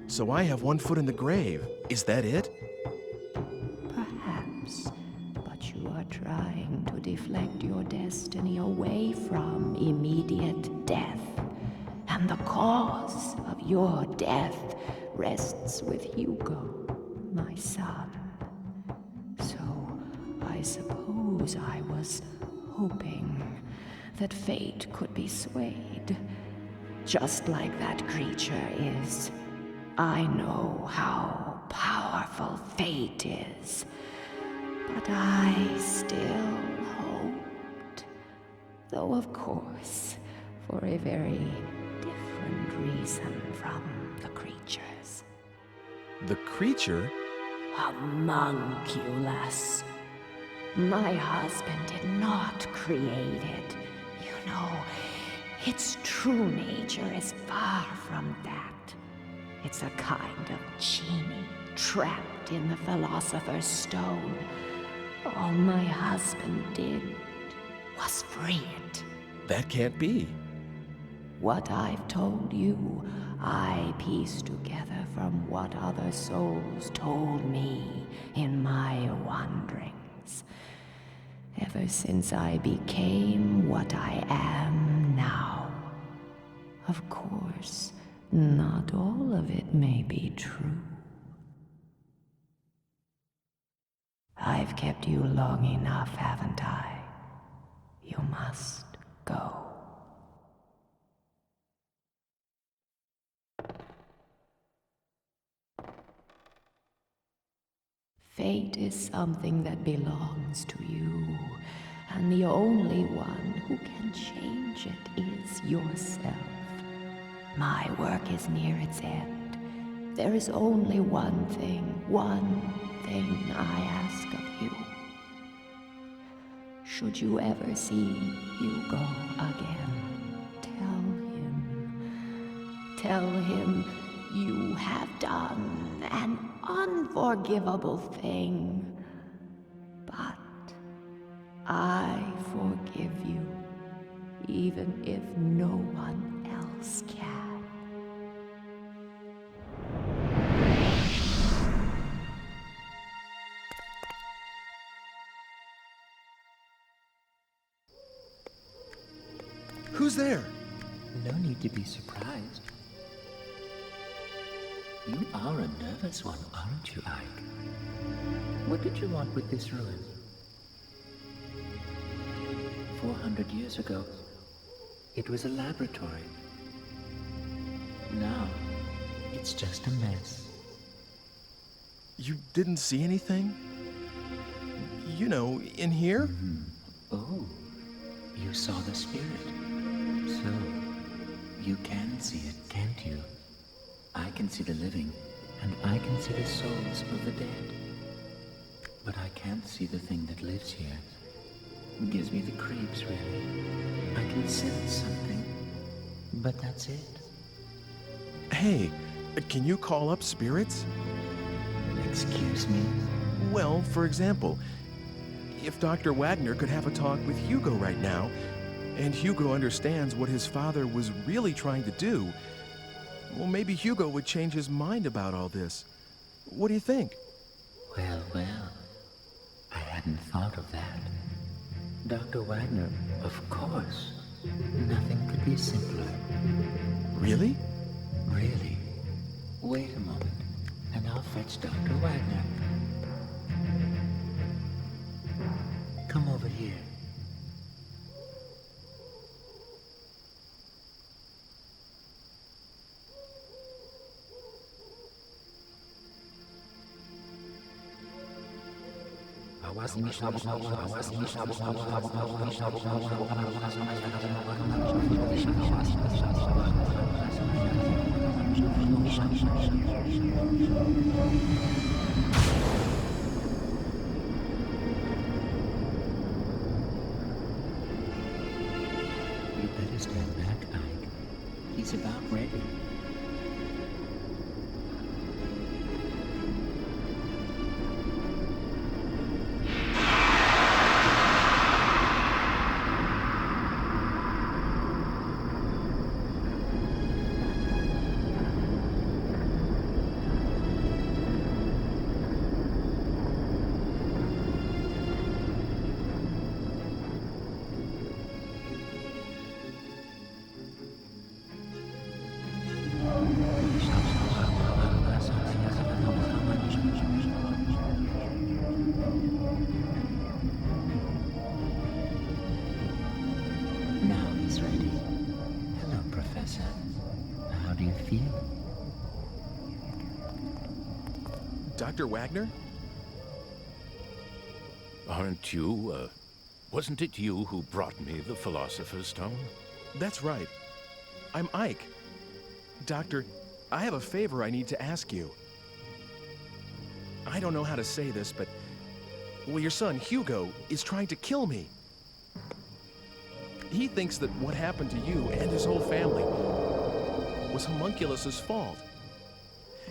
So I have one foot in the grave. Is that it?
Perhaps, but you are trying to deflect your destiny away from immediate death. And the cause of your death rests with Hugo, my son. So I suppose I was hoping that fate could be swayed, just like that creature is. I know how powerful fate is, but I still hoped, though of course for a very different reason from the creatures.
The creature?
Homunculus. My husband did not create it. You know, its true nature is far from that. It's a kind of genie trapped in the Philosopher's Stone. All my husband did was free it.
That can't be.
What I've told you, I pieced together from what other souls told me in my wanderings. Ever since I became what I am now. Of course, not all of it may be true. I've kept you long enough, haven't I? You must go. Fate is something that belongs to you, and the only one who can change it is yourself. My work is near its end. There is only one thing I ask of you. Should you ever see Hugo again, tell him you have done an unforgivable thing, but I forgive you, even if no one else can.
Who's there?
No need to be surprised. You are a nervous one, aren't you, Ike? What did you want with this ruin? 400 years ago, it was a laboratory. Now, it's just a mess.
You didn't see anything? You know, in here?
Oh, you saw the spirit. So, you can see it, can't you? I can see the living, and I can see the souls of the dead. But I can't see the thing that lives here. It gives me the creeps, really. I can sense something, but that's it.
Hey, can you call up spirits?
Excuse me?
Well, for example, if Dr. Wagner could have a talk with Hugo right now, and Hugo understands what his father was really trying to do, well, maybe Hugo would change his mind about all this. What do you think?
Well, I hadn't thought of that. Dr. Wagner, of course. Nothing could be simpler.
Really?
Really. Wait a moment, and I'll fetch Dr. Wagner. Come over here. You better stand back, Ike. He's about ready.
Dr. Wagner?
Aren't you, wasn't it you who brought me the Philosopher's Stone?
That's right. I'm Ike. Doctor, I have a favor I need to ask you. I don't know how to say this, but... well, your son, Hugo, is trying to kill me. He thinks that what happened to you and his whole family was Homunculus's fault.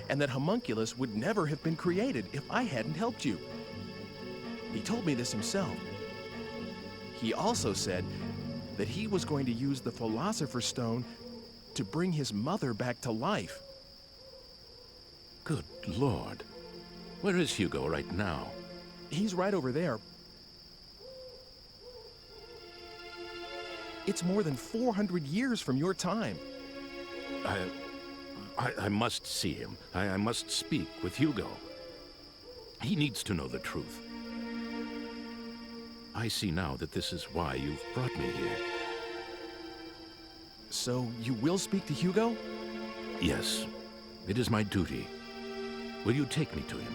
And that Homunculus would never have been created if I hadn't helped you. He told me this himself. He also said that he was going to use the Philosopher's Stone to bring his mother back to life.
Good Lord. Where is Hugo right now?
He's right over there. It's more than 400 years from your time.
I must see him. I must speak with Hugo. He needs to know the truth. I see now that this is why you've brought me here.
So you will speak to Hugo?
Yes. It is my duty. Will you take me to him?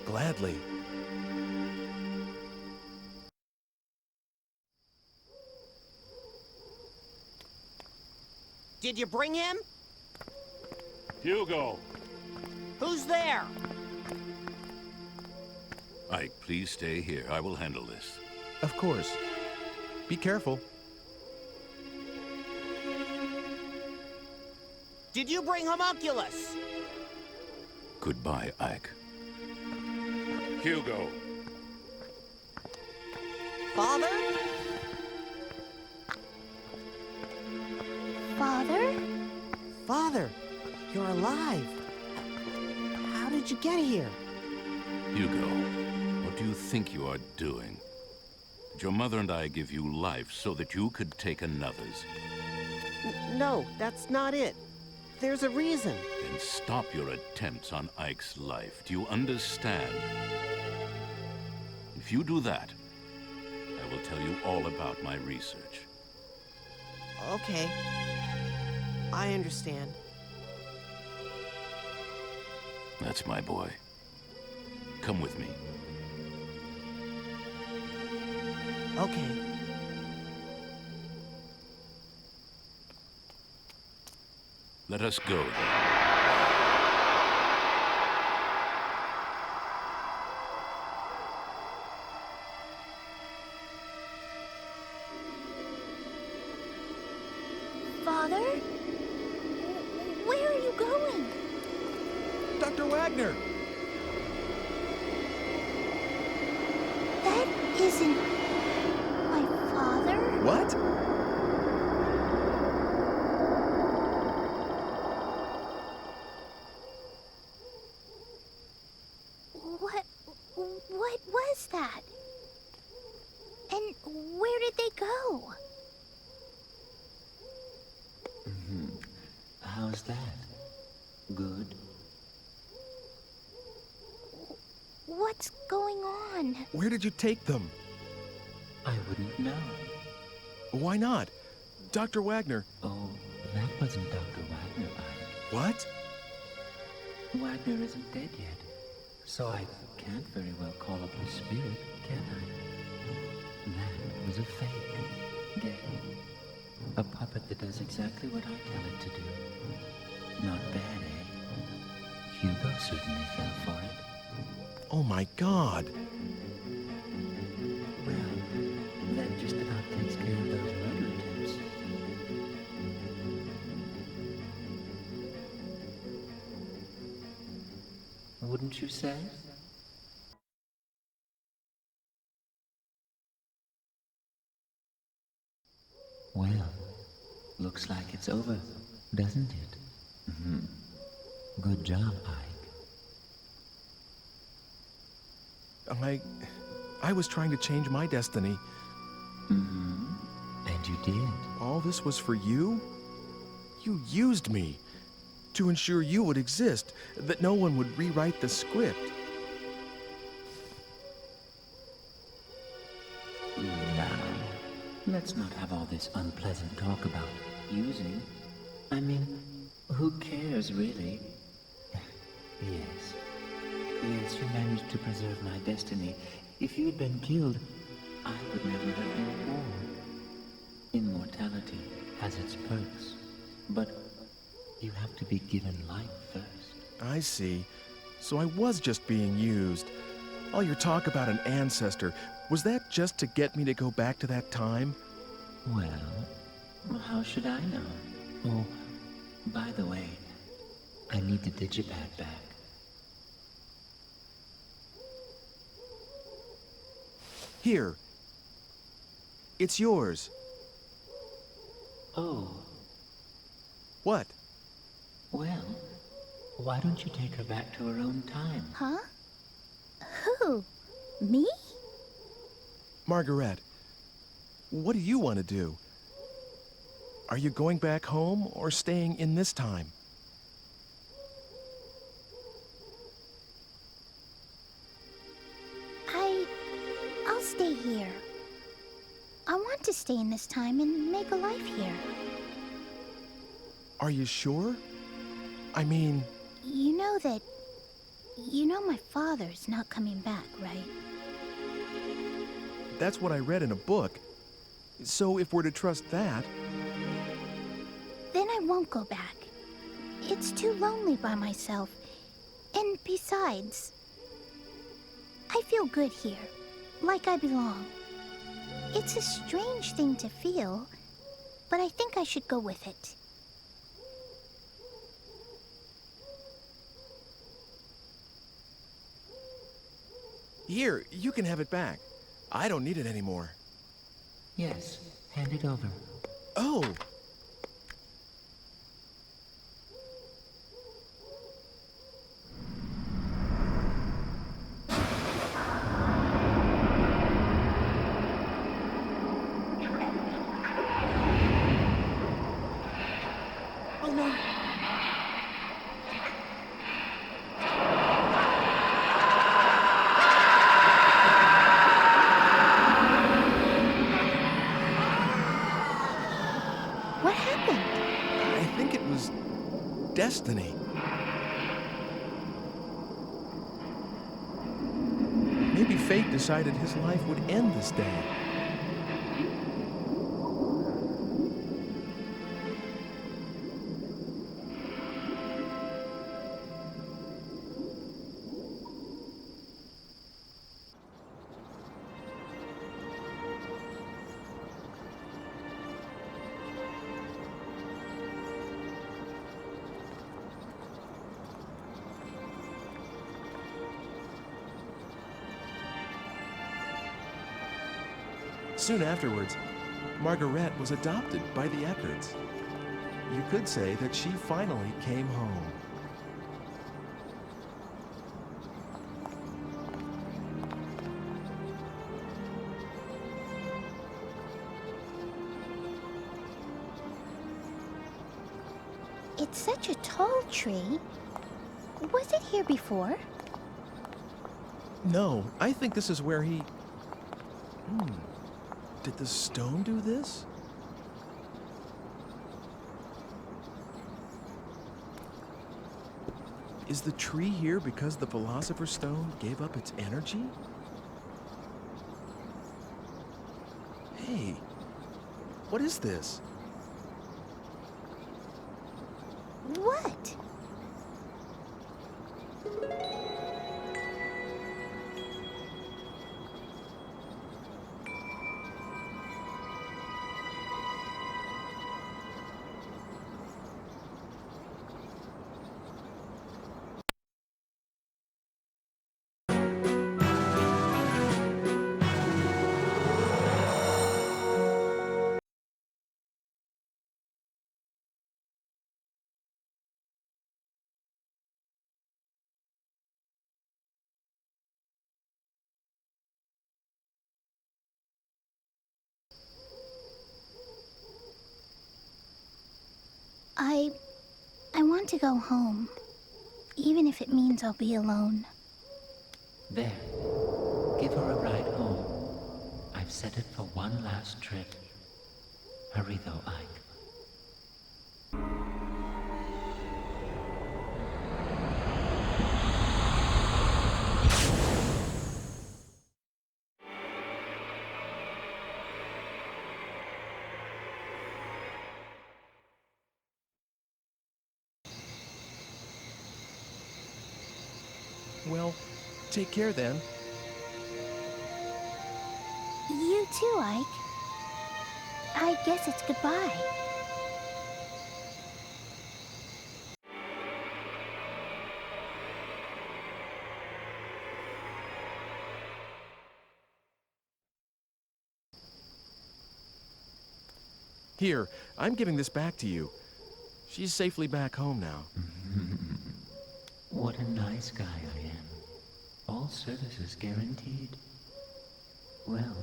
Gladly.
Did you bring him?
Hugo!
Who's there?
Ike, please stay here. I will handle this.
Of course. Be careful.
Did you bring Homunculus?
Goodbye, Ike.
Hugo!
Father?
Father?
Father, you're alive. How did you get here?
Hugo, what do you think you are doing? Did your mother and I give you life so that you could take another's?
No, that's not it. There's a reason.
Then stop your attempts on Ike's life. Do you understand? If you do that, I will tell you all about my research.
Okay. I understand.
That's my boy. Come with me.
Okay.
Let us go.
Father? Where are you going?
Dr. Wagner!
That isn't my father.
What?
What was that? And where did they go?
How's that? Good?
What's going on?
Where did you take them?
I wouldn't know.
Why not? Dr. Wagner.
Oh, that wasn't Dr. Wagner, Ike.
What?
Wagner isn't dead yet, so I can't very well call up his spirit, can I? That was a fake. Dead. A puppet that does exactly what I tell it to do. Not bad, eh? Hugo certainly fell for it.
Oh my God.
Well, that just about takes care of those murder attempts. Wouldn't you say? Well, looks like it's over, doesn't it? Good job, Ike.
I was trying to change my destiny.
And you did.
All this was for you? You used me to ensure you would exist, that no one would rewrite the script.
Now, let's not have all this unpleasant talk about using. I mean, who cares, really? Yes, managed to preserve my destiny. If you had been killed, I would never have been born. Immortality has its perks, but you have to be given life first.
I see. So I was just being used. All your talk about an ancestor, was that just to get me to go back to that time?
Well, how should I know? Oh, by the way, I need the digipad back.
Here. It's yours.
Oh.
What?
Well, why don't you take her back to her own time?
Huh? Who? Me?
Margaret, what do you want to do? Are you going back home or staying in this time?
I'll stay here. I want to stay in this time and make a life here.
Are you sure? I mean...
You know my father's not coming back, right?
That's what I read in a book. So if we're to trust that...
Then I won't go back. It's too lonely by myself. And besides, I feel good here, like I belong. It's a strange thing to feel, but I think I should go with it.
Here, you can have it back. I don't need it anymore.
Yes, hand it over.
Oh!
Oh no! What happened?
I think it was... destiny. Maybe fate decided his life would end this day. Soon afterwards, Margaret was adopted by the Eckards. You could say that she finally came home.
It's such a tall tree. Was it here before?
No, I think this is where he... Did the stone do this? Is the tree here because the Philosopher's Stone gave up its energy? Hey, what is this?
What? I want to go home, even if it means I'll be alone.
There. Give her a ride home. I've set it for one last trip. Hurry though, Ike.
Well, take care then.
You too, Ike. I guess it's goodbye.
Here, I'm giving this back to you. She's safely back home now.
What a nice guy I am. All services guaranteed. Well,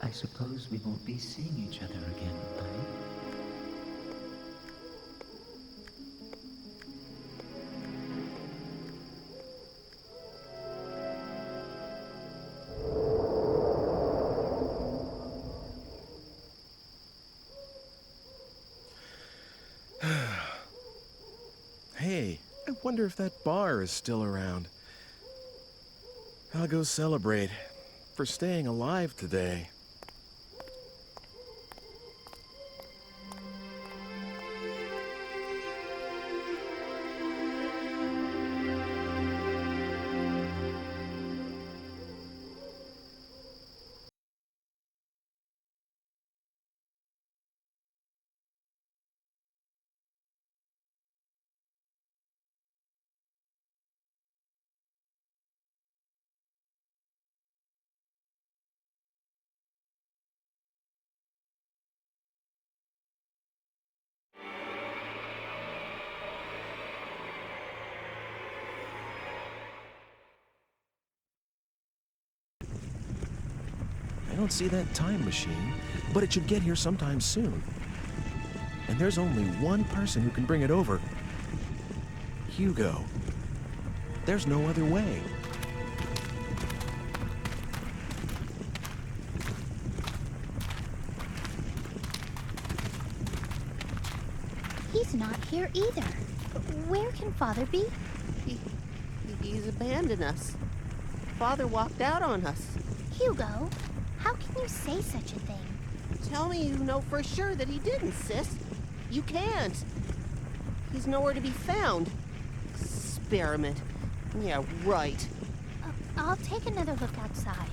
I suppose we won't be seeing each other again, Ike.
Hey, I wonder if that bar is still around. I'll go celebrate for staying alive today. I don't see that time machine, but it should get here sometime soon. And there's only one person who can bring it over. Hugo. There's no other way.
He's not here either. Where can Father be?
He's abandoned us. Father walked out on us.
Hugo, how can you say such a thing?
Tell me you know for sure that he didn't, sis. You can't. He's nowhere to be found. Experiment. Yeah, right.
I'll take another look outside.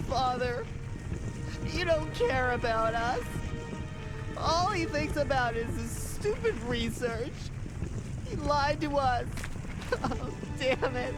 Father, you don't care about us. All he thinks about is his stupid research. He lied to us. Oh, damn it.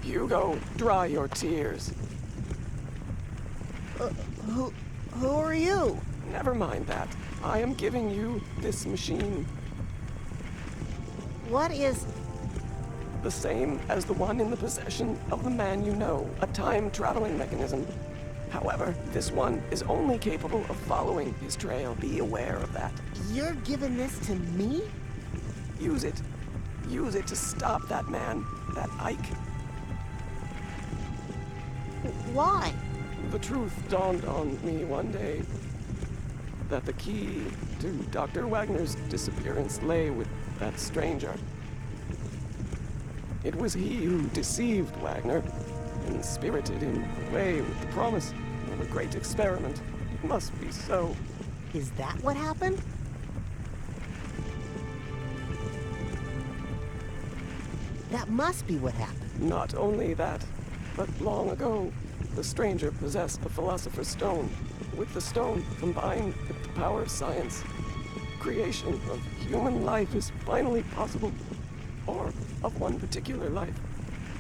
Hugo, dry your tears.
Who are you?
Never mind that. I am giving you this machine.
What is...
The same as the one in the possession of the man you know, a time-traveling mechanism. However, this one is only capable of following his trail. Be aware of that.
You're giving this to me?
Use it. Use it to stop that man, that Ike.
Why?
The truth dawned on me one day that the key to Dr. Wagner's disappearance lay with that stranger. It was he who deceived Wagner and spirited him away with the promise of a great experiment. It must be so.
Is that what happened? That must be what happened.
Not only that, but long ago, the stranger possessed the Philosopher's Stone. With the stone combined with the power of science, creation of human life is finally possible. Or of one particular life.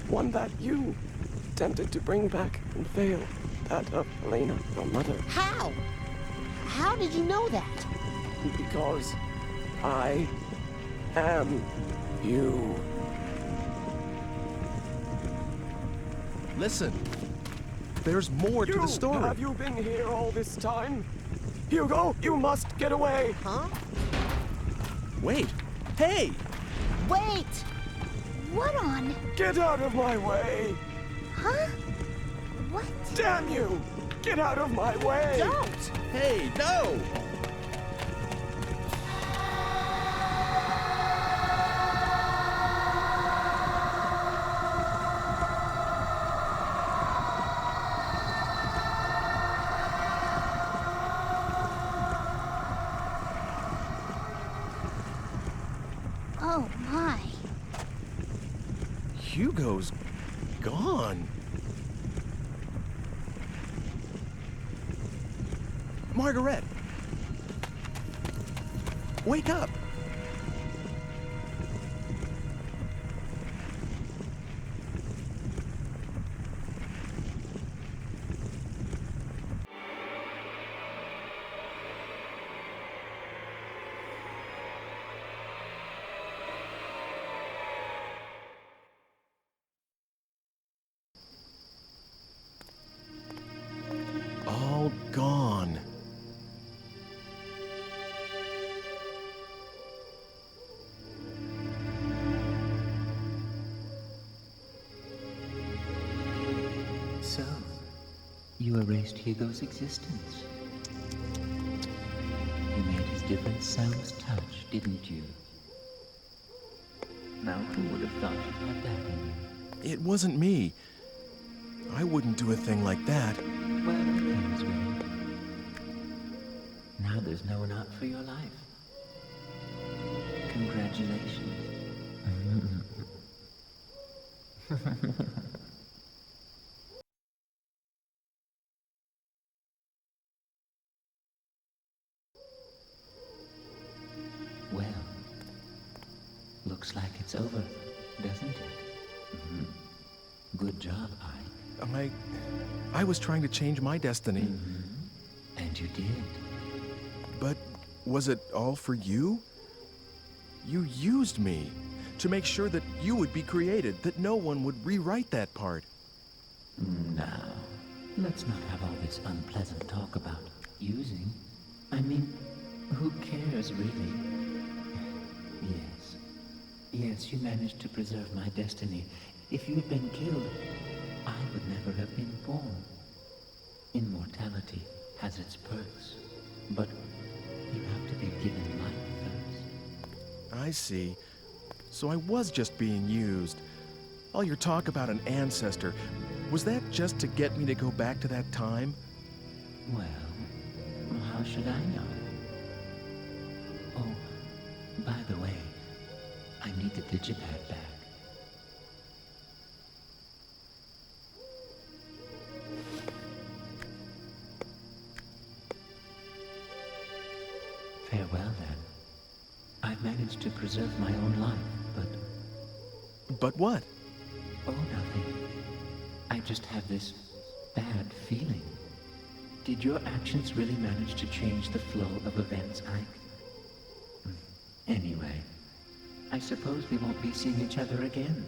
One that you attempted to bring back and failed. That of Elena, your mother.
How? How did you know that?
Because I am you.
Listen, there's more to the story.
Have you been here all this time? Hugo, you must get away!
Huh?
Wait! Hey!
Wait!
What on?
Get out of my way!
Huh? What?
Damn you! Get out of my way!
Don't!
Hey, no!
Oh my.
Hugo's gone. Margaret! Wake up! All gone.
So, you erased Hugo's existence. You made his different selves touch, didn't you? Now, who would have thought you had that in you?
It wasn't me. I wouldn't do a thing like that.
Well, depends, really. Now there's no one out for your life. Congratulations. Well, looks like it's over, doesn't it? Good job, Ike.
I was trying to change my destiny.
And you did.
But was it all for you? You used me to make sure that you would be created, that no one would rewrite that part.
Now, let's not have all this unpleasant talk about using. I mean, who cares, really? Yes, you managed to preserve my destiny. If you'd been killed, I would never have been born. Immortality has its perks, but you have to be given life first.
I see. So I was just being used. All your talk about an ancestor, was that just to get me to go back to that time?
Well, how should I know? Oh, by the way, I need the digipad back. Farewell, then. I've managed to preserve my own life, but...
But what?
Oh, nothing. I just have this bad feeling. Did your actions really manage to change the flow of events, Ike? Anyway, I suppose we won't be seeing each other again.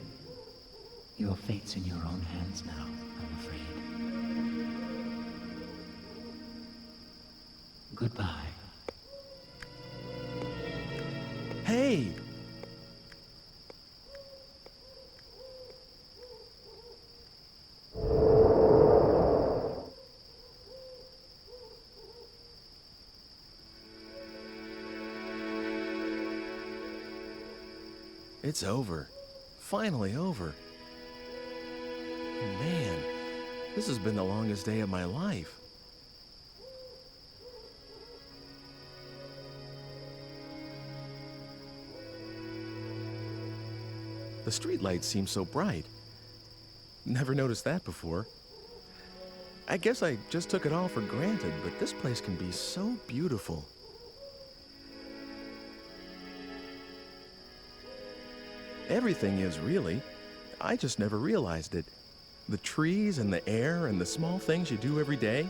Your fate's in your own hands now, I'm afraid. Goodbye.
Hey! It's over. Finally over. Man, this has been the longest day of my life. The streetlights seem so bright. Never noticed that before. I guess I just took it all for granted, but this place can be so beautiful. Everything is, really. I just never realized it. The trees and the air and the small things you do every day,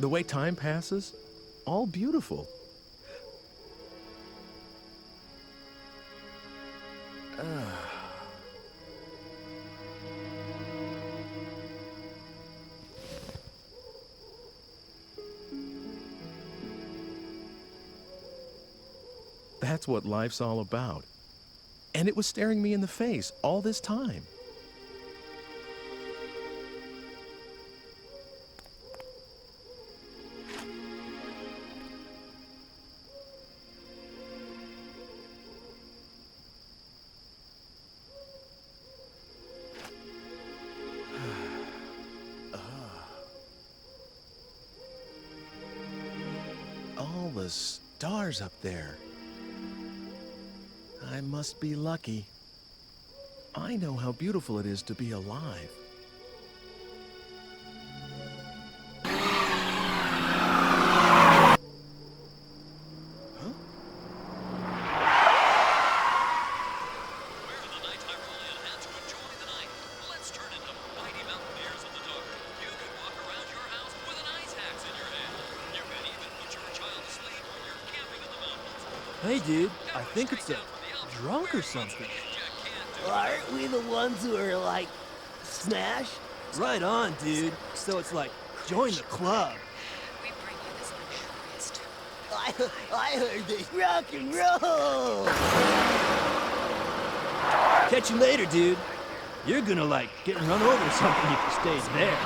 the way time passes, all beautiful. That's what life's all about. And it was staring me in the face all this time. All the stars up there. I must be lucky. I know how beautiful it is to be alive.
Hey, dude, I think it's a drunk or something.
Aren't we the ones who are like, smash?
Right on, dude. So it's like, join the club.
I heard this rock and roll!
Catch you later, dude. You're gonna, like, get run over or something if you stay there.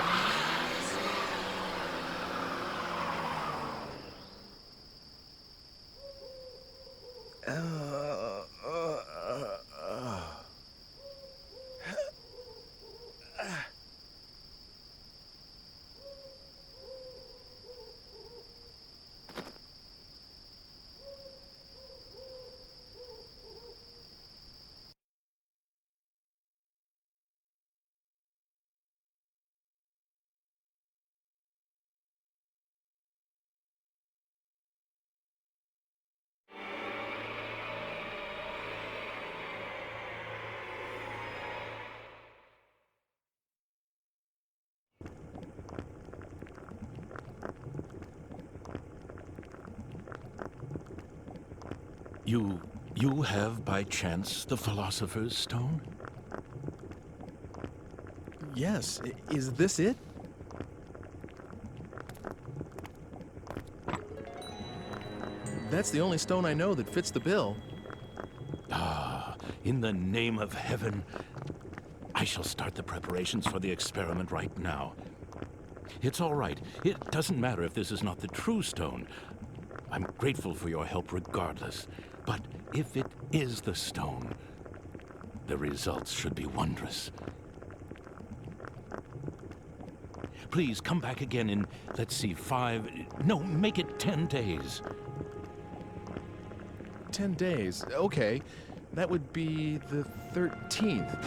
You have, by chance, the Philosopher's Stone?
Yes. Is this it? That's the only stone I know that fits the bill.
Ah, in the name of heaven, I shall start the preparations for the experiment right now. It's all right. It doesn't matter if this is not the true stone. I'm grateful for your help regardless. But if it is the stone, the results should be wondrous. Please come back again in, let's see, make it 10 days.
10 days. Okay. That would be the 13th.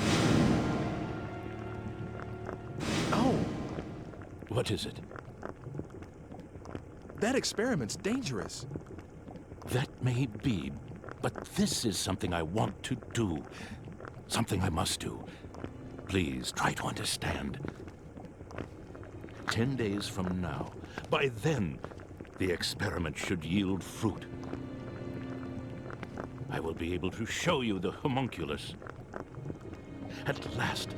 Oh!
What is it?
That experiment's dangerous.
That may be, but this is something I want to do. Something I must do. Please, try to understand. 10 days from now, by then, the experiment should yield fruit. I will be able to show you the homunculus. At last,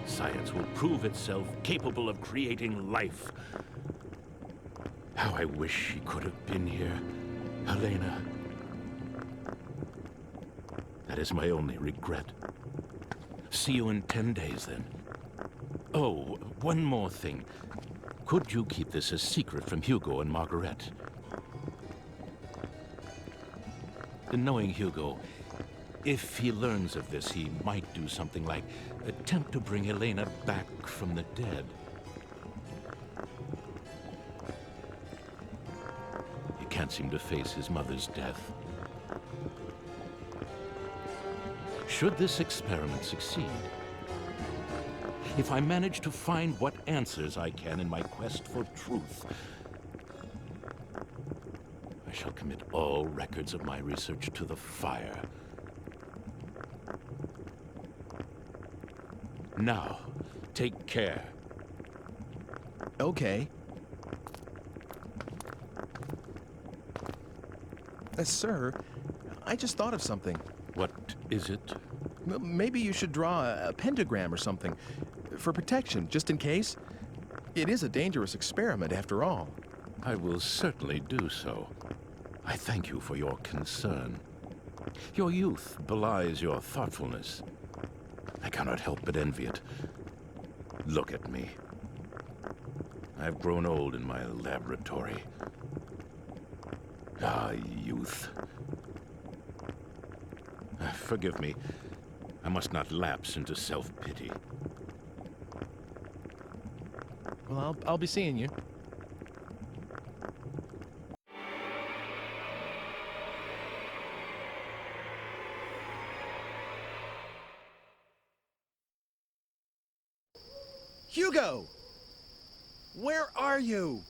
science will prove itself capable of creating life. How I wish she could have been here, Helena. That is my only regret. See you in 10 days, then. Oh, one more thing. Could you keep this a secret from Hugo and Margaret? Knowing Hugo, if he learns of this, he might do something like attempt to bring Helena back from the dead. He can't seem to face his mother's death. Should this experiment succeed, if I manage to find what answers I can in my quest for truth, I shall commit all records of my research to the fire. Now, take care.
Okay. Sir, I just thought of something.
What is it?
Maybe you should draw a pentagram or something. For protection, just in case. It is a dangerous experiment, after all.
I will certainly do so. I thank you for your concern. Your youth belies your thoughtfulness. I cannot help but envy it. Look at me. I've grown old in my laboratory. Ah, youth. Forgive me. I must not lapse into self-pity.
Well, I'll be seeing you. Hugo! Where are you?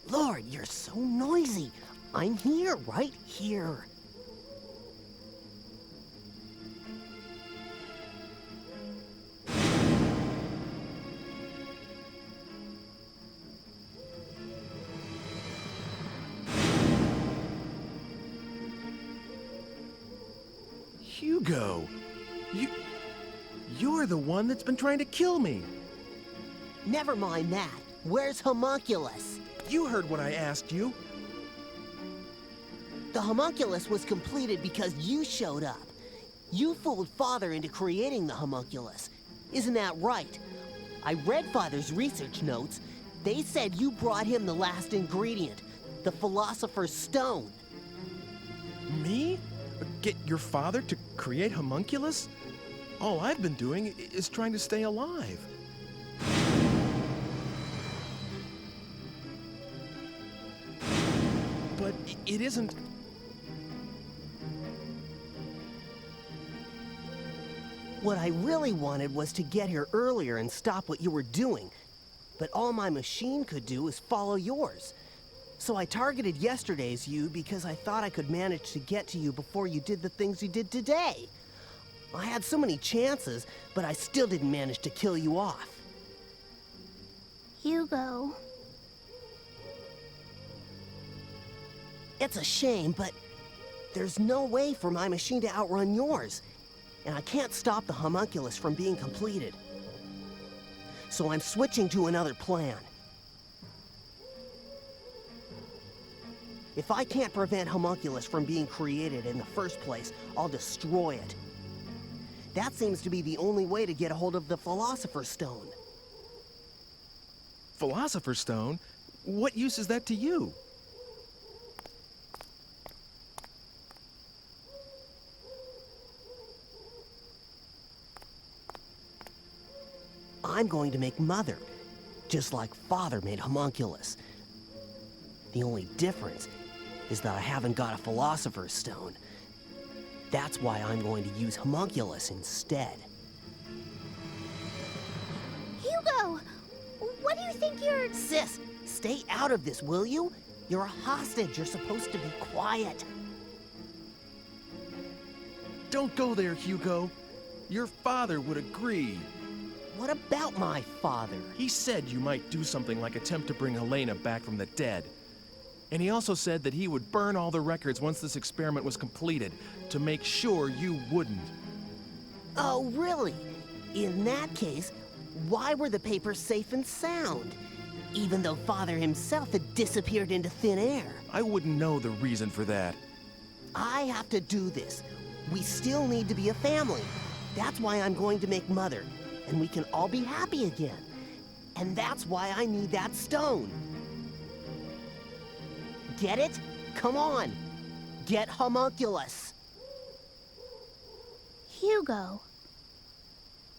Lord, you're so noisy. I'm here, right here.
Hugo! You're the one that's been trying to kill me!
Never mind that. Where's Homunculus?
You heard what I asked you.
The Homunculus was completed because you showed up. You fooled Father into creating the Homunculus. Isn't that right? I read Father's research notes. They said you brought him the last ingredient, the Philosopher's Stone.
Me? Get your father to create Homunculus? All I've been doing is trying to stay alive. But it isn't...
What I really wanted was to get here earlier and stop what you were doing. But all my machine could do is follow yours. So I targeted yesterday's you because I thought I could manage to get to you before you did the things you did today. I had so many chances, but I still didn't manage to kill you off.
Hugo.
It's a shame, but there's no way for my machine to outrun yours. And I can't stop the Homunculus from being completed. So I'm switching to another plan. If I can't prevent Homunculus from being created in the first place, I'll destroy it. That seems to be the only way to get a hold of the Philosopher's Stone.
Philosopher's Stone? What use is that to you?
I'm going to make Mother, just like Father made Homunculus. The only difference is that I haven't got a Philosopher's Stone. That's why I'm going to use Homunculus instead.
Hugo! What do you think you're...
Sis, stay out of this, will you? You're a hostage. You're supposed to be quiet.
Don't go there, Hugo. Your father would agree.
What about my father?
He said you might do something like attempt to bring Helena back from the dead. And he also said that he would burn all the records once this experiment was completed, to make sure you wouldn't.
Oh, really? In that case, why were the papers safe and sound? Even though Father himself had disappeared into thin air.
I wouldn't know the reason for that.
I have to do this. We still need to be a family. That's why I'm going to make Mother, and we can all be happy again. And that's why I need that stone. Get it? Come on. Get Homunculus.
Hugo.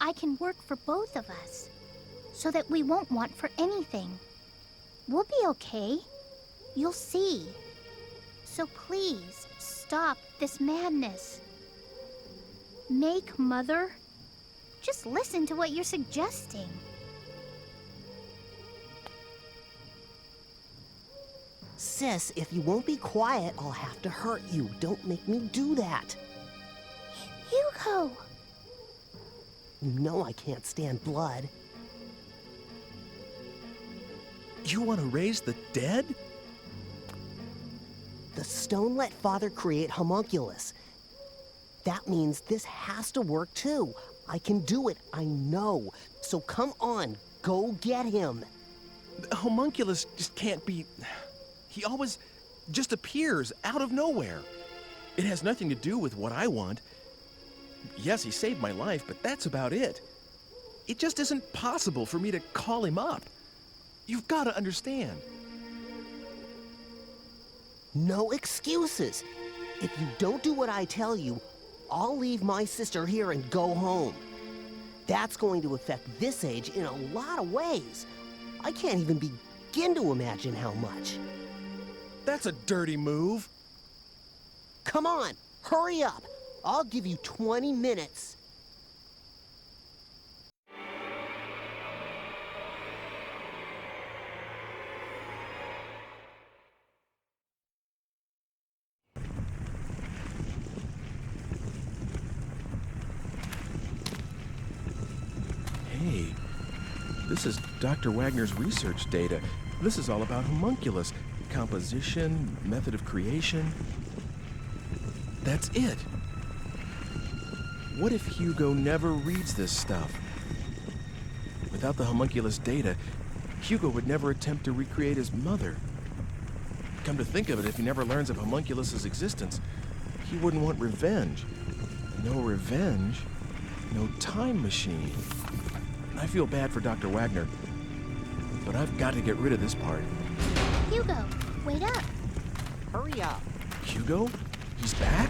I can work for both of us, so that we won't want for anything. We'll be okay. You'll see. So please, stop this madness. Make Mother Just listen to what you're suggesting.
Sis, if you won't be quiet, I'll have to hurt you. Don't make me do that.
Hugo!
You know I can't stand blood.
You want to raise the dead?
The stone let Father create homunculus. That means this has to work too. I can do it, I know. So come on, go get him.
The homunculus just can't be... He always just appears out of nowhere. It has nothing to do with what I want. Yes, he saved my life, but that's about it. It just isn't possible for me to call him up. You've got to understand.
No excuses. If you don't do what I tell you, I'll leave my sister here and go home. That's going to affect this age in a lot of ways. I can't even begin to imagine how much.
That's a dirty move.
Come on, hurry up. I'll give you 20 minutes.
Hey, this is Dr. Wagner's research data. This is all about homunculus. Composition, method of creation. That's it. What if Hugo never reads this stuff? Without the homunculus data, Hugo would never attempt to recreate his mother. Come to think of it, if he never learns of homunculus's existence, he wouldn't want revenge. No revenge, no time machine. I feel bad for Dr. Wagner, but I've got to get rid of this part.
Hugo, wait up.
Hurry up.
Hugo? He's back?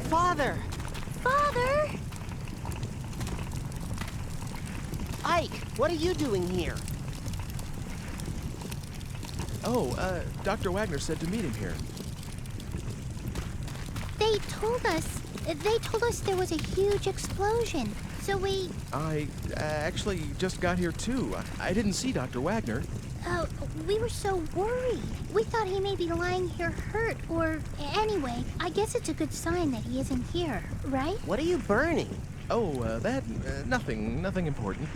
Father!
Father!
Ike, what are you doing here?
Oh, Dr. Wagner said to meet him here.
They told us there was a huge explosion, so we...
I actually just got here too. I didn't see Dr. Wagner.
We were so worried. We thought he may be lying here hurt, or... Anyway, I guess it's a good sign that he isn't here, right?
What are you burning?
Oh, that... nothing important.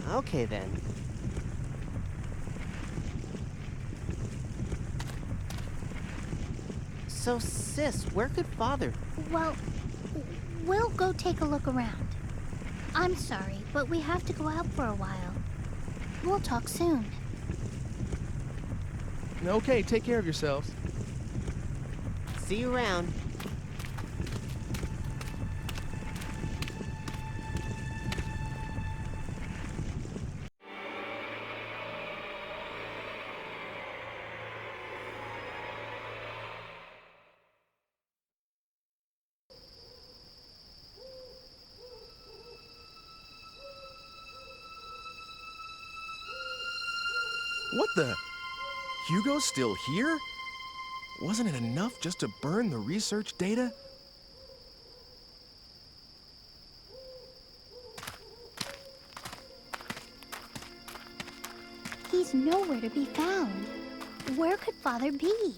Okay, then. So, sis, where could Father...
Well, we'll go take a look around. I'm sorry, but we have to go out for a while. We'll talk soon.
Okay, take care of yourselves.
See you around.
What the? Hugo's still here? Wasn't it enough just to burn the research data?
He's nowhere to be found. Where could Father be?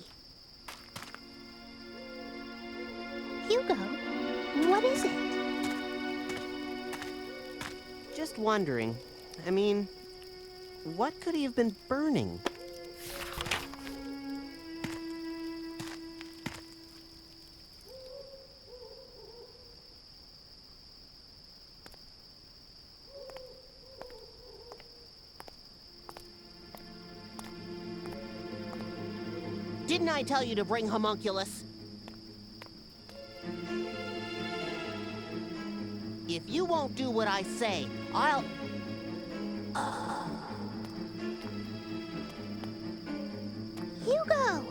Hugo, what is it?
Just wondering. I mean, what could he have been burning? Didn't I tell you to bring homunculus? If you won't do what I say, I'll...
Hugo!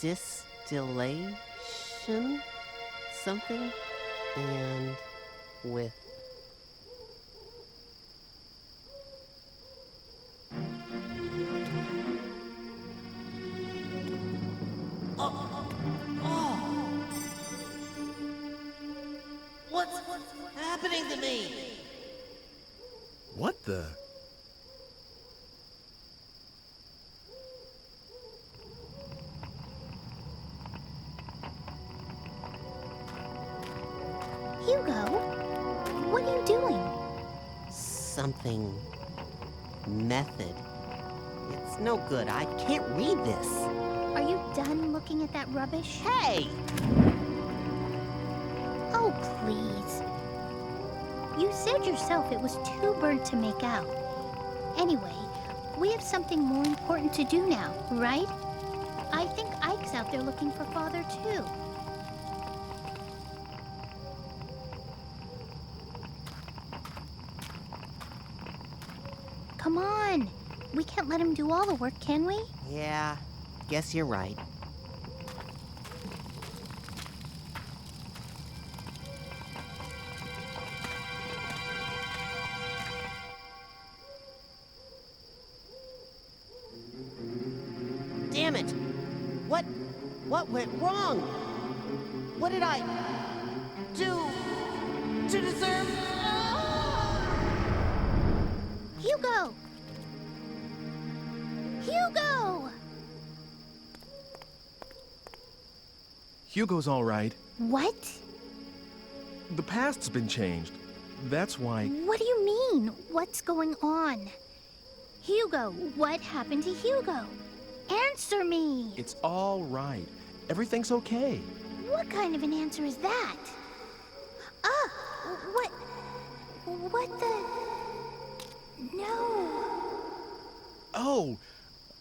Distillation? Something? And with
me!
What the?
Hugo, what are you doing?
Something... method. It's no good. I can't read this.
Are you done looking at that rubbish?
Hey!
Oh, please. You said yourself it was too burnt to make out. Anyway, we have something more important to do now, right? I think Ike's out there looking for Father, too. Come on. We can't let him do all the work, can we?
Yeah, guess you're right. Damn it! What went wrong? What did I do to deserve...
Hugo! Hugo!
Hugo's all right.
What?
The past's been changed. That's why...
What do you mean? What's going on? Hugo, what happened to Hugo? Answer me!
It's all right. Everything's okay.
What kind of an answer is that? Ah! What the... No...
Oh,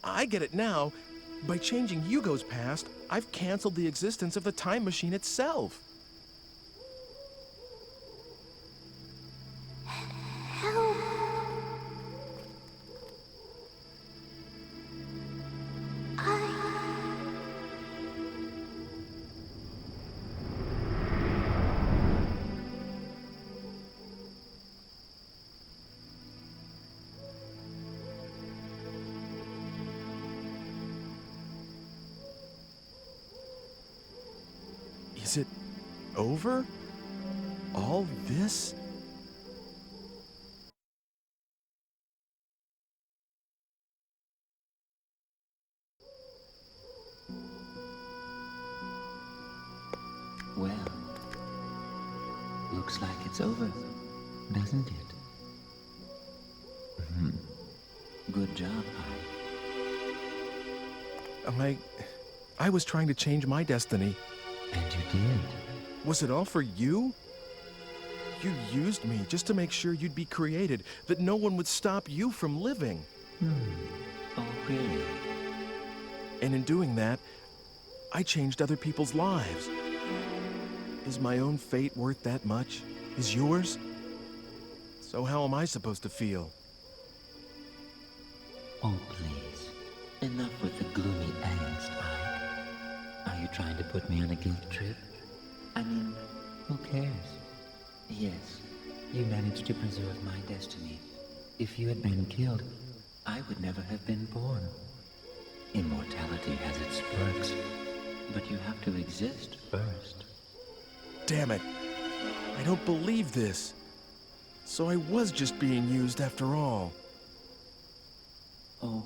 I get it now. By changing Hugo's past, I've canceled the existence of the time machine itself.
Help!
Is it over? All this?
Well, looks like it's over, doesn't it? Good job,
I was trying to change my destiny.
And you did.
Was it all for you? You used me just to make sure you'd be created, that no one would stop you from living.
Oh, really?
And in doing that, I changed other people's lives. Is my own fate worth that much? Is yours? So how am I supposed to feel?
Oh, please. Enough with the gloomy angst, Ike. Are you trying to put me on a guilt trip? I mean, who cares? Yes, you managed to preserve my destiny. If you had been killed, I would never have been born. Immortality has its perks, but you have to exist first.
Damn it. I don't believe this. So I was just being used after all.
Oh,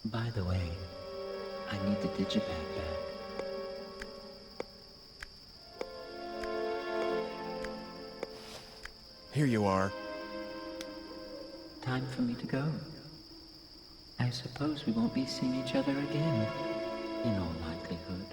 by the way, I need the digipad back.
Here you are.
Time for me to go. I suppose we won't be seeing each other again, in all likelihood.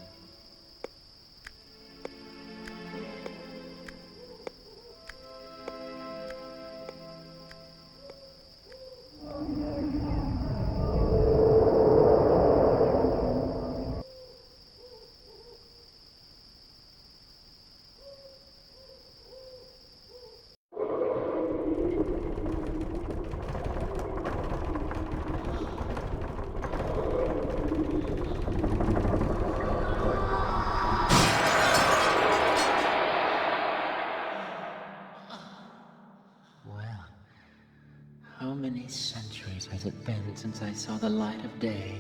How many centuries has it been since I saw the light of day?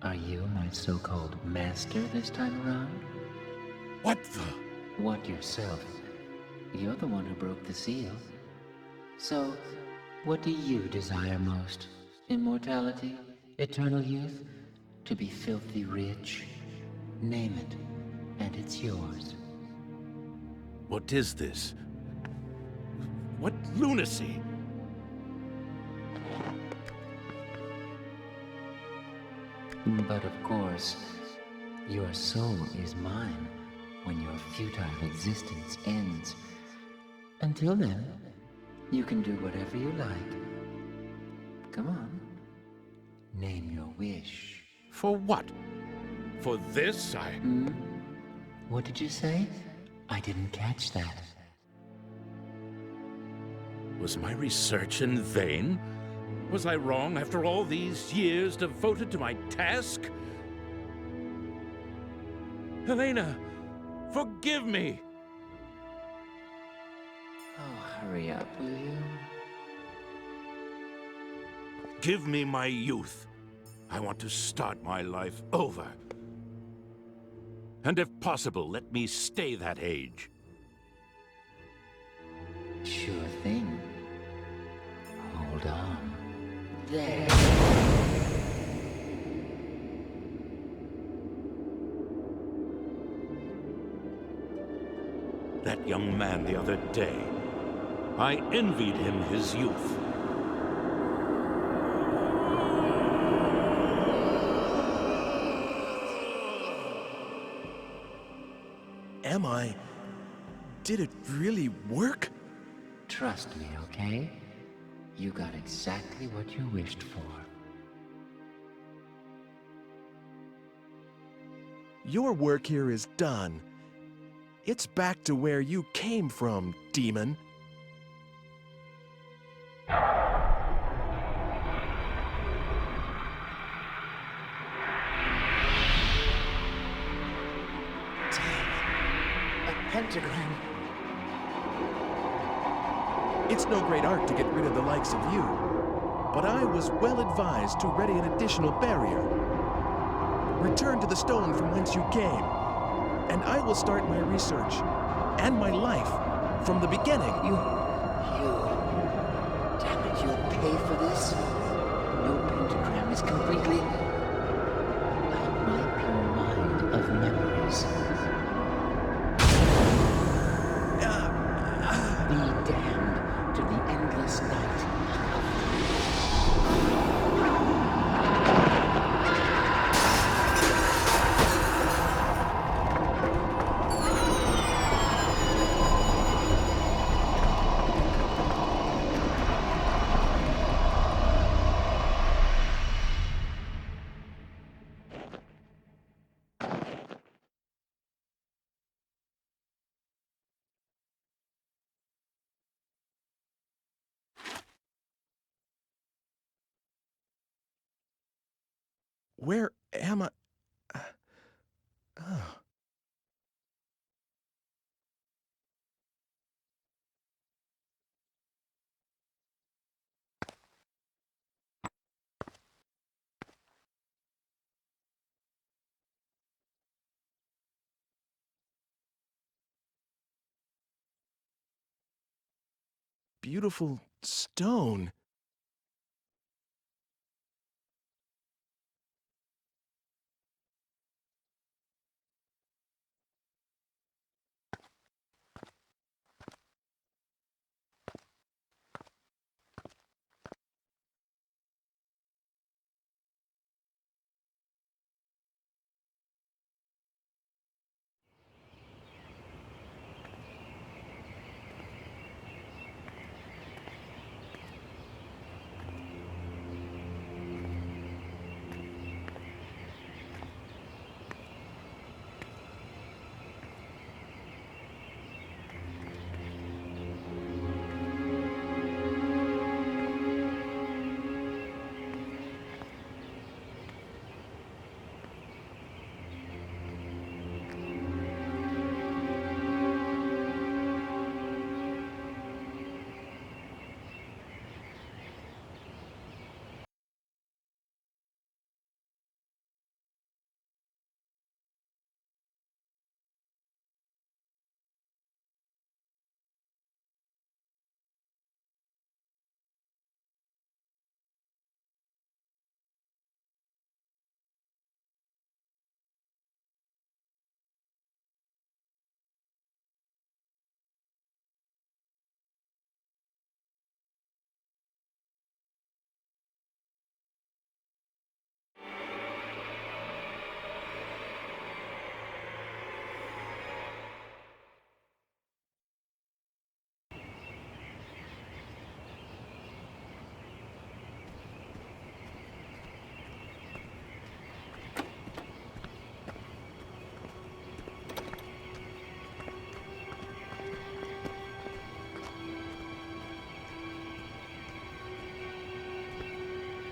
Are you my so-called master this time around?
What the?
What yourself? You're the one who broke the seal. So, what do you desire most? Immortality? Eternal youth? To be filthy rich? Name it, and it's yours.
What is this? What lunacy?
But of course, your soul is mine when your futile existence ends. Until then, you can do whatever you like. Come on. Name your wish.
For what? For this,
What did you say? I didn't catch that.
Was my research in vain? Was I wrong after all these years devoted to my task? Helena, forgive me!
Oh, hurry up, will you?
Give me my youth. I want to start my life over. And if possible, let me stay that age.
Sure thing. Hold on. There.
That young man the other day. I envied him his youth.
Am I? Did it really work?
Trust me, okay? You got exactly what you wished for.
Your work here is done. It's back to where you came from, demon.
Pentagram.
It's no great art to get rid of the likes of you, but I was well advised to ready an additional barrier. Return to the stone from whence you came, and I will start my research and my life from the beginning.
Damn it, you'll pay for this? No pentagram is completely like my pure mind of memories. Be damned to the endless night.
Where am I? Oh. Beautiful stone.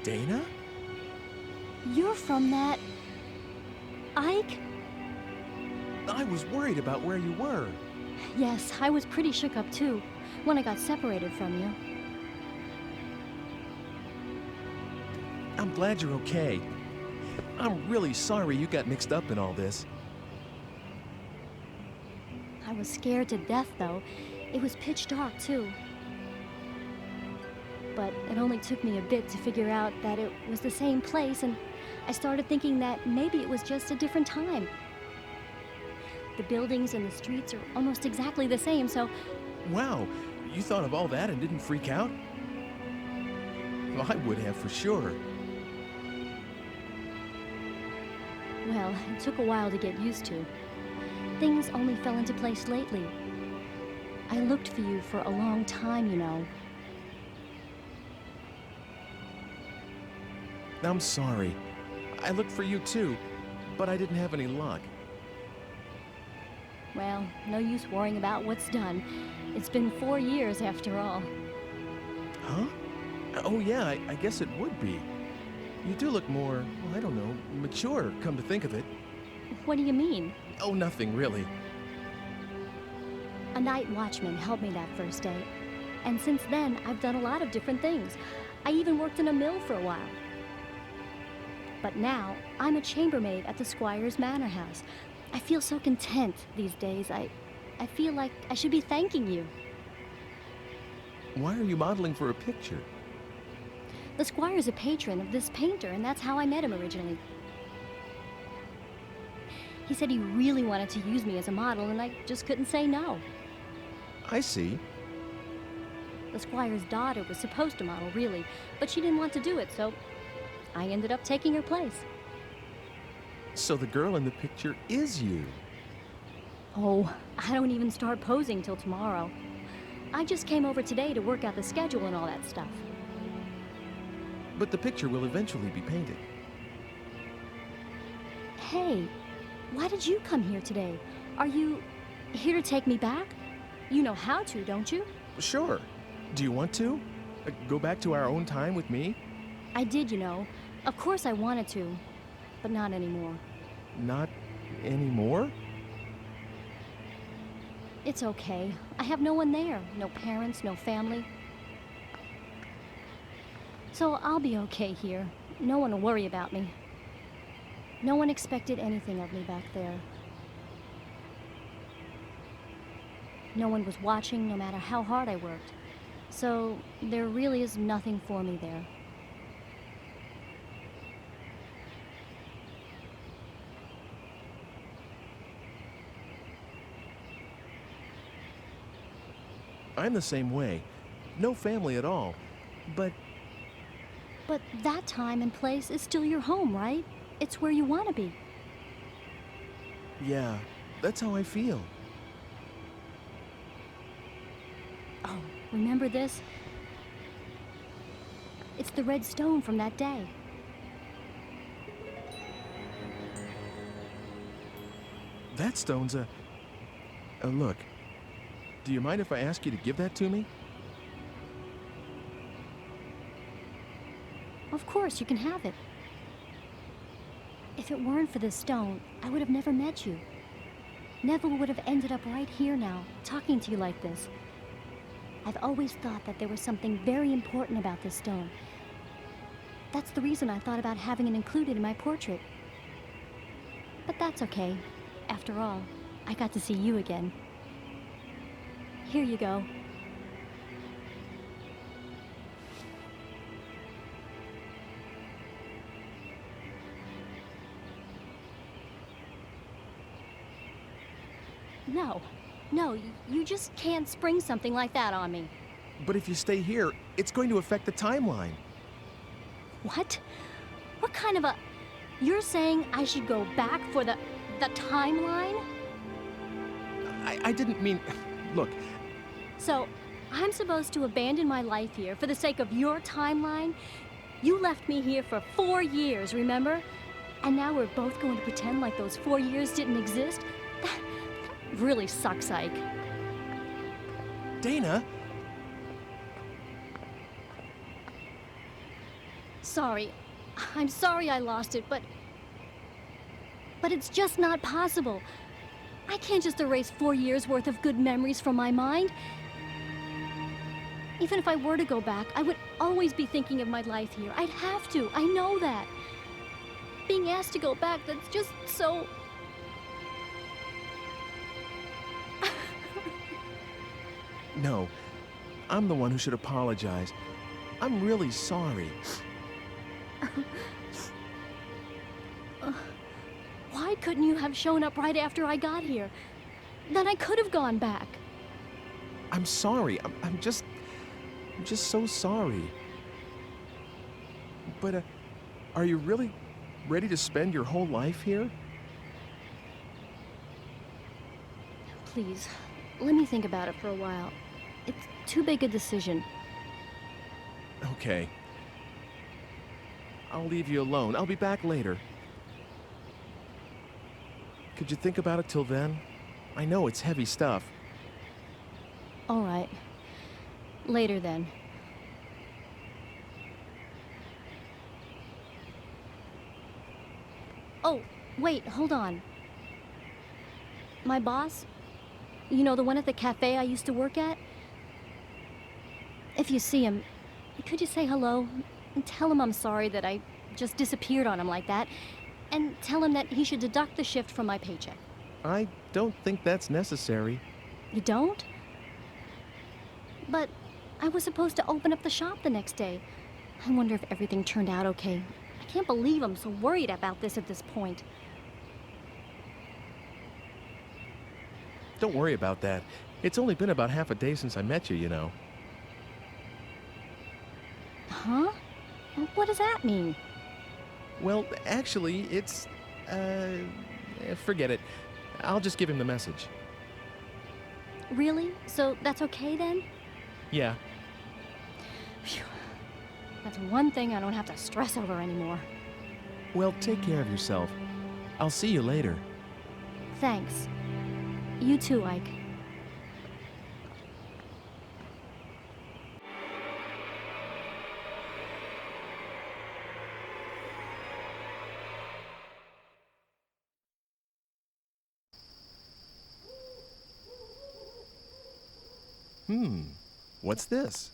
Dana?
You're from that... Ike?
I was worried about where you were.
Yes, I was pretty shook up too, when I got separated from you.
I'm glad you're okay. I'm really sorry you got mixed up in all this.
I was scared to death, though. It was pitch dark, too. But it only took me a bit to figure out that it was the same place, and I started thinking that maybe it was just a different time. The buildings and the streets are almost exactly the same, so...
Wow, you thought of all that and didn't freak out? Well, I would have for sure.
Well, it took a while to get used to. Things only fell into place lately. I looked for you for a long time, you know.
I'm sorry. I looked for you too, but I didn't have any luck.
Well, no use worrying about what's done. It's been 4 years after all.
Huh? Oh yeah, I guess it would be. You do look more, well, I don't know, mature, come to think of it.
What do you mean?
Oh, nothing really.
A night watchman helped me that first day. And since then, I've done a lot of different things. I even worked in a mill for a while. But now, I'm a chambermaid at the Squire's Manor House. I feel so content these days. I feel like I should be thanking you.
Why are you modeling for a picture?
The Squire's a patron of this painter, and that's how I met him originally. He said he really wanted to use me as a model, and I just couldn't say no.
I see.
The Squire's daughter was supposed to model, really, but she didn't want to do it, so I ended up taking her place.
So the girl in the picture is you?
Oh, I don't even start posing till tomorrow. I just came over today to work out the schedule and all that stuff.
But the picture will eventually be painted.
Hey, why did you come here today? Are you here to take me back? You know how to, don't you?
Sure. Do you want to? Go back to our own time with me?
I did, you know. Of course I wanted to, but not anymore.
Not anymore?
It's okay. I have no one there. No parents, no family. So I'll be okay here. No one will worry about me. No one expected anything of me back there. No one was watching, no matter how hard I worked. So there really is nothing for me there.
I'm the same way. No family at all. But
that time and place is still your home, right? It's where you want to be.
Yeah, that's how I feel.
Oh, remember this? It's the red stone from that day.
That stone's a look. Do you mind if I ask you to give that to me?
Of course, you can have it. If it weren't for this stone, I would have never met you. Neville would have ended up right here now, talking to you like this. I've always thought that there was something very important about this stone. That's the reason I thought about having it included in my portrait. But that's okay. After all, I got to see you again. Here you go. No, you just can't spring something like that on me.
But if you stay here, it's going to affect the timeline.
What? What kind of a... You're saying I should go back for the timeline?
I didn't mean... Look...
So, I'm supposed to abandon my life here for the sake of your timeline? You left me here for 4 years, remember? And now we're both going to pretend like those 4 years didn't exist? That really sucks, Ike.
Dana?
sorry. I'm sorry I lost it, but it's just not possible. I can't just erase 4 years' worth of good memories from my mind. Even if I were to go back, I would always be thinking of my life here. I'd have to. I know that. Being asked to go back, that's just so...
No, I'm the one who should apologize. I'm really sorry.
Why couldn't you have shown up right after I got here? Then I could have gone back.
I'm sorry. I'm just so sorry. But, are you really ready to spend your whole life here?
Please, let me think about it for a while. It's too big a decision.
Okay. I'll leave you alone. I'll be back later. Could you think about it till then? I know it's heavy stuff.
All right. Later then. Oh, wait, hold on. My boss? You know, the one at the cafe I used to work at? If you see him, could you say hello? And tell him I'm sorry that I just disappeared on him like that. And tell him that he should deduct the shift from my paycheck.
I don't think that's necessary.
You don't? But I was supposed to open up the shop the next day. I wonder if everything turned out okay. I can't believe I'm so worried about this at this point.
Don't worry about that. It's only been about half a day since I met you, you know.
Huh? What does that mean?
Well, actually, it's... forget it. I'll just give him the message.
Really? So that's okay then?
Yeah.
Phew. That's one thing I don't have to stress over anymore.
Well, take care of yourself. I'll see you later.
Thanks. You too, Ike.
What's this?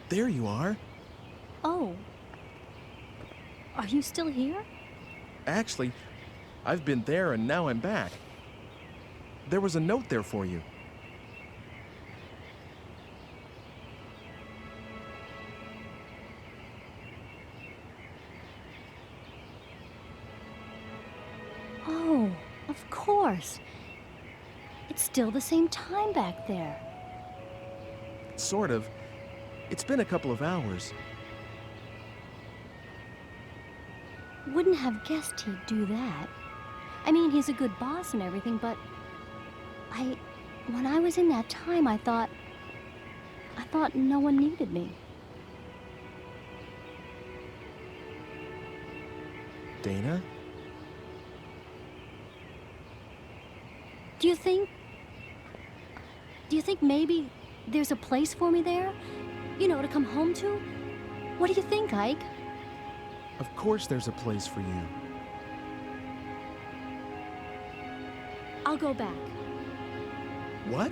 There you are.
Oh. Are you still here?
Actually, I've been there and now I'm back. There was a note there for you.
Oh, of course. It's still the same time back there.
Sort of. It's been a couple of hours.
Wouldn't have guessed he'd do that. I mean, he's a good boss and everything, but when I was in that time, I thought no one needed me.
Dana?
Do you think maybe there's a place for me there? You know, to come home to? What do you think, Ike?
Of course there's a place for you.
I'll go back.
What?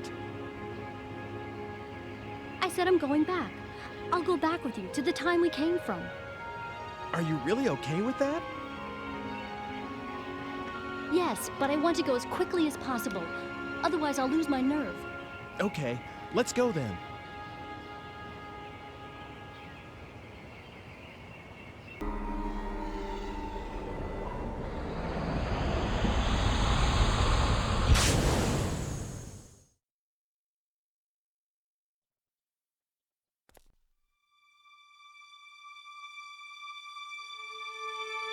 I said I'm going back. I'll go back with you to the time we came from.
Are you really okay with that?
Yes, but I want to go as quickly as possible. Otherwise, I'll lose my nerve.
Okay, let's go then.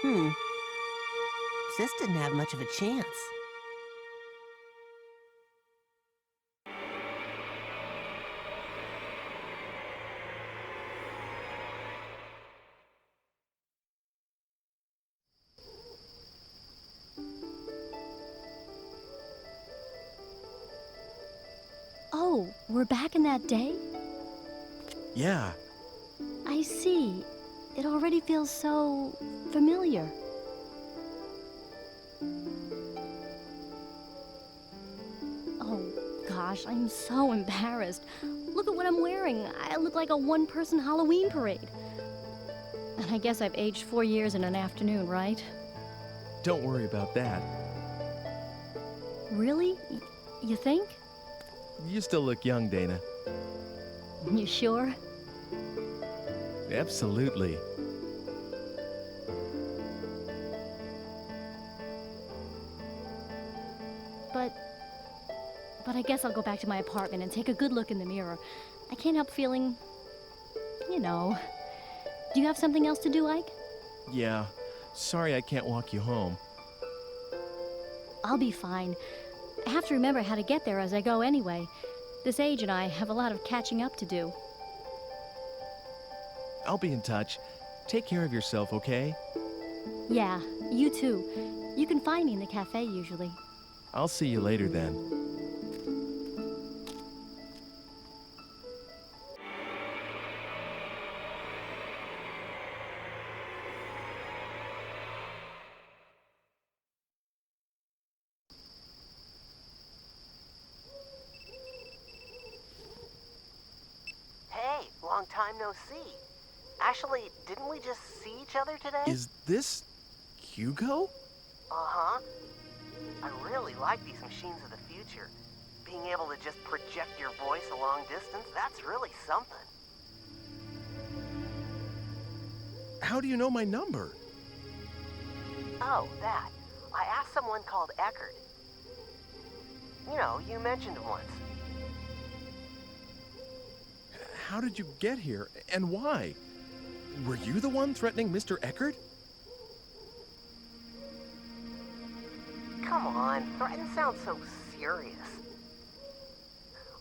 Sis didn't have much of a chance.
Oh, we're back in that day?
Yeah.
I see. It already feels so familiar. Oh, gosh, I'm so embarrassed. Look at what I'm wearing. I look like a one-person Halloween parade. And I guess I've aged 4 years in an afternoon, right?
Don't worry about that.
Really? You think?
You still look young, Dana.
You sure?
Absolutely.
But I guess I'll go back to my apartment and take a good look in the mirror. I can't help feeling, you know. Do you have something else to do, Ike?
Yeah. Sorry I can't walk you home.
I'll be fine. I have to remember how to get there as I go anyway. This age and I have a lot of catching up to do.
I'll be in touch. Take care of yourself, okay?
Yeah, you too. You can find me in the cafe usually.
I'll see you later then.
Hey, long time no see. Actually, didn't we just see each other today?
Is this Hugo?
Uh-huh. I really like these machines of the future. Being able to just project your voice a long distance, that's really something.
How do you know my number?
Oh, that. I asked someone called Eckert. You know, you mentioned him once.
How did you get here, and why? Were you the one threatening Mr. Eckert?
Come on, threaten sounds so serious.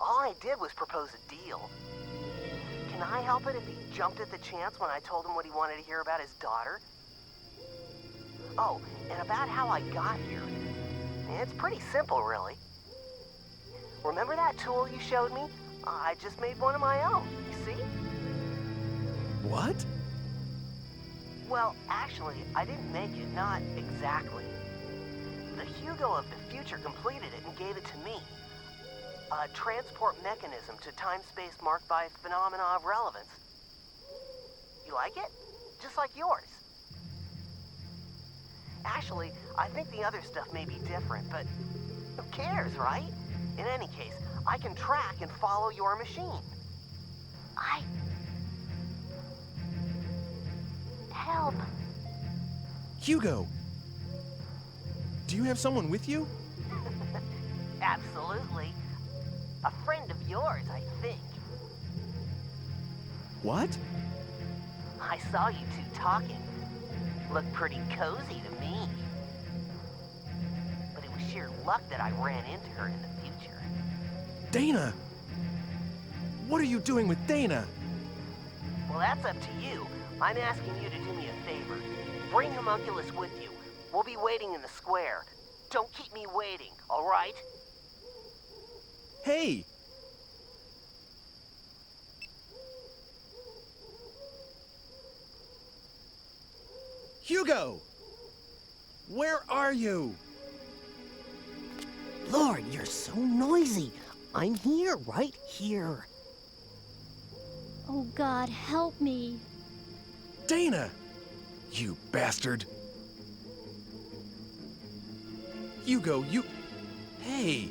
All I did was propose a deal. Can I help it if he jumped at the chance when I told him what he wanted to hear about his daughter? Oh, and about how I got here. It's pretty simple, really. Remember that tool you showed me? I just made one of my own, you see?
What?
Well, actually, I didn't make it, not exactly. The Hugo of the future completed it and gave it to me. A transport mechanism to time-space marked by phenomena of relevance. You like it? Just like yours. Actually, I think the other stuff may be different, but who cares, right? In any case, I can track and follow your machine. Help.
Hugo! Do you have someone with you?
Absolutely. A friend of yours, I think.
What?
I saw you two talking. Looked pretty cozy to me. But it was sheer luck that I ran into her in the future.
Dana! What are you doing with Dana?
Well, that's up to you. I'm asking you to do me a favor. Bring Homunculus with you. We'll be waiting in the square. Don't keep me waiting, all right?
Hey! Hugo! Where are you?
Lord, you're so noisy. I'm here, right here.
Oh, God, help me.
Dana! You bastard! Hugo, you... Hey!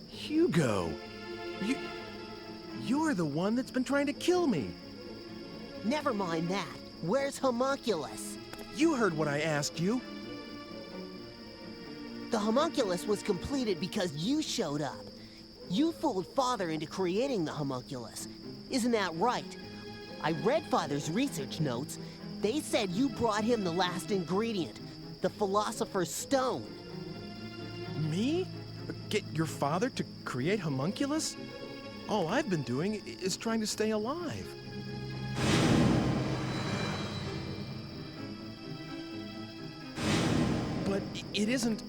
Hugo! You're the one that's been trying to kill me!
Never mind that. Where's Homunculus?
You heard what I asked you.
The homunculus was completed because you showed up. You fooled Father into creating the homunculus. Isn't that right? I read Father's research notes. They said you brought him the last ingredient, the Philosopher's Stone.
Me? Get your father to create homunculus? All I've been doing is trying to stay alive. But it isn't...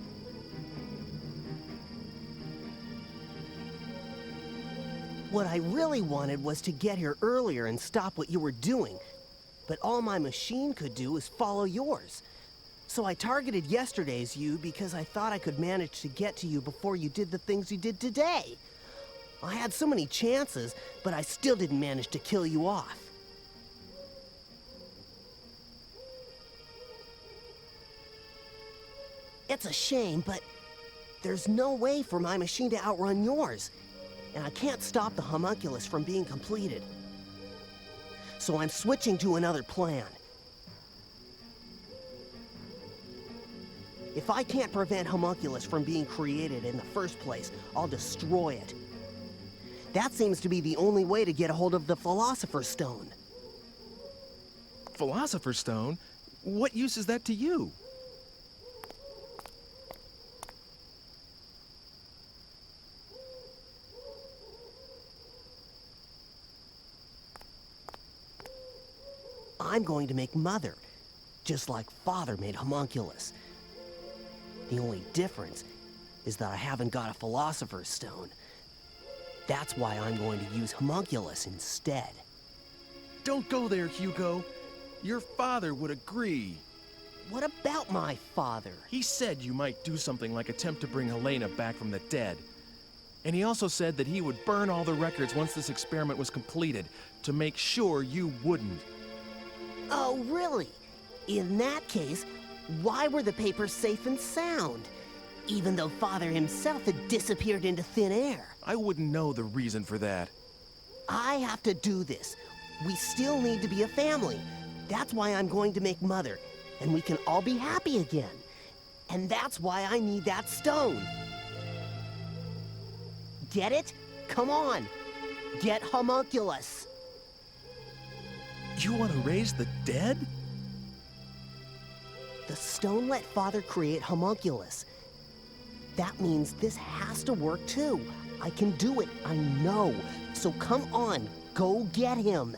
What I really wanted was to get here earlier and stop what you were doing. But all my machine could do is follow yours. So I targeted yesterday's you because I thought I could manage to get to you before you did the things you did today. I had so many chances, but I still didn't manage to kill you off. It's a shame, but there's no way for my machine to outrun yours. And I can't stop the homunculus from being completed. So I'm switching to another plan. If I can't prevent homunculus from being created in the first place, I'll destroy it. That seems to be the only way to get a hold of the Philosopher's Stone.
Philosopher's Stone? What use is that to you?
I'm going to make Mother, just like Father made homunculus. The only difference is that I haven't got a Philosopher's Stone. That's why I'm going to use homunculus instead.
Don't go there, Hugo. Your father would agree.
What about my father?
He said you might do something like attempt to bring Helena back from the dead. And he also said that he would burn all the records once this experiment was completed, to make sure you wouldn't.
Oh, really? In that case, why were the papers safe and sound? Even though Father himself had disappeared into thin air.
I wouldn't know the reason for that.
I have to do this. We still need to be a family. That's why I'm going to make Mother, and we can all be happy again. And that's why I need that stone. Get it? Come on. Get homunculus.
You want to raise the dead?
The stone let Father create homunculus. That means this has to work too. I can do it, I know. So come on, go get him.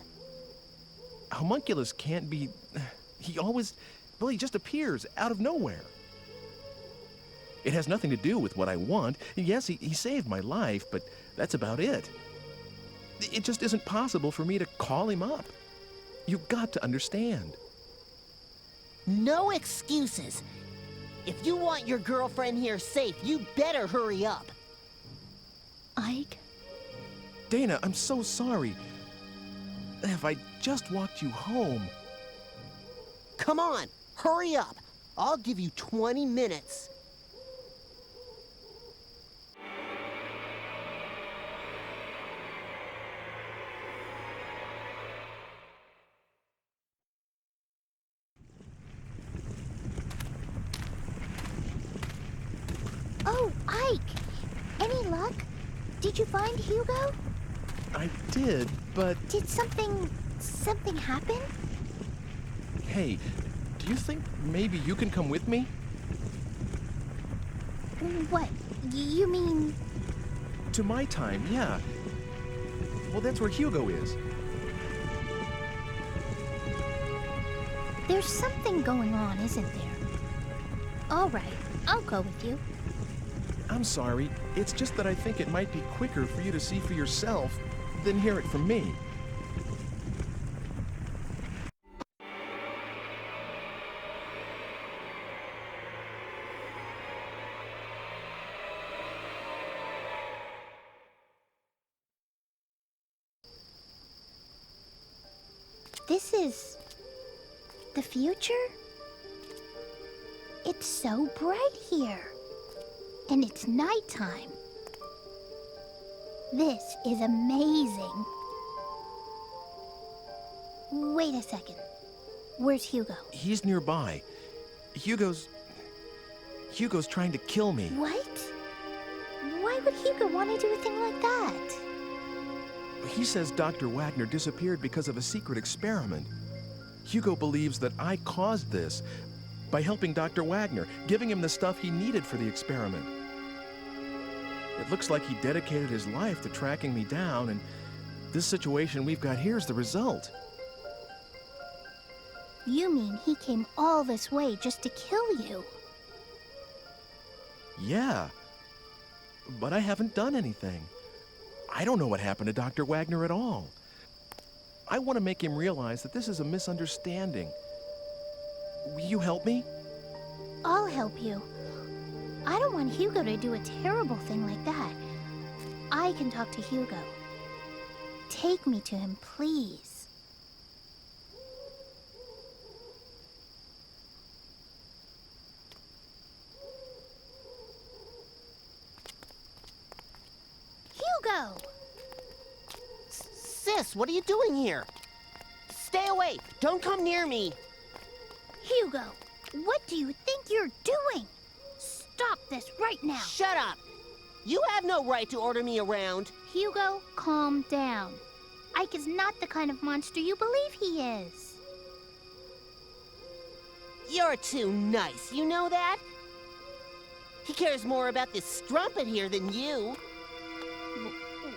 Homunculus can't be... He just appears out of nowhere. It has nothing to do with what I want. Yes, he saved my life, but that's about it. It just isn't possible for me to call him up. You've got to understand.
No excuses. If you want your girlfriend here safe, you better hurry up.
Ike?
Dana, I'm so sorry. If I just walked you home...
Come on, hurry up. I'll give you 20 minutes.
Oh, Ike! Any luck? Did you find Hugo?
I did, but...
Did something happen?
Hey, do you think maybe you can come with me?
What? You mean...
To my time, yeah. Well, that's where Hugo is.
There's something going on, isn't there? All right, I'll go with you.
I'm sorry. It's just that I think it might be quicker for you to see for yourself than hear it from me.
This is... the future? It's so bright here. And it's nighttime. This is amazing. Wait a second. Where's Hugo?
He's nearby. Hugo's Hugo's trying to kill me.
What? Why would Hugo want to do a thing like that?
He says Dr. Wagner disappeared because of a secret experiment. Hugo believes that I caused this by helping Dr. Wagner, giving him the stuff he needed for the experiment. It looks like he dedicated his life to tracking me down, and this situation we've got here is the result.
You mean he came all this way just to kill you?
Yeah, but I haven't done anything. I don't know what happened to Dr. Wagner at all. I want to make him realize that this is a misunderstanding. Will you help me?
I'll help you. I don't want Hugo to do a terrible thing like that. I can talk to Hugo. Take me to him, please. Hugo!
Sis, what are you doing here? Stay away! Don't come near me!
Hugo, what do you think you're doing? Stop this right now!
Shut up! You have no right to order me around!
Hugo, calm down. Ike is not the kind of monster you believe he is.
You're too nice, you know that? He cares more about this strumpet here than you.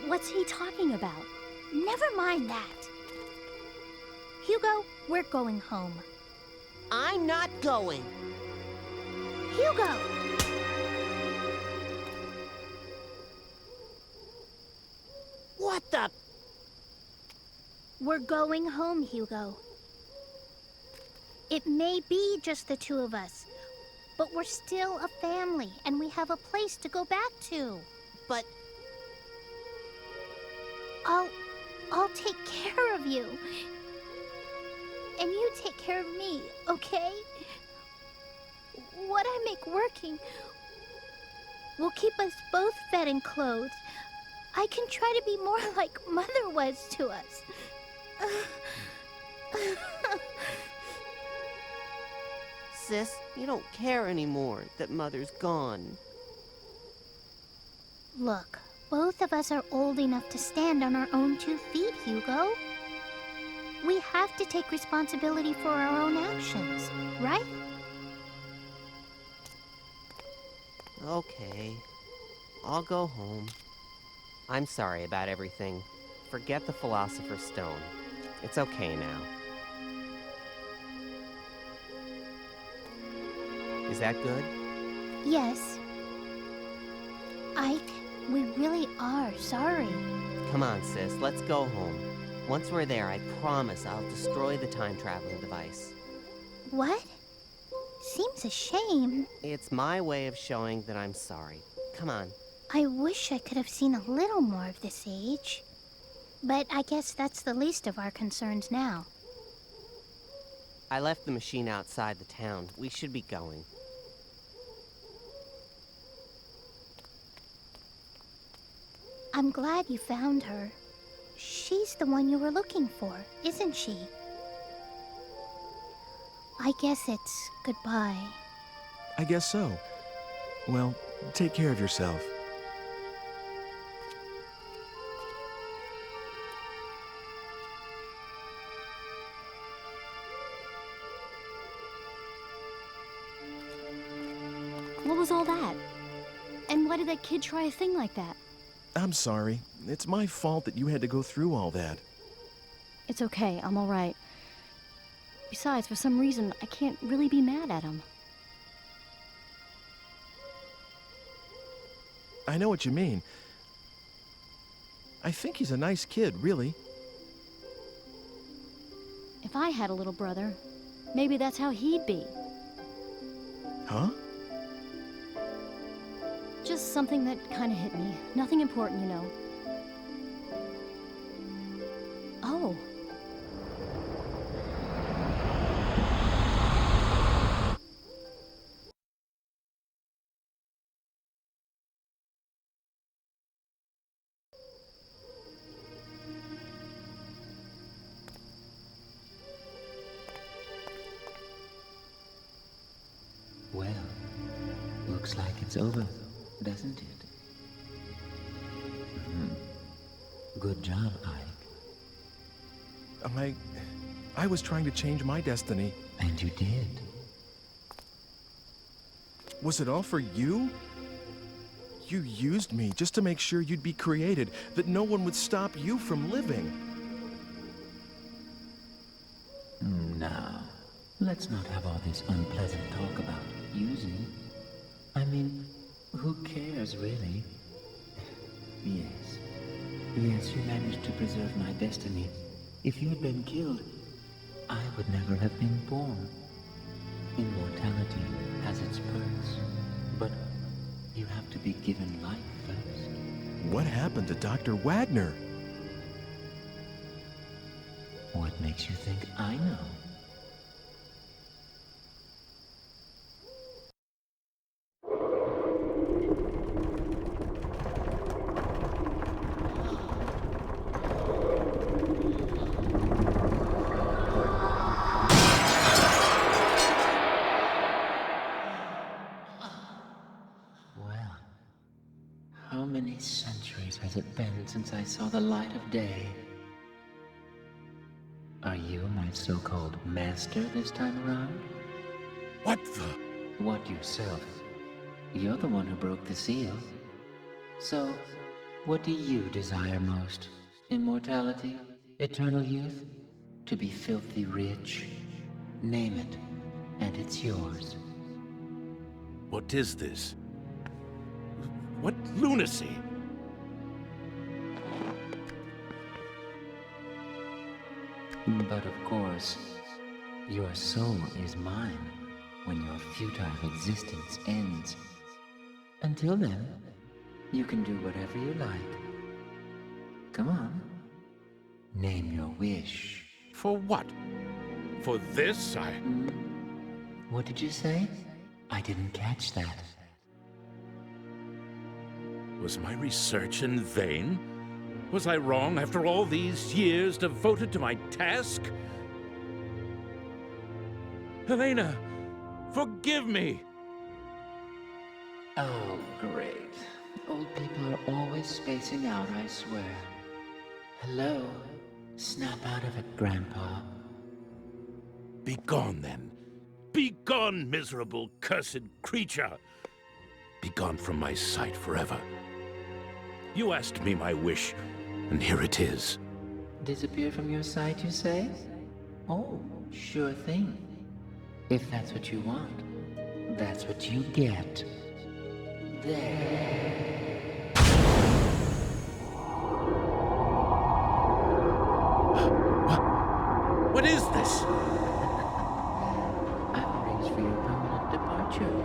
What's he talking about?
Never mind that. Hugo, we're going home.
I'm not going.
Hugo!
What the?
We're going home, Hugo. It may be just the two of us, but we're still a family, and we have a place to go back to.
But...
I'll take care of you. And you take care of me, okay? What I make working will keep us both fed and clothed. I can try to be more like Mother was to us.
Sis, you don't care anymore that Mother's gone.
Look, both of us are old enough to stand on our own 2 feet, Hugo. We have to take responsibility for our own actions, right?
Okay. I'll go home. I'm sorry about everything. Forget the Philosopher's Stone. It's okay now. Is that good?
Yes. Ike, we really are sorry.
Come on, sis, let's go home. Once we're there, I promise I'll destroy the time-traveling device.
What? Seems a shame.
It's my way of showing that I'm sorry. Come on.
I wish I could have seen a little more of this age. But I guess that's the least of our concerns now.
I left the machine outside the town. We should be going.
I'm glad you found her. She's the one you were looking for, isn't she? I guess it's goodbye.
I guess so. Well, take care of yourself.
What was all that? And why did that kid try a thing like that?
I'm sorry. It's my fault that you had to go through all that.
It's okay, I'm all right. Besides, for some reason, I can't really be mad at him.
I know what you mean. I think he's a nice kid, really.
If I had a little brother, maybe that's how he'd be.
Huh?
Just something that kind of hit me. Nothing important, you know. Oh.
Well, Looks like it's over, doesn't it? Good job, Ike.
I was trying to change my destiny.
And you did.
Was it all for you? You used me just to make sure you'd be created, that no one would stop you from living.
Now, let's not have all this unpleasant talk about using. I mean, who cares, really? Yes, you managed to preserve my destiny. If you had been killed, I would never have been born. Immortality has its perks, but you have to be given life first.
What happened to Dr. Wagner?
What makes you think I know? How many centuries has it been since I saw the light of day? Are you my so-called master this time around?
What the?
What yourself? You're the one who broke the seal. So, what do you desire most? Immortality? Eternal youth? To be filthy rich? Name it, and it's yours.
What is this? What lunacy?
But of course, your soul is mine when your futile existence ends. Until then, you can do whatever you like. Come on. Name your wish.
For what? For this,
What did you say? I didn't catch that.
Was my research in vain? Was I wrong after all these years devoted to my task? Helena, forgive me!
Oh, great. Old people are always spacing out, I swear. Hello? Snap out of it, Grandpa.
Be gone, then. Be gone, miserable, cursed creature! Be gone from my sight forever. You asked me my wish, and here it is.
Disappear from your sight, you say? Oh, sure thing. If that's what you want, that's what you get. There.
What is this?
I've arranged for your permanent departure.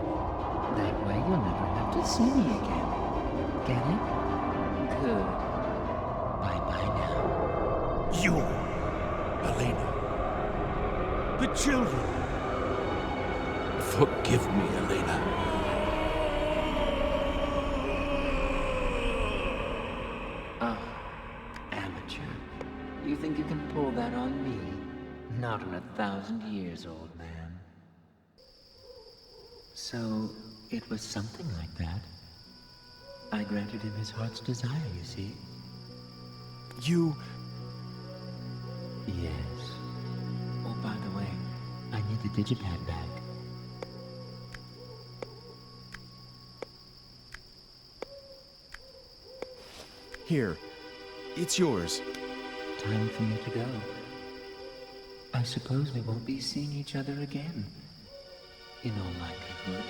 That way you'll never have to see me again. Get it? Good. Bye-bye now.
You, Helena. The children. Forgive me, Helena.
Oh, amateur. You think you can pull that on me? Not in 1,000 years, old man. So, it was something like that. I granted him his heart's desire, you see.
You...
Yes. Oh, by the way, I need the digipad back.
Here. It's yours.
Time for me to go. I suppose we won't be seeing each other again. In all likelihood.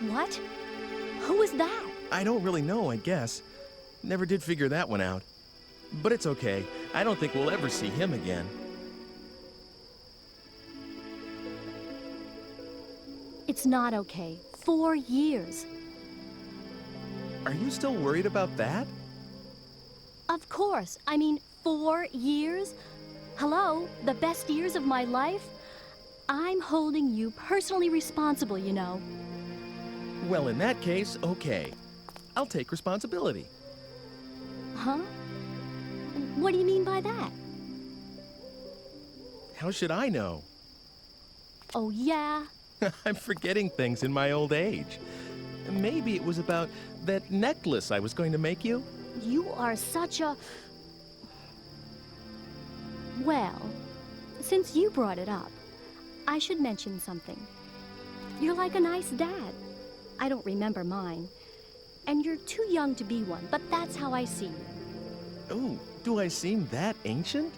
What? Who was that?
I don't really know, I guess. Never did figure that one out. But it's okay. I don't think we'll ever see him again.
It's not okay. 4 years.
Are you still worried about that?
Of course. I mean, 4 years? Hello? The best years of my life? I'm holding you personally responsible, you know.
Well, in that case, okay. I'll take responsibility.
Huh? What do you mean by that?
How should I know?
Oh, yeah?
I'm forgetting things in my old age. Maybe it was about that necklace I was going to make you?
You are such a... Well, since you brought it up, I should mention something. You're like a nice dad. I don't remember mine. And you're too young to be one, but that's how I see you.
Oh, do I seem that ancient?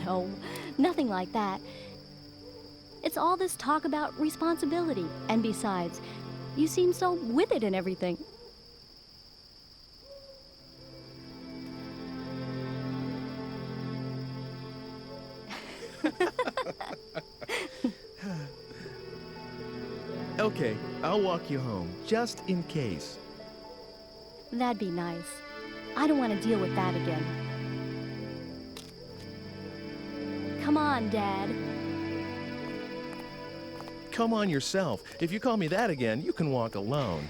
No, nothing like that. It's all this talk about responsibility. And besides, you seem so with it and everything.
Okay, I'll walk you home, just in case.
That'd be nice. I don't want to deal with that again. Come on, Dad.
Come on yourself. If you call me that again, you can walk alone.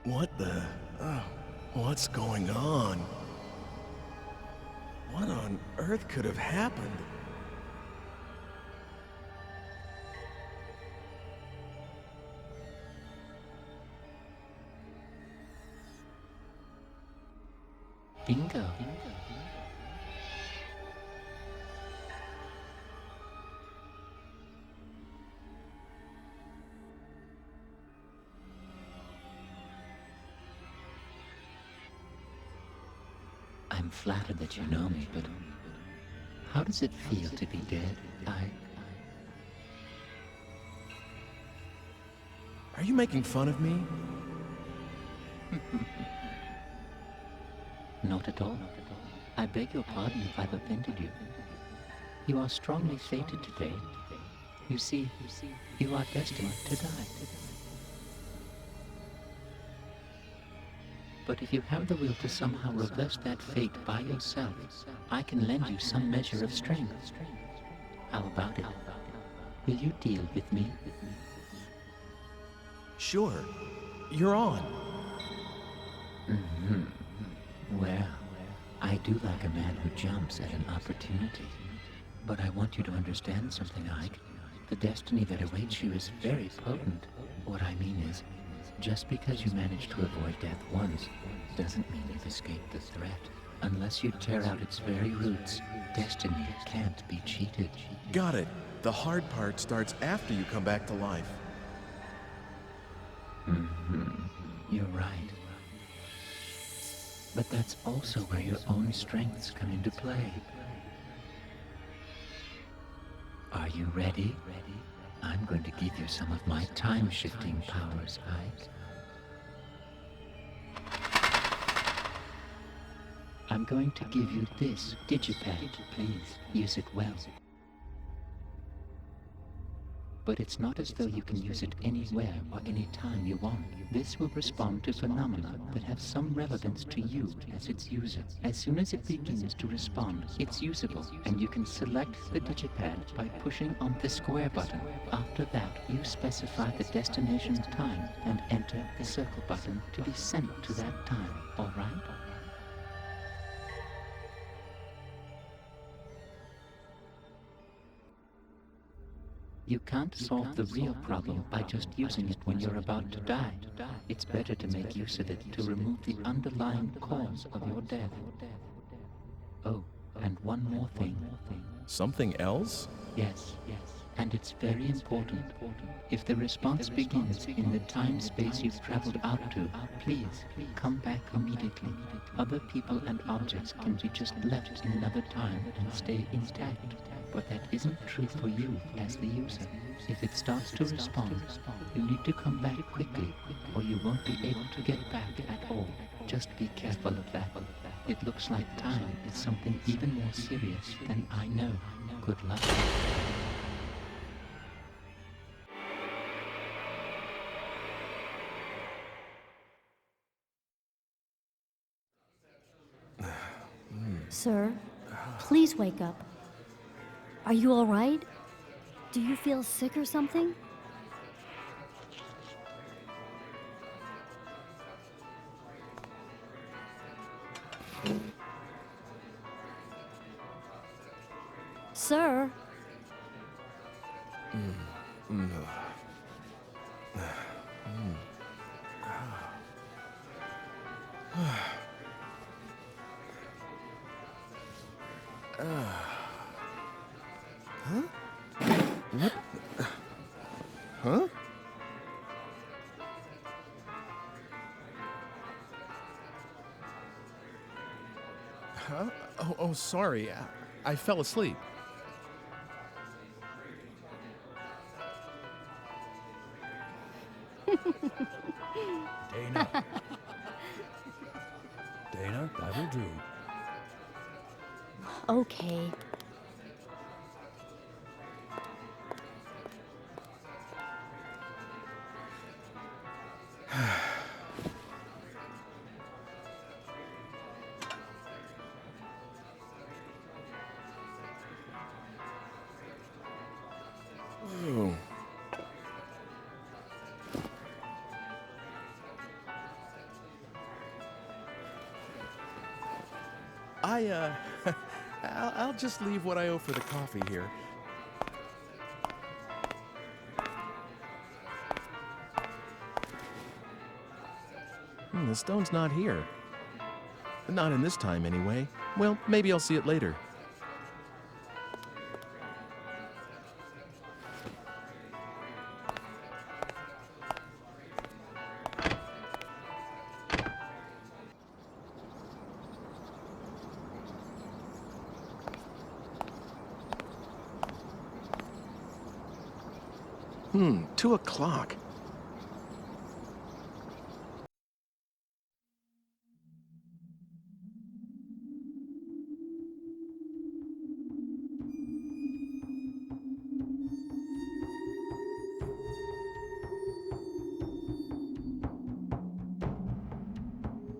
What the... what's going on? What on earth could have happened?
Bingo. I'm flattered that you know me, but how does it feel to be dead?
Are you making fun of me?
Not at all. I beg your pardon if I've offended you. You are strongly fated today. You see, you are destined to die. But if you have the will to somehow reverse that fate by yourself, I can lend you some measure of strength. How about it? Will you deal with me?
Sure. You're on.
Well, I do like a man who jumps at an opportunity. But I want you to understand something, Ike. The destiny that awaits you is very potent. What I mean is, just because you managed to avoid death once, doesn't mean you've escaped the threat. Unless you tear out its very roots, destiny can't be cheated.
Got it. The hard part starts after you come back to life.
You're right. But that's also where your own strengths come into play. Are you ready? I'm going to give you some of my time-shifting powers, Ike. I'm going to give you this digipad. Please, use it well. But it's not as though you can use it anywhere or anytime you want. This will respond to phenomena that have some relevance to you as its user. As soon as it begins to respond, it's usable, and you can select the digipad by pushing on the square button. After that, you specify the destination time and enter the circle button to be sent to that time, all right? You can't solve the real problem by just using it when you're about to die. It's better to make use of it to remove the underlying cause of your death. Oh, and one more thing.
Something else?
Yes. and it's very important. If the response begins in the time-space you've traveled out to, please come back immediately. Other people and objects can be just left in another time and stay intact, but that isn't true for you as the user. If it starts to respond, you need to come back quickly, or you won't be able to get back at all. Just be careful of that. It looks like time is something even more serious than I know. Good luck.
Sir, please wake up. Are you all right? Do you feel sick or something? Sir?
Huh? What? Huh? Huh? Oh, sorry. I fell asleep.
Dana. Dana, that'll do.
Okay.
Oh. I'll just leave what I owe for the coffee here. The stone's not here. Not in this time, anyway. Well, maybe I'll see it later. Hmm, 2 o'clock.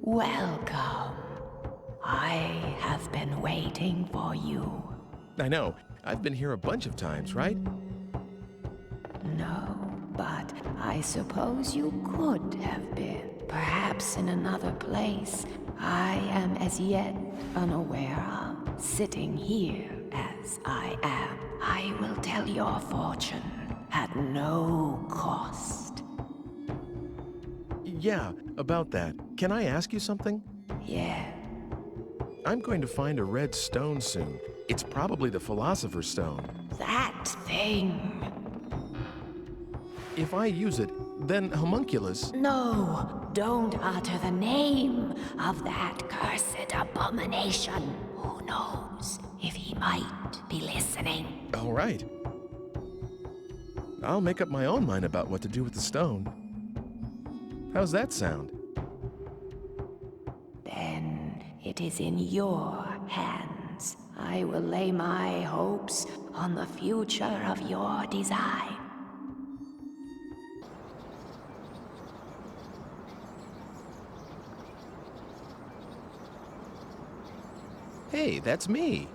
Welcome. I have been waiting for you.
I know. I've been here a bunch of times, right?
No, but I suppose you could have been. Perhaps in another place I am as yet unaware of. Sitting here as I am, I will tell your fortune at no cost.
Yeah, about that. Can I ask you something?
Yeah.
I'm going to find a red stone soon. It's probably the Philosopher's Stone.
That thing.
If I use it, then Homunculus...
No, don't utter the name of that cursed abomination. Who knows if he might be listening?
All right. I'll make up my own mind about what to do with the stone. How's that sound?
Then it is in your hands. I will lay my hopes on the future of your design.
Hey, that's me.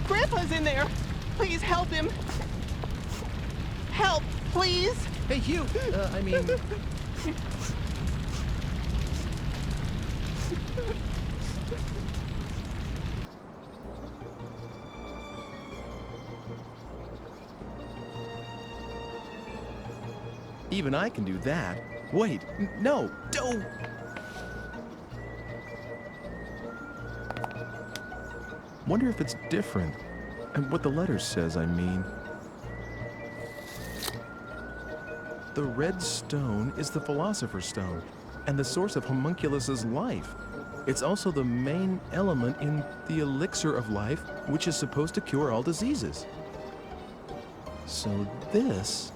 Grandpa's in there! Please help him! Help, please!
Hey, Hugh! I mean... Even I can do that. Wait, no, don't! Wonder if it's different. And what the letter says, I mean. The red stone is the Philosopher's Stone, and the source of Homunculus's life. It's also the main element in the elixir of life, which is supposed to cure all diseases. So this...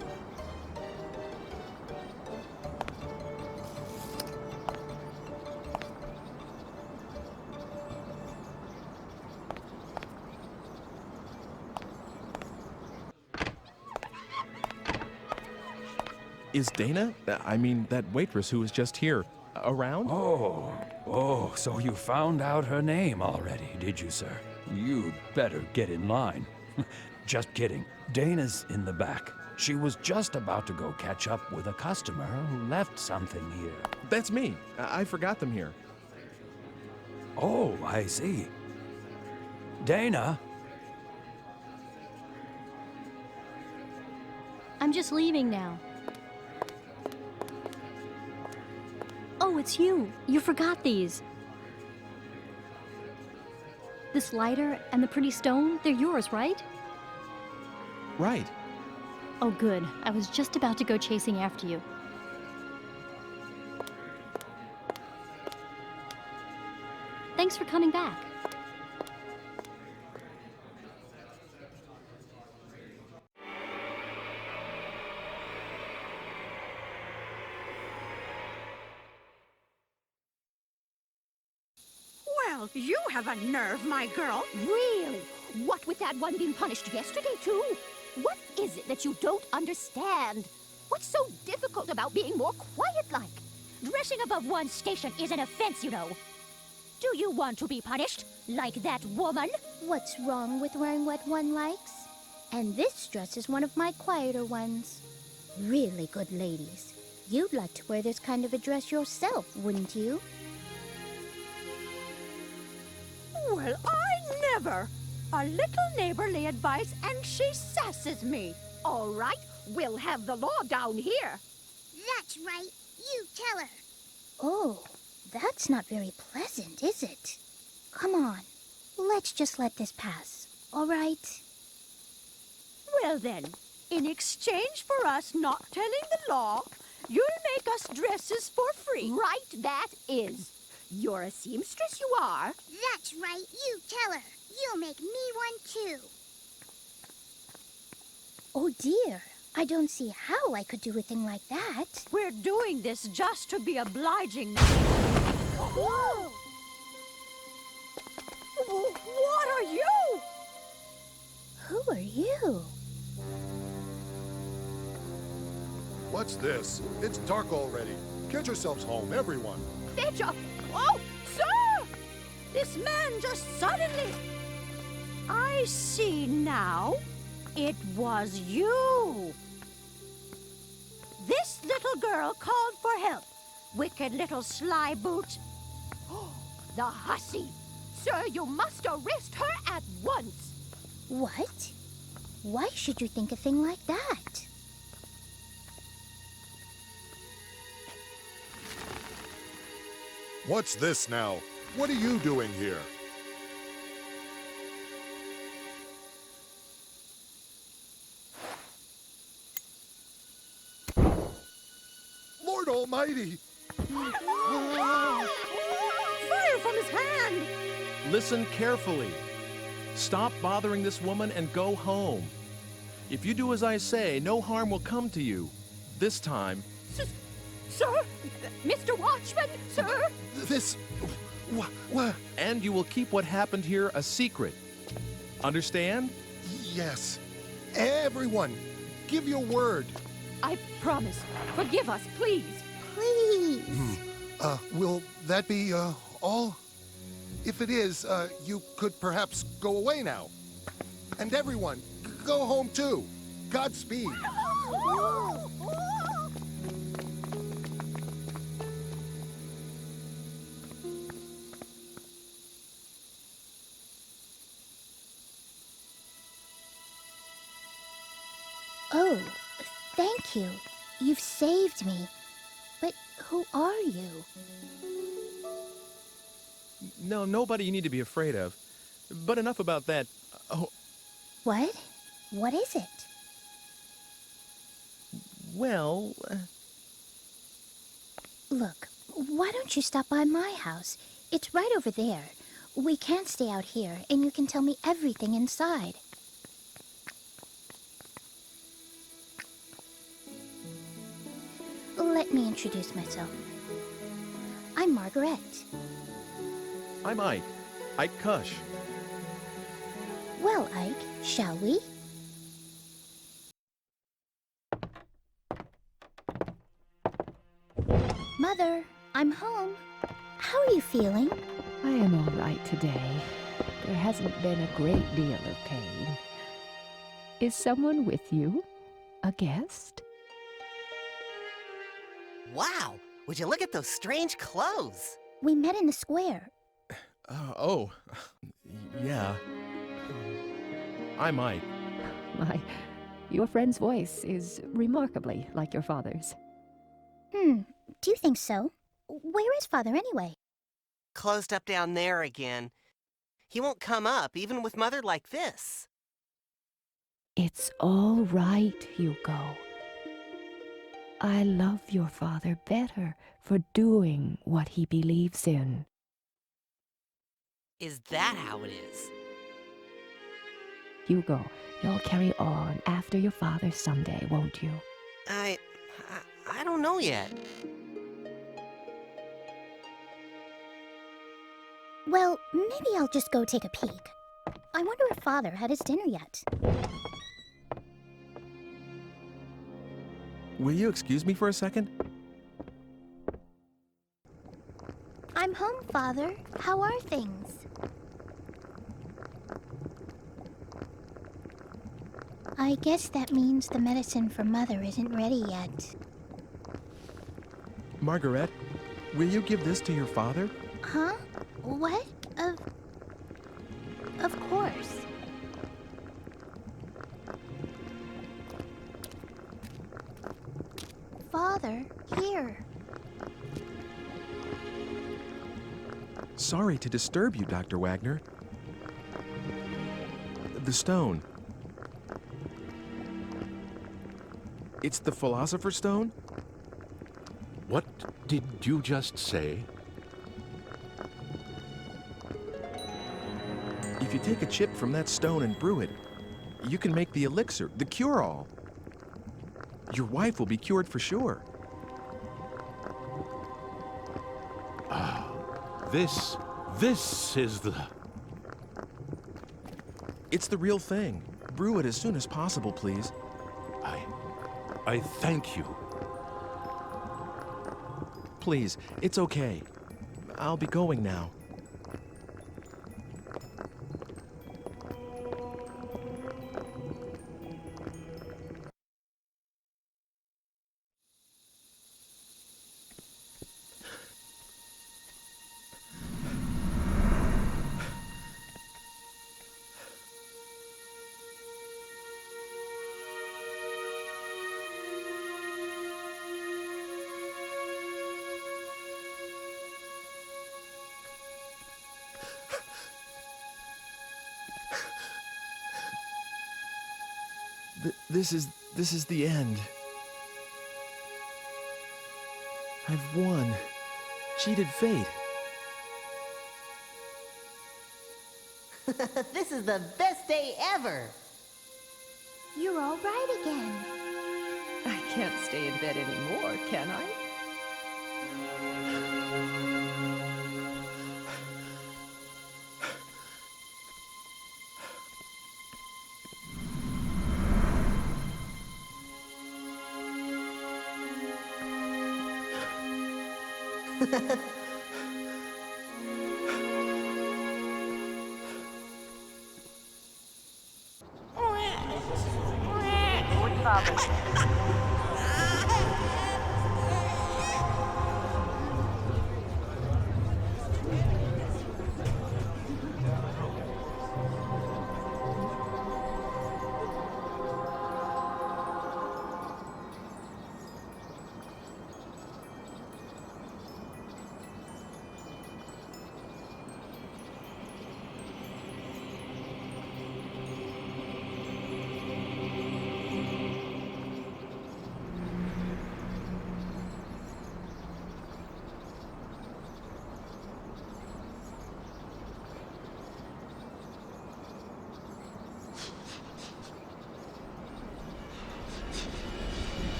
Is Dana, I mean that waitress who was just here, around?
Oh, so you found out her name already, did you, sir? You'd better get in line. Just kidding. Dana's in the back. She was just about to go catch up with a customer who left something here.
That's me. I forgot them here.
Oh, I see. Dana?
I'm just leaving now. Oh, it's you. You forgot these. This lighter and the pretty stone, they're yours, right?
Right.
Oh, good. I was just about to go chasing after you. Thanks for coming back.
Well, you have a nerve, my girl. Really? What with that one being punished yesterday, too? What is it that you don't understand? What's so difficult about being more quiet-like? Dressing above one's station is an offense, you know. Do you want to be punished, like that woman?
What's wrong with wearing what one likes? And this dress is one of my quieter ones. Really good ladies. You'd like to wear this kind of a dress yourself, wouldn't you?
Well, I never! A little neighborly advice and she sasses me. All right, we'll have the law down here.
That's right. You tell her.
Oh, that's not very pleasant, is it? Come on, let's just let this pass, all right?
Well then, in exchange for us not telling the law, you'll make us dresses for free. Right, that is. You're a seamstress, you are.
That's right. You tell her. You'll make me one, too.
Oh, dear. I don't see how I could do a thing like that.
We're doing this just to be obliging.
Whoa!
What are you?
Who are you?
What's this? It's dark already. Get yourselves home, everyone.
Fetch up! Oh, sir! This man just suddenly... I see now. It was you. This little girl called for help. Wicked little sly boot. The hussy. Sir, you must arrest her at once.
What? Why should you think a thing like that?
What's this now? What are you doing here? Lord Almighty!
Fire from his hand!
Listen carefully. Stop bothering this woman and go home. If you do as I say, no harm will come to you. This time...
Sir? Mr. Watchman, sir?
This... What?
And you will keep what happened here a secret. Understand?
Yes. Everyone, give your word.
I promise. Forgive us, please.
Please.
Will that be, all? If it is, you could perhaps go away now. And everyone, go home too. Godspeed.
Oh, thank you. You've saved me. But who are you?
No, nobody you need to be afraid of. But enough about that. Oh,
What? What is it?
well...
Look, why don't you stop by my house? It's right over there. We can't stay out here, and you can tell me everything inside. Let me introduce myself. I'm Margaret.
I'm Ike. Ike Kush.
Well, Ike, shall we? Mother, I'm home. How are you feeling?
I am all right today. There hasn't been a great deal of pain. Is someone with you? A guest?
Wow! Would you look at those strange clothes?
We met in the square.
Yeah. I'm Ike.
Your friend's voice is remarkably like your father's.
Do you think so? Where is Father anyway?
Closed up down there again. He won't come up, even with Mother like this.
It's all right, Hugo. I love your father better for doing what he believes in.
Is that how it is?
Hugo, you'll carry on after your father someday, won't you?
I don't know yet.
Well, maybe I'll just go take a peek. I wonder if Father had his dinner yet.
Will you excuse me for a second?
I'm home, Father. How are things? I guess that means the medicine for Mother isn't ready yet.
Margaret, will you give this to your father?
Huh? What? Of course. Father, here.
Sorry to disturb you, Dr. Wagner. The stone. It's the Philosopher's Stone?
What did you just say?
If you take a chip from that stone and brew it, you can make the elixir, the cure-all. Your wife will be cured for sure.
This is the...
It's the real thing. Brew it as soon as possible, please.
I thank you.
Please, it's okay. I'll be going now. This is the end. I've won. Cheated fate.
This is the best day ever!
You're all right again.
I can't stay in bed anymore, can I?